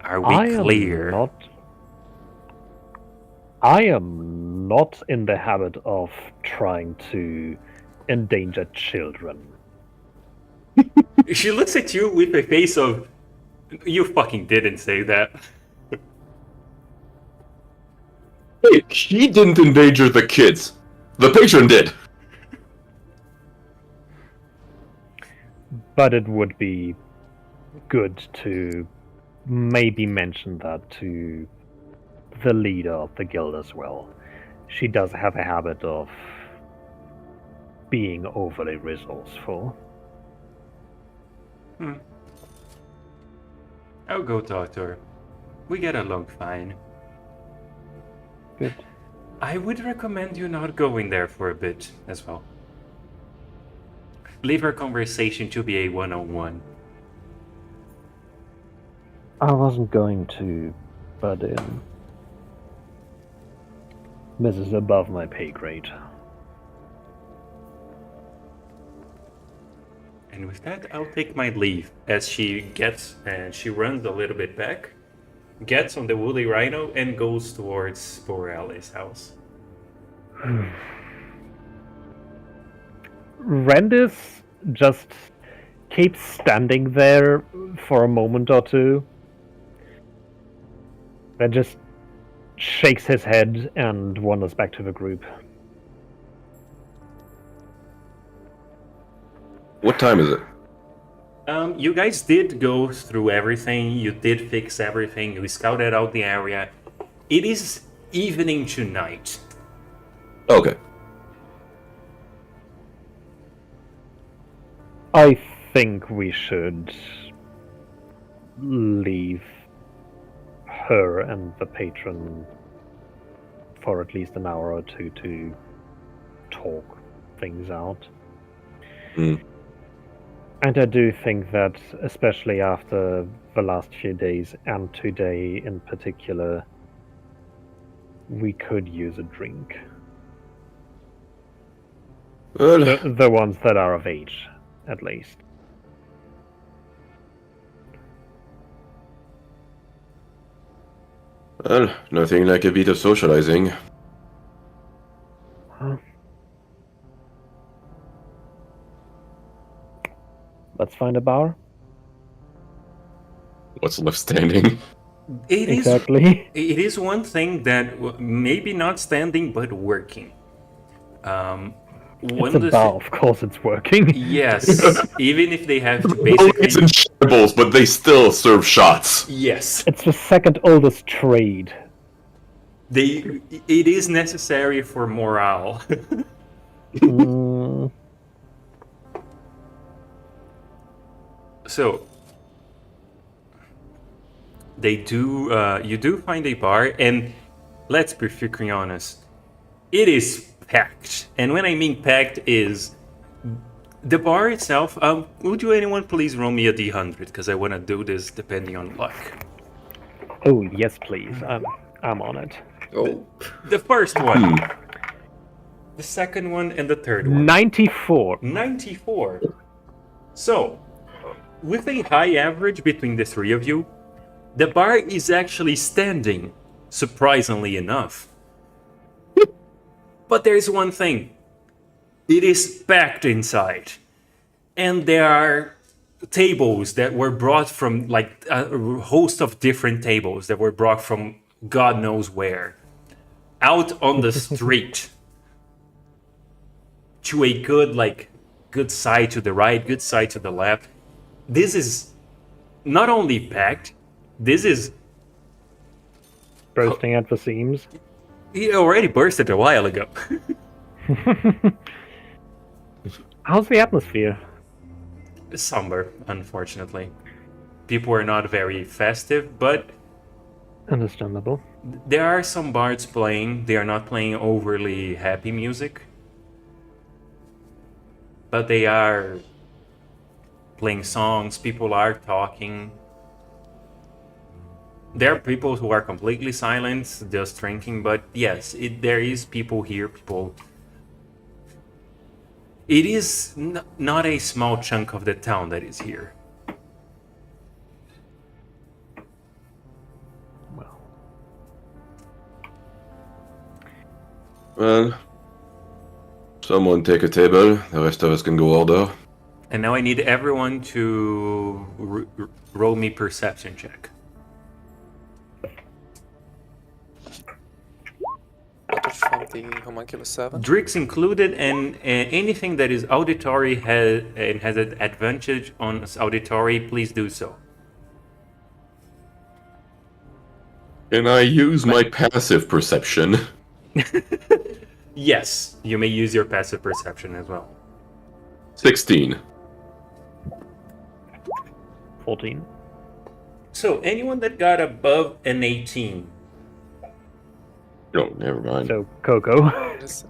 Are we clear? I am not in the habit of trying to endanger children. She looks at you with a face of, you fucking didn't say that. Hey, he didn't endanger the kids. The patron did. But it would be good to maybe mention that to the leader of the guild as well. She does have a habit of being overly resourceful. I'll go talk to her. We get along fine. Good. I would recommend you not going there for a bit as well. Leave our conversation to be a one-on-one. I wasn't going to, but this is above my pay grade. And with that, I'll take my leave as she gets and she runs a little bit back, gets on the woolly rhino, and goes towards Borealis' house. Rendis just keeps standing there for a moment or two, then just shakes his head and wanders back to the group. What time is it? You guys did go through everything, you did fix everything, you scouted out the area. It is evening to night. Okay. I think we should leave her and the patron for at least an hour or two to talk things out. Hmm. And I do think that, especially after the last few days, and today in particular, we could use a drink. Well, The ones that are of age, at least. nothing like a bit of socializing. Huh. Let's find a bar. What's left standing? It is. Exactly. It is one thing that maybe not standing but working. It's a bar, of course it's working. Yes, even if they have to It's basically. in shambles, but they still serve shots. Yes, It's the second oldest trade. it is necessary for morale. Mm, So they do. You do find a bar, and let's be freaking honest, it is packed. And when I mean packed, is the bar itself. Would you anyone please roll me a d100 because I want to do this depending on luck. oh, yes, please. I'm on it. Oh, The first one, the second one, and the third one. 94. 94. So, with a high average between the three of you, the bar is actually standing, surprisingly enough. But there's one thing. It is packed inside. And there are tables that were brought from, like, a host of different tables that were brought from God knows where. Out on the street. To a good side to the right, good side to the left. This is not only packed, this is... Bursting at the seams. It already bursted a while ago. How's the atmosphere? Somber, unfortunately. People are not very festive, but Understandable. there are some bards playing. They are not playing overly happy music. But they are playing songs, people are talking. There are people who are completely silent, just drinking, but yes, there is people here, people It is not a small chunk of the town that is here. Well, Well, someone take a table. The rest of us can go order. And now I need everyone to roll me perception check. From the homunculus servant. Drix included, and anything that is auditory has an advantage on auditory. Please do so. Can I use my passive perception? Yes, you may use your passive perception as well. 16. 14. So anyone that got above an 18. No, never mind. So, Coco. Yes.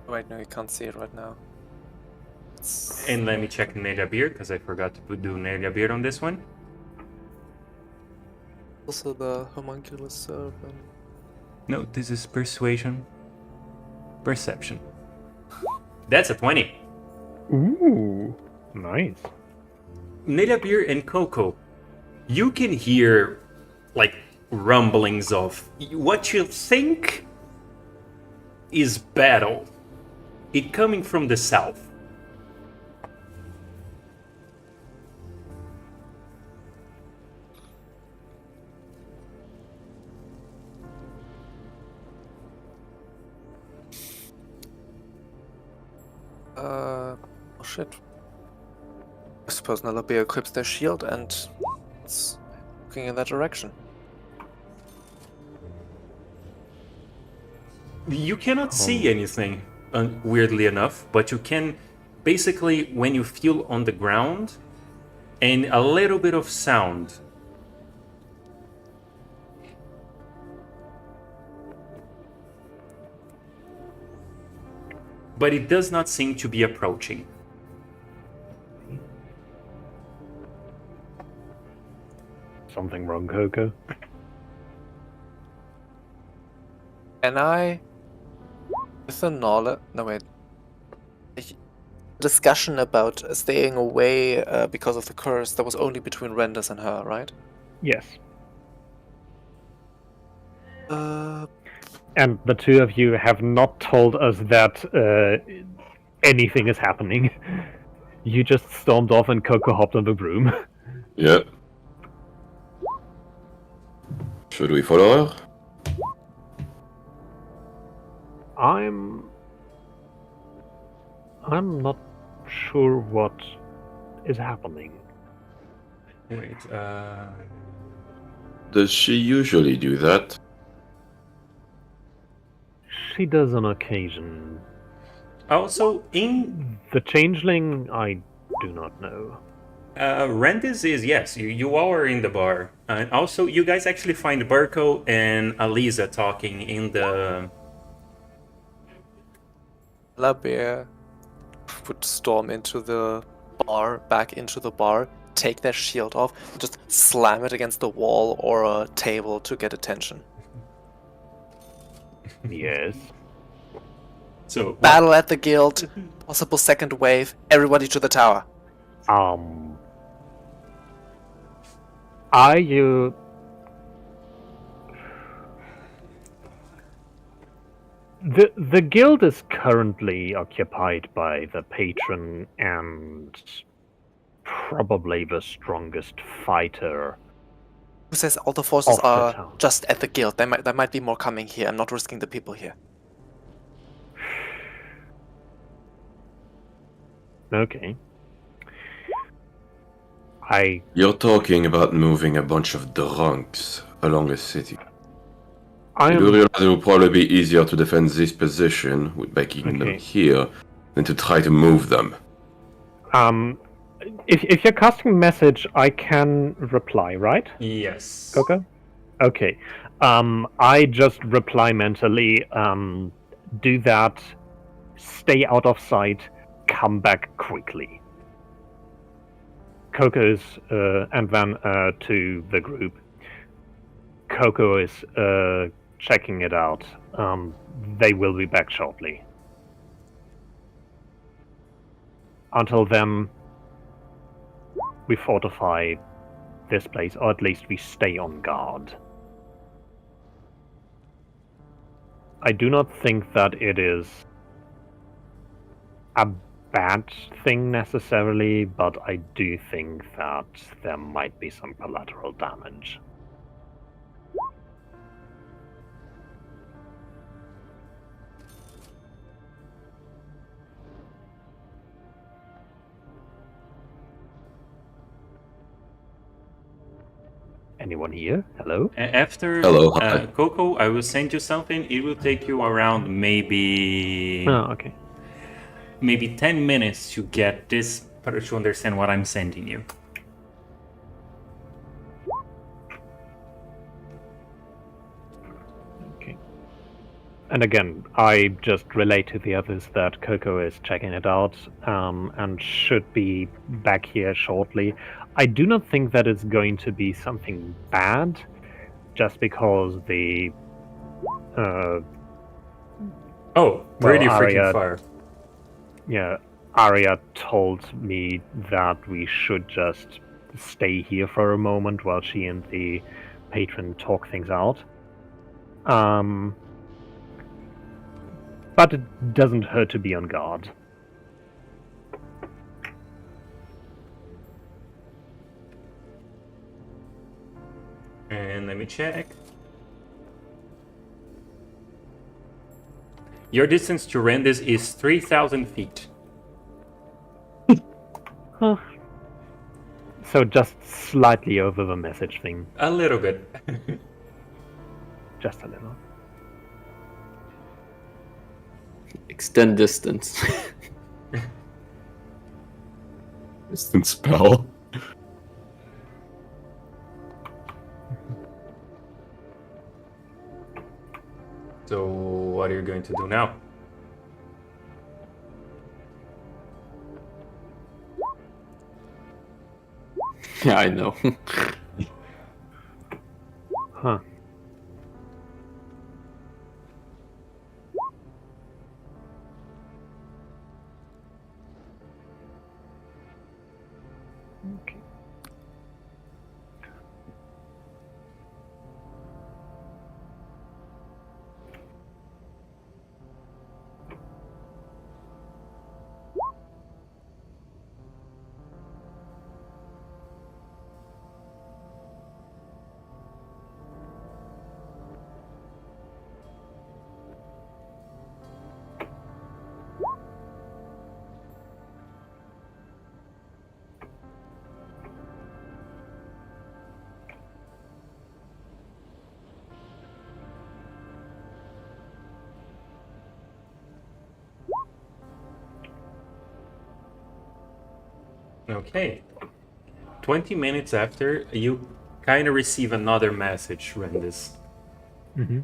Wait, no, you can't see it right now. And let me check Nelia Beard, because I forgot to do Nelia Beard on this one. Also the homunculus servant. No, this is persuasion. Perception. That's a 20. Ooh, nice. Nelia Beard and Coco, you can hear like rumblings of what you think is battle. It coming from the south. Oh shit. I suppose Nalabia equips their shield and it's looking in that direction. You cannot see anything, weirdly enough, but you can basically, when you feel on the ground and a little bit of sound. But it does not seem to be approaching. Something wrong, Coco? And I, with the knowledge, no wait, discussion about staying away because of the curse, that was only between Renders and her, right? Yes. And the two of you have not told us that anything is happening. You just stormed off and Coco hopped on the broom. Yep. Should we follow her? I'm not sure what is happening. Wait, Does she usually do that? She does on occasion. Also, in The changeling, I do not know. Rendis is, yes, you all are in the bar. And also, you guys actually find Burko and Aliza talking in the... Labia would storm into the bar, back into the bar, take their shield off, just slam it against the wall or a table to get attention. Yes. So, Battle at the guild, possible second wave, everybody to the tower. Are you... The guild is currently occupied by the patron and probably the strongest fighter. Who says all the forces Off the are town. just at the guild? There might be more coming here. I'm not risking the people here. Okay. You're talking about moving a bunch of drunks along the city. I You do am... realize it will probably be easier to defend this position by keeping them Okay. here than to try to move them. If you're casting message, I can reply, right? yes. Coco? Okay. I just reply mentally, do that, stay out of sight, come back quickly. Coco is, and then to the group. Coco is checking it out. They will be back shortly. Until then, we fortify this place, or at least we stay on guard. I do not think that it is a bad thing necessarily, but I do think that there might be some collateral damage. Anyone here? Hello? After Hello, hi. Coco, I will send you something. It will take you around maybe Oh, okay. maybe 10 minutes to get this, to understand what I'm sending you. Okay. And again, I just relate to the others that Coco is checking it out and should be back here shortly. I do not think that it's going to be something bad, just because the Pretty freaking Arya- far. yeah, Arya told me that we should just stay here for a moment while she and the patron talk things out. But it doesn't hurt to be on guard. And let me check. Your distance to Rendez is 3,000 feet. Huh. So just slightly over the message thing. A little bit. Just a little. Extend distance. Instant spell. So, what are you going to do now? Yeah, I know. Huh. Okay. Okay. 20 minutes after, you kind of receive another message, Rendez. Mm-hmm.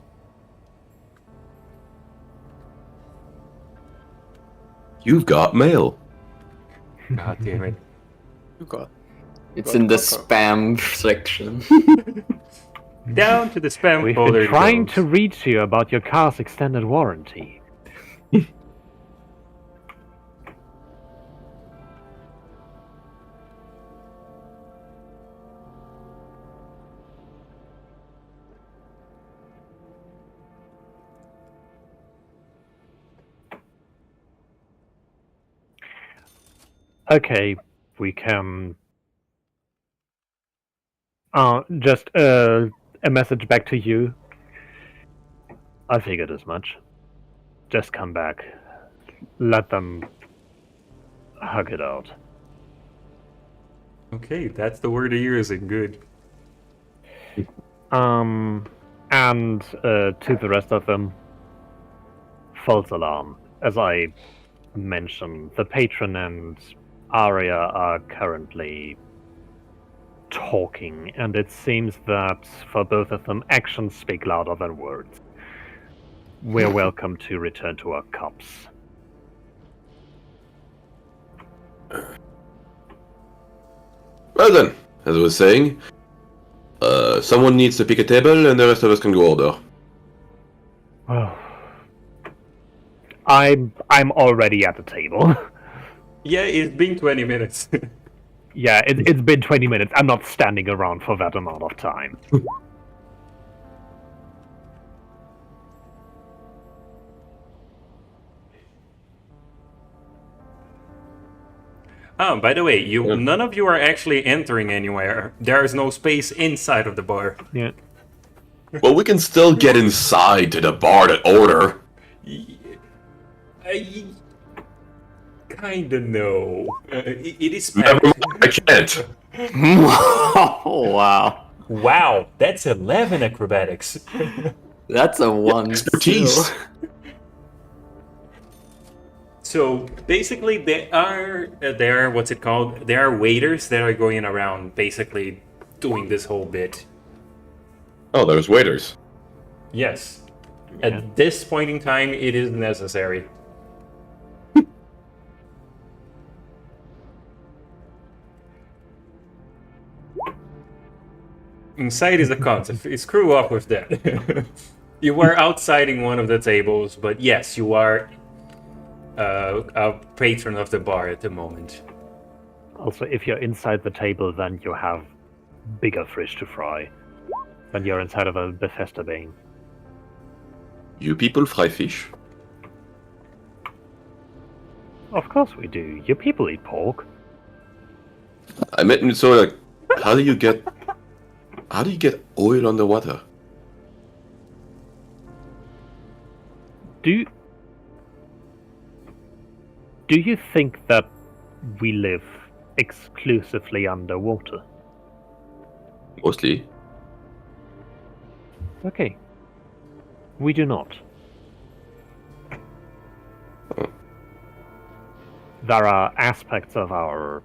You've got mail. God damn it. You got. It's Got in the Coco. spam section. Down to the spam We've folder. been it trying goes. to reach you about your car's extended warranty. Okay, we can. Just a message back to you. I figured as much. Just come back. Let them hug it out. Okay, that's the word you're using. Good. And to the rest of them, false alarm. As I mentioned, the patron and Arya are currently talking, and it seems that for both of them, actions speak louder than words. We're welcome to return to our cups. Well then, as I was saying, someone needs to pick a table and the rest of us can go order. Well, I'm already at the table. Yeah, it's been 20 minutes. Yeah, it's been 20 minutes. I'm not standing around for that amount of time. Oh, by the way, Yeah. none of you are actually entering anywhere. There is no space inside of the bar. Yeah. Well, we can still get inside to the bar to order. I kinda know. It is Never packed. mind, I can't. Oh, wow. Wow, that's 11 acrobatics. That's a one Expertise. still. So basically, there are what's it called? There are waiters that are going around, basically doing this whole bit. Oh, there's waiters. Yes. Yeah. At this point in time, it is necessary. Inside is a concept. Screw off with that. You are outsiding one of the tables, but yes, you are a patron of the bar at the moment. Also, if you're inside the table, then you have bigger fish to fry than you're inside of a Bethesda Bane. You people fry fish? Of course we do. You people eat pork. I meant, so like, how do you get oil on the water? Do you think that we live exclusively underwater? Mostly. Okay. We do not. Oh. There are aspects of our,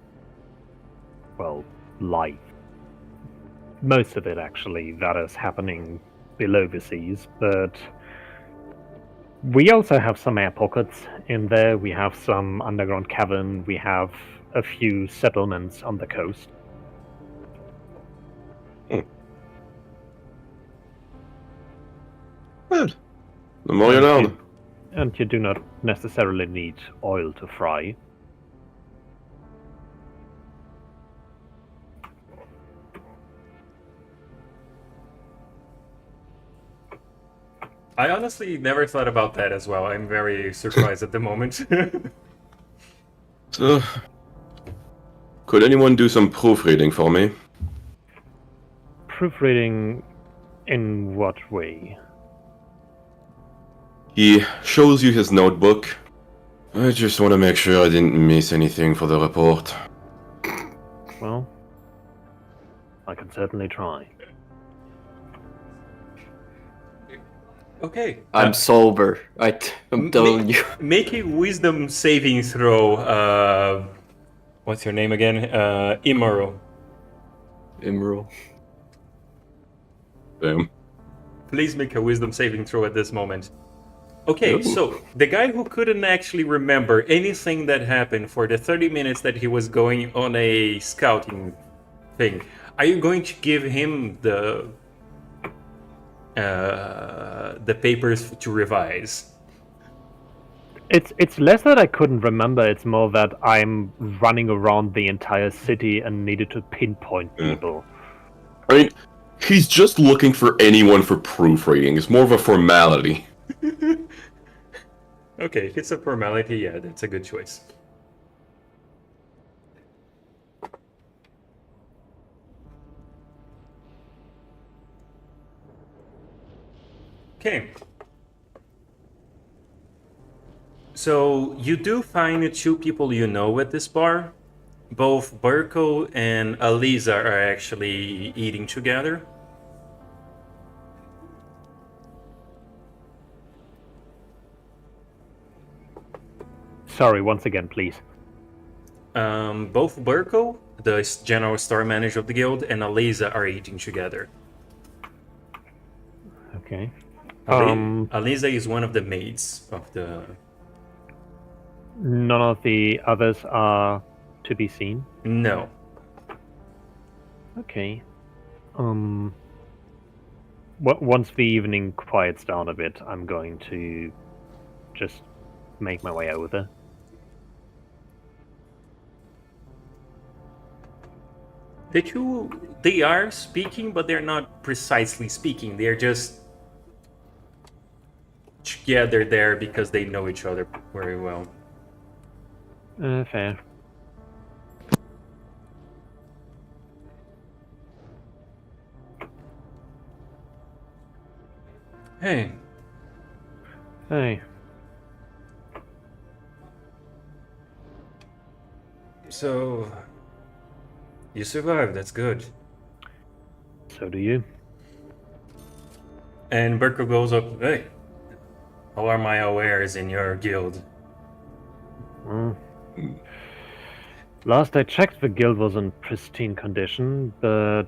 well, life. Most of it, actually, that is happening below the seas, but we also have some air pockets in there. We have some underground cavern. We have a few settlements on the coast. Well, the more you know. And you do not necessarily need oil to fry. I honestly never thought about that as well. I'm very surprised at the moment. So, could anyone do some proofreading for me? Proofreading in what way? He shows you his notebook. I just want to make sure I didn't miss anything for the report. Well, I can certainly try. Okay. I'm sober. I'm telling you. Make a wisdom saving throw. What's your name again? Immoral. Emerald. Damn. Please make a wisdom saving throw at this moment. Okay, Ooh. so the guy who couldn't actually remember anything that happened for the 30 minutes that he was going on a scouting thing, are you going to give him the papers to revise? It's less that I couldn't remember, it's more that I'm running around the entire city and needed to pinpoint people. I mean, he's just looking for anyone for proofreading. It's more of a formality. Okay, if it's a formality, yeah, that's a good choice. Okay. So you do find two people you know at this bar. Both Burko and Aliza are actually eating together. Sorry, once again, please. Both Burko, the general store manager of the guild, and Aliza are eating together. Okay. Aliza is one of the maids of the... None of the others are to be seen. No. Okay. once the evening quiets down a bit, I'm going to just make my way over there. They are speaking, but they're not precisely speaking. They're just together there because they know each other very well. Fair. Hey, Hey, so you survived. That's good. so do you. And Berko goes up. Hey, how are my wares in your guild? Well, last I checked, the guild was in pristine condition, but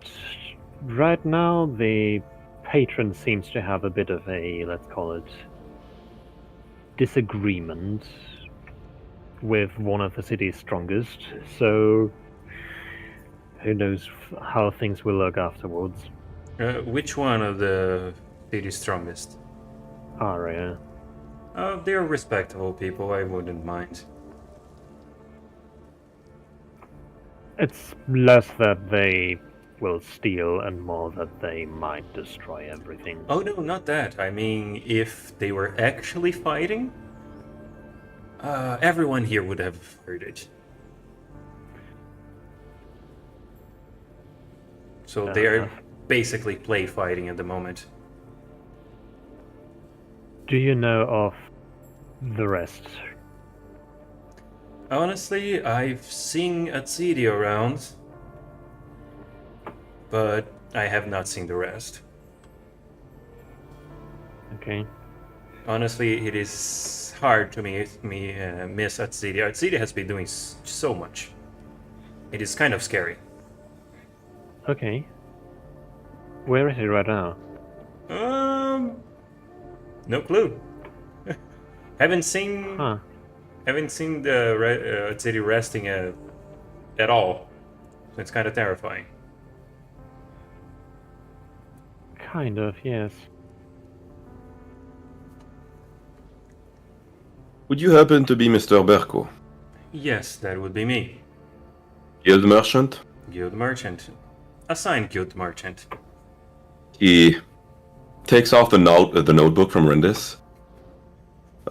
right now the patron seems to have a bit of a, let's call it, disagreement with one of the city's strongest, so who knows how things will look afterwards. Which one of the city's strongest? Aria. They're respectable people. I wouldn't mind. It's less that they will steal and more that they might destroy everything. Oh no, not that. I mean, if they were actually fighting, everyone here would have heard it. So they're enough. basically play fighting at the moment. Do you know of the rest? Honestly, I've seen Atsidi around, but I have not seen the rest. Okay. Honestly, it is hard to miss Atsidi. Atsidi has been doing so much. It is kind of scary. Okay. Where is he right now? No clue. haven't seen Huh. haven't seen the Atsidi resting at all. It's kind of terrifying. Kind of, yes. Would you happen to be Mr. Berko? Yes, that would be me. Guild merchant? Guild merchant. Assigned guild merchant. He takes off the notebook from Rendis.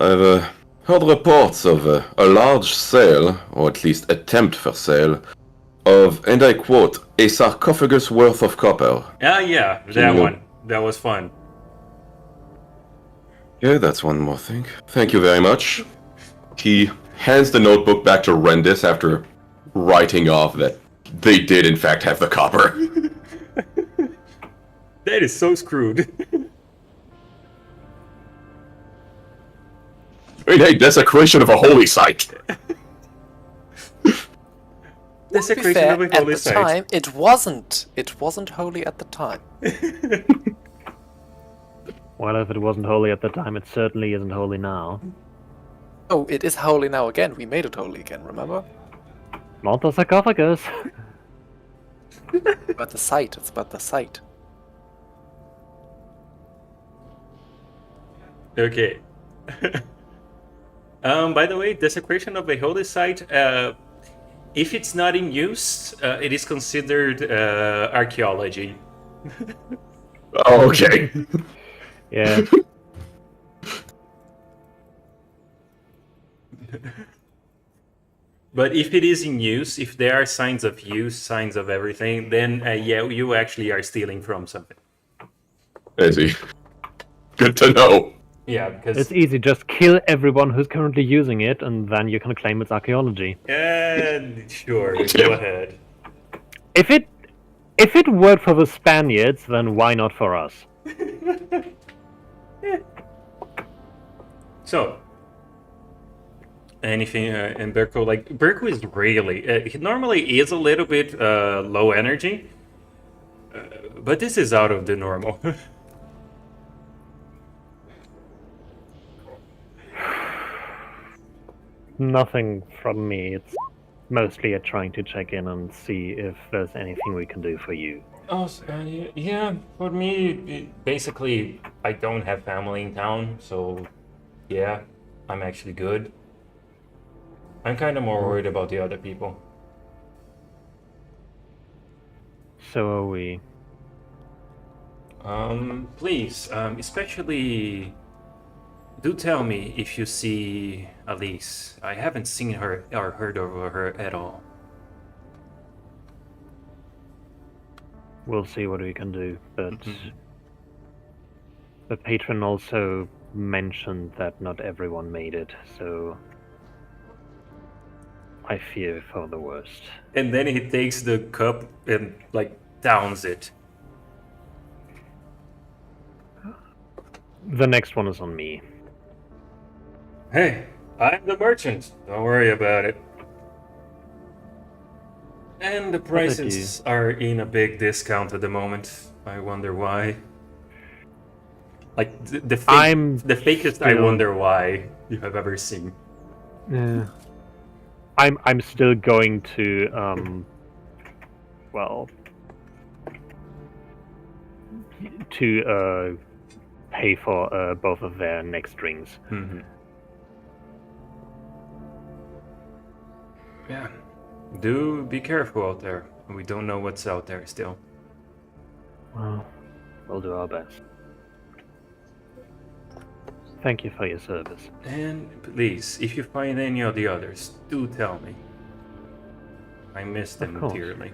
I've heard reports of a large sale, or at least attempt for sale, of, and I quote, a sarcophagus worth of copper. Ah, yeah, that Can you- one. That was fun. Okay, that's one more thing. Thank you very much. He hands the notebook back to Rendis after writing off that they did in fact have the copper. That is so screwed. I mean, hey, desecration of a holy site. Desecration fair, of a at holy the site. time, it wasn't. It wasn't holy at the time. Well, if it wasn't holy at the time, it certainly isn't holy now. Oh, it is holy now again. We made it holy again, remember? Not the sarcophagus. About the site. It's about the site. Okay. By the way, desecration of a holy site, if it's not in use, it is considered archaeology. Oh, okay. Yeah. But if it is in use, if there are signs of use, signs of everything, then yeah, you actually are stealing from something. I see. Good to know. Yeah, because It's easy, just kill everyone who's currently using it, and then you can claim it's archaeology. sure, go ahead. If it worked for the Spaniards, then why not for us? So, anything, and Berko, like, Berko is really, he normally is a little bit low energy, but this is out of the normal. Nothing from me. It's mostly a trying to check in and see if there's anything we can do for you. Oh, yeah. For me, basically, I don't have family in town, so yeah, I'm actually good. I'm kind of more worried about the other people. So are we. Please, especially, do tell me if you see Elise. I haven't seen her or heard of her at all. We'll see what we can do, but Mhm. the patron also mentioned that not everyone made it, so I fear for the worst. And then he takes the cup and like downs it. The next one is on me. Hey, I'm the merchant. Don't worry about it. And the did prices are in a big discount at the moment. I wonder why. Like the fakest I still- wonder why you have ever seen. Yeah. I'm still going to well to pay for both of their next drinks. Mm-hmm. Yeah. Do be careful out there. We don't know what's out there still. Well, we'll do our best. Thank you for your service. And please, if you find any of the others, do tell me. I miss them course. dearly.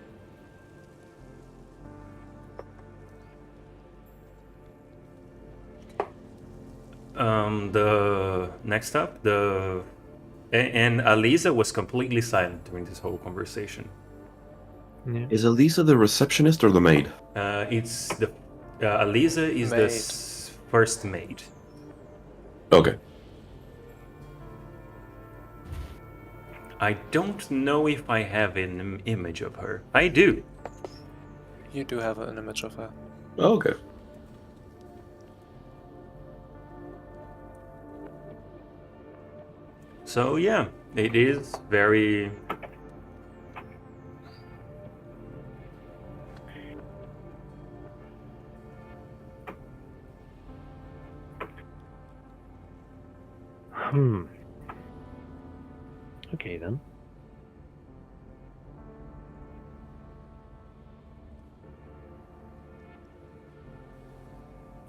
The next up, and Aliza was completely silent during this whole conversation. Yeah. Is Elisa the receptionist or the maid? It's the Aliza is the Maid. first maid. Okay. I don't know if I have an image of her. I do. You do have an image of her. Okay. So yeah, it is very. Okay then.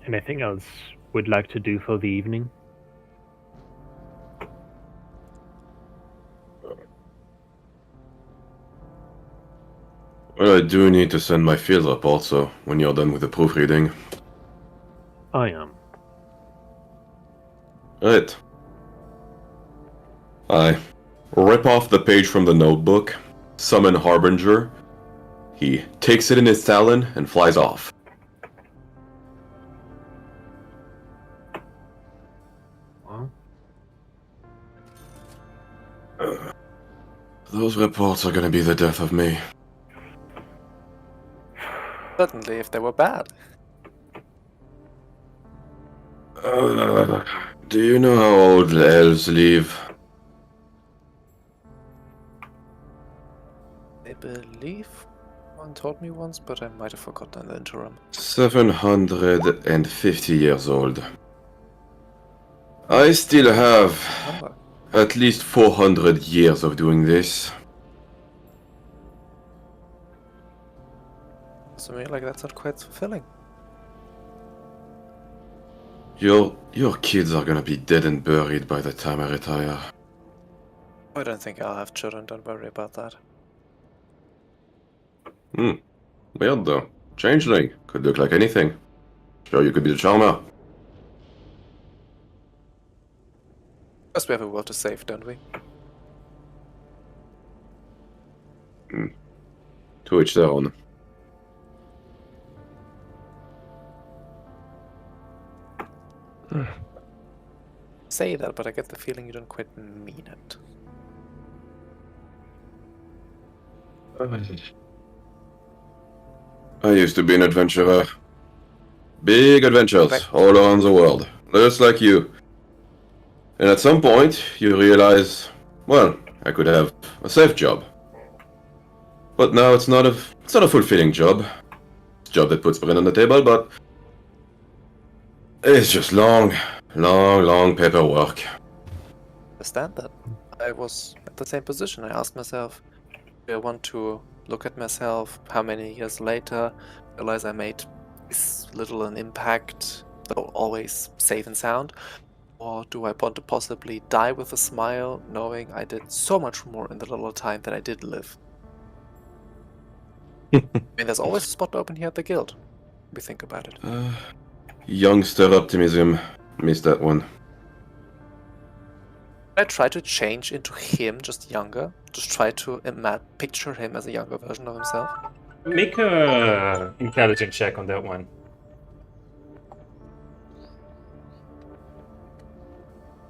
Anything else we'd like to do for the evening? Well, I do need to send my field report, so when you're done with the proofreading. I am. Right. I rip off the page from the notebook, summon Harbinger. He takes it in his talon and flies off. Well, Those reports are gonna be the death of me. Certainly, if they were bad. Do you know how old elves live? I believe one told me once, but I might have forgotten in the interim. 750 years old. I still have Number. at least 400 years of doing this. So me like that's not quite fulfilling. Your kids are gonna be dead and buried by the time I retire. I don't think I'll have children, don't worry about that. Weird though. Changeling. Could look like anything. Sure, you could be the charmer. First we have a world to save, don't we? To each their own. Say that, but I get the feeling you don't quite mean it. I used to be an adventurer. Big adventures all around the world, just like you. And at some point, you realize, well, I could have a safe job. But now it's not a fulfilling job. job that puts bread on the table, but it's just long paperwork. Understand that. I was at the same position. I asked myself, do I want to look at myself how many years later, realize I made this little an impact, though always safe and sound? Or do I want to possibly die with a smile, knowing I did so much more in the little time that I did live? I mean, there's always a spot open here at the guild. We think about it. Youngster optimism. Missed that one. I try to change into him, just younger. Just try to picture him as a younger version of himself. Make a intelligence check on that one.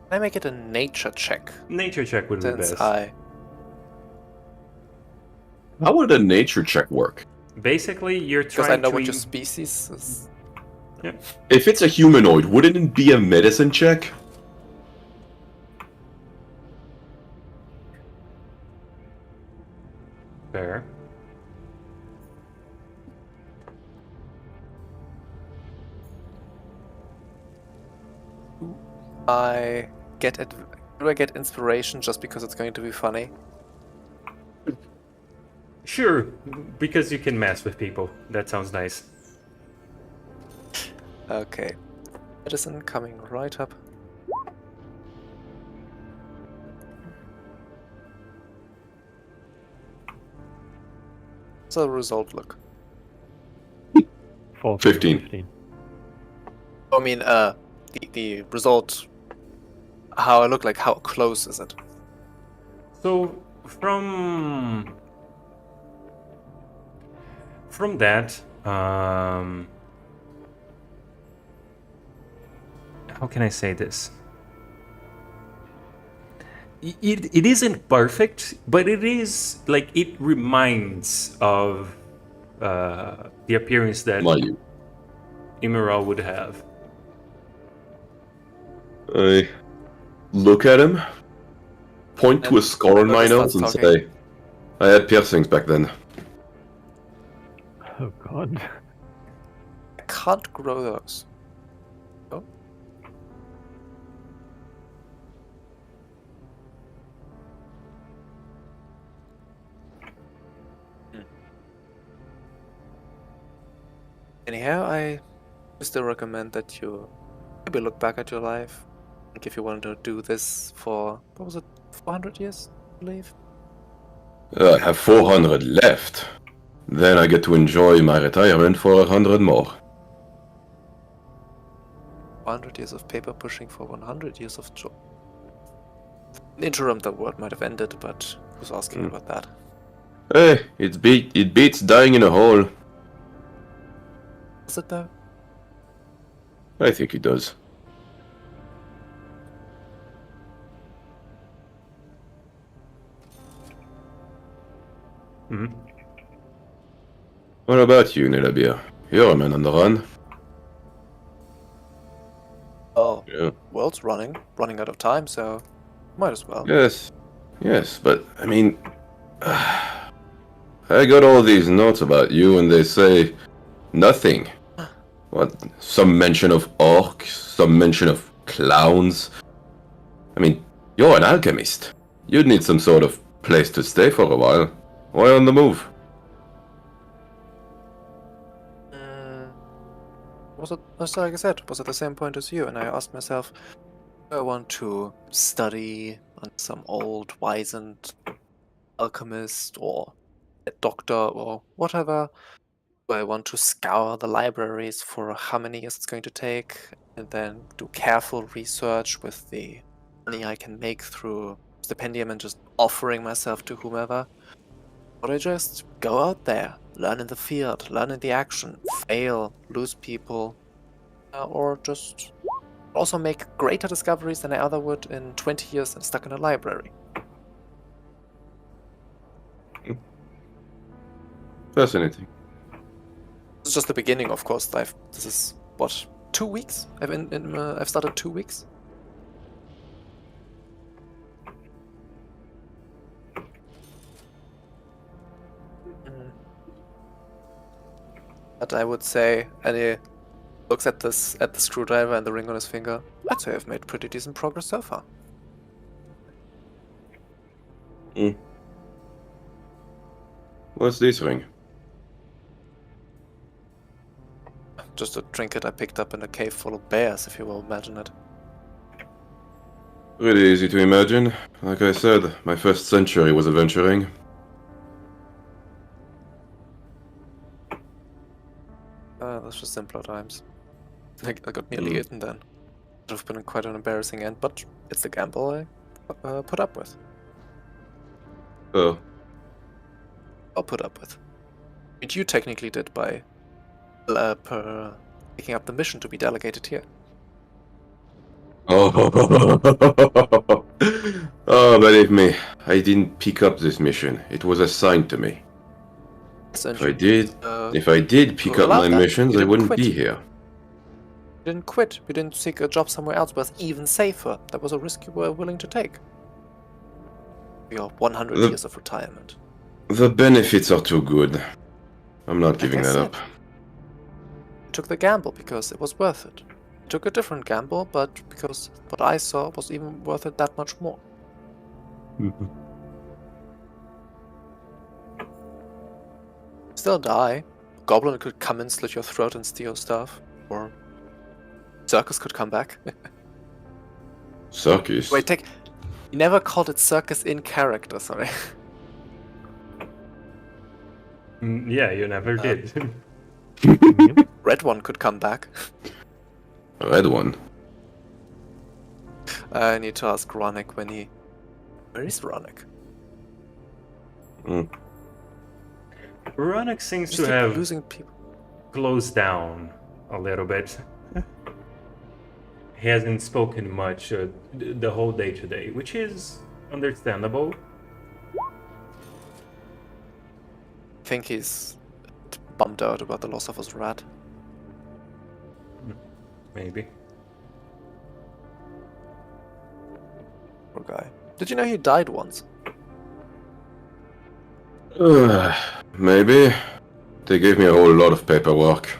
Can I make it a nature check? Nature check would be Since best. How would a nature check work? Basically, you're Because trying I know to... what your species is. If it's a humanoid, wouldn't it be a medicine check? Fair. Do I get inspiration just because it's going to be funny? Sure, because you can mess with people. That sounds nice. Okay. Medicine coming right up. So the result look. 15. I mean, the result. How I look like? How close is it? So from that, how can I say this? It isn't perfect, but it is like it reminds of the appearance that Mayu. Emerald would have. I look at him, point to a scar on my Starts nose, and talking. say, I had piercings back then. Oh god. I can't grow those. Oh. Anyhow, I still recommend that you maybe look back at your life. Like if you wanted to do this for, what was it, 400 years, I believe? I have 400 left. Then I get to enjoy my retirement for 100 more. 100 years of paper pushing for 100 years of job. In interim, the world might have ended, but who's asking about that? Hey, it beats dying in a hole. Is it though? I think it does. Mhm. What about you, Nilabir? You're a man on the run. Oh, Yeah. world's running out of time, so might as well. Yes, but I mean, I got all these notes about you, and they say nothing. What? Some mention of orcs, some mention of clowns. I mean, you're an alchemist. You'd need some sort of place to stay for a while. Why on the move? Was it, so like I said, was at the same point as you, and I asked myself, do I want to study under some old wizened alchemist or a doctor or whatever? Do I want to scour the libraries for how many years it's going to take and then do careful research with the money I can make through stipendium and just offering myself to whomever? Or I just go out there, learn in the field, learn in the action, fail, lose people, or just also make greater discoveries than I other would in 20 years and stuck in a library. Fascinating. It's just the beginning, of course. This is what, 2 weeks? I've started 2 weeks. But I would say, and he looks at the screwdriver and the ring on his finger. I'd say I've made pretty decent progress so far. What's this ring? Just a trinket I picked up in a cave full of bears, if you will imagine it. Really easy to imagine. Like I said, my first century was adventuring. That's just simpler times. I got nearly eaten then. It would have been quite an embarrassing end, but it's the gamble I put up with. Oh, I'll put up with. Which you technically did by picking up the mission to be delegated here. oh, believe me, I didn't pick up this mission. It was assigned to me. If I did pick up my missions, I wouldn't be here. You didn't quit. You didn't seek a job somewhere else where it's even safer. That was a risk you were willing to take. Your 100 years of retirement. The benefits are too good. I'm not giving that up. I took the gamble because it was worth it. I took a different gamble, but because what I saw was even worth it that much more. Still die. A goblin could come and slit your throat and steal stuff. Or circus could come back. Circus? Wait, you never called it circus in character, sorry. Yeah, you never did. Red one could come back. A red one? I need to ask Ronick when he... Where is Ronick? Ronick seems Just to keep have losing people. closed down a little bit. He hasn't spoken much the whole day today, which is understandable. I think he's bummed out about the loss of his rat. Maybe. Poor guy. Did you know he died once? Maybe. They gave me a whole lot of paperwork.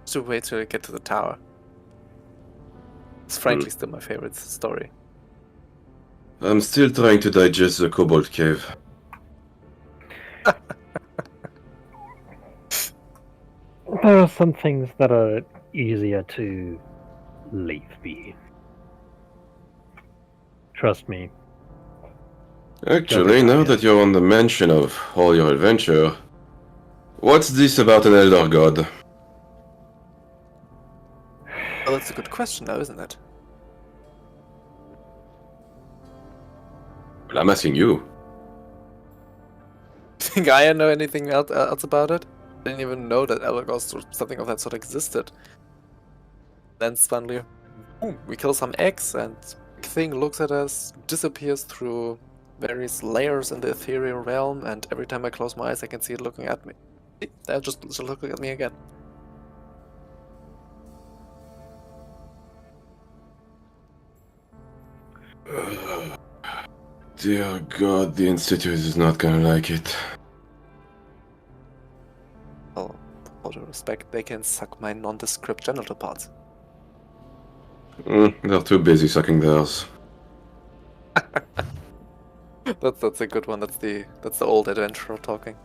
To wait till I get to the tower. It's frankly still my favorite story. I'm still trying to digest the Cobalt Cave. There are some things that are easier to leave be. Trust me. Actually, now that you're on the mention of all your adventure, what's this about an Elder God? Well, that's a good question now, isn't it? Well, I'm asking you. Think I know anything else about it? I didn't even know that Elagos or something of that sort existed. Then suddenly, boom, we kill some eggs and the thing looks at us, disappears through various layers in the ethereal realm, and every time I close my eyes I can see it looking at me. They're just looking at me again. Dear God, the Institute is not gonna like it. Well, with all due respect, they can suck my nondescript genital parts. They're too busy sucking theirs. That's a good one. That's the old adventurer talking.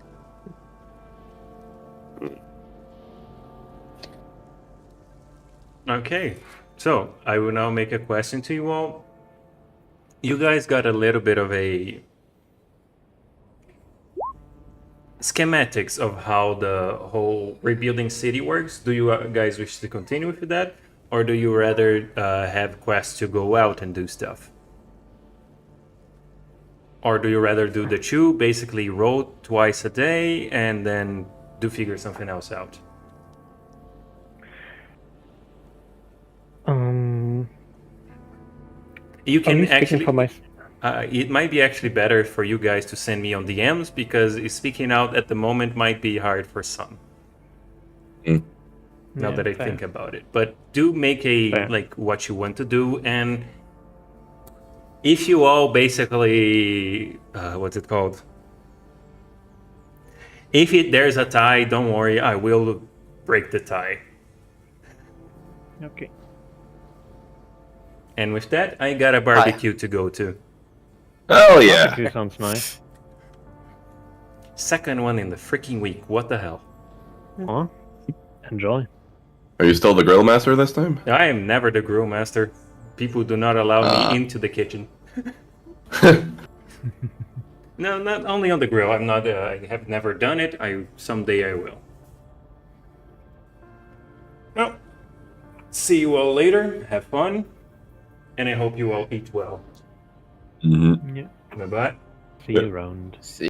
Okay, so I will now make a question to you all. You guys got a little bit of a schematics of how the whole rebuilding city works. Do you guys wish to continue with that, or do you rather have quests to go out and do stuff? Or do you rather do the two, basically roll twice a day and then figure something else out? You can actually. It might be actually better for you guys to send me on DMs because speaking out at the moment might be hard for some. Now that I think about it, but do make like what you want to do, and if you all basically what's it called? If there's a tie, don't worry, I will break the tie. Okay. And with that, I got a barbecue to go to. Oh yeah. Barbecue sounds nice. Second one in the freaking week. What the hell? Huh? Enjoy. Are you still the grill master this time? I am never the grill master. People do not allow me into the kitchen. No, not only on the grill. I'm not. I have never done it. Someday I will. Well, see you all later. Have fun, and I hope you all eat well. Mm-hmm. Yeah. Bye bye. See you around. See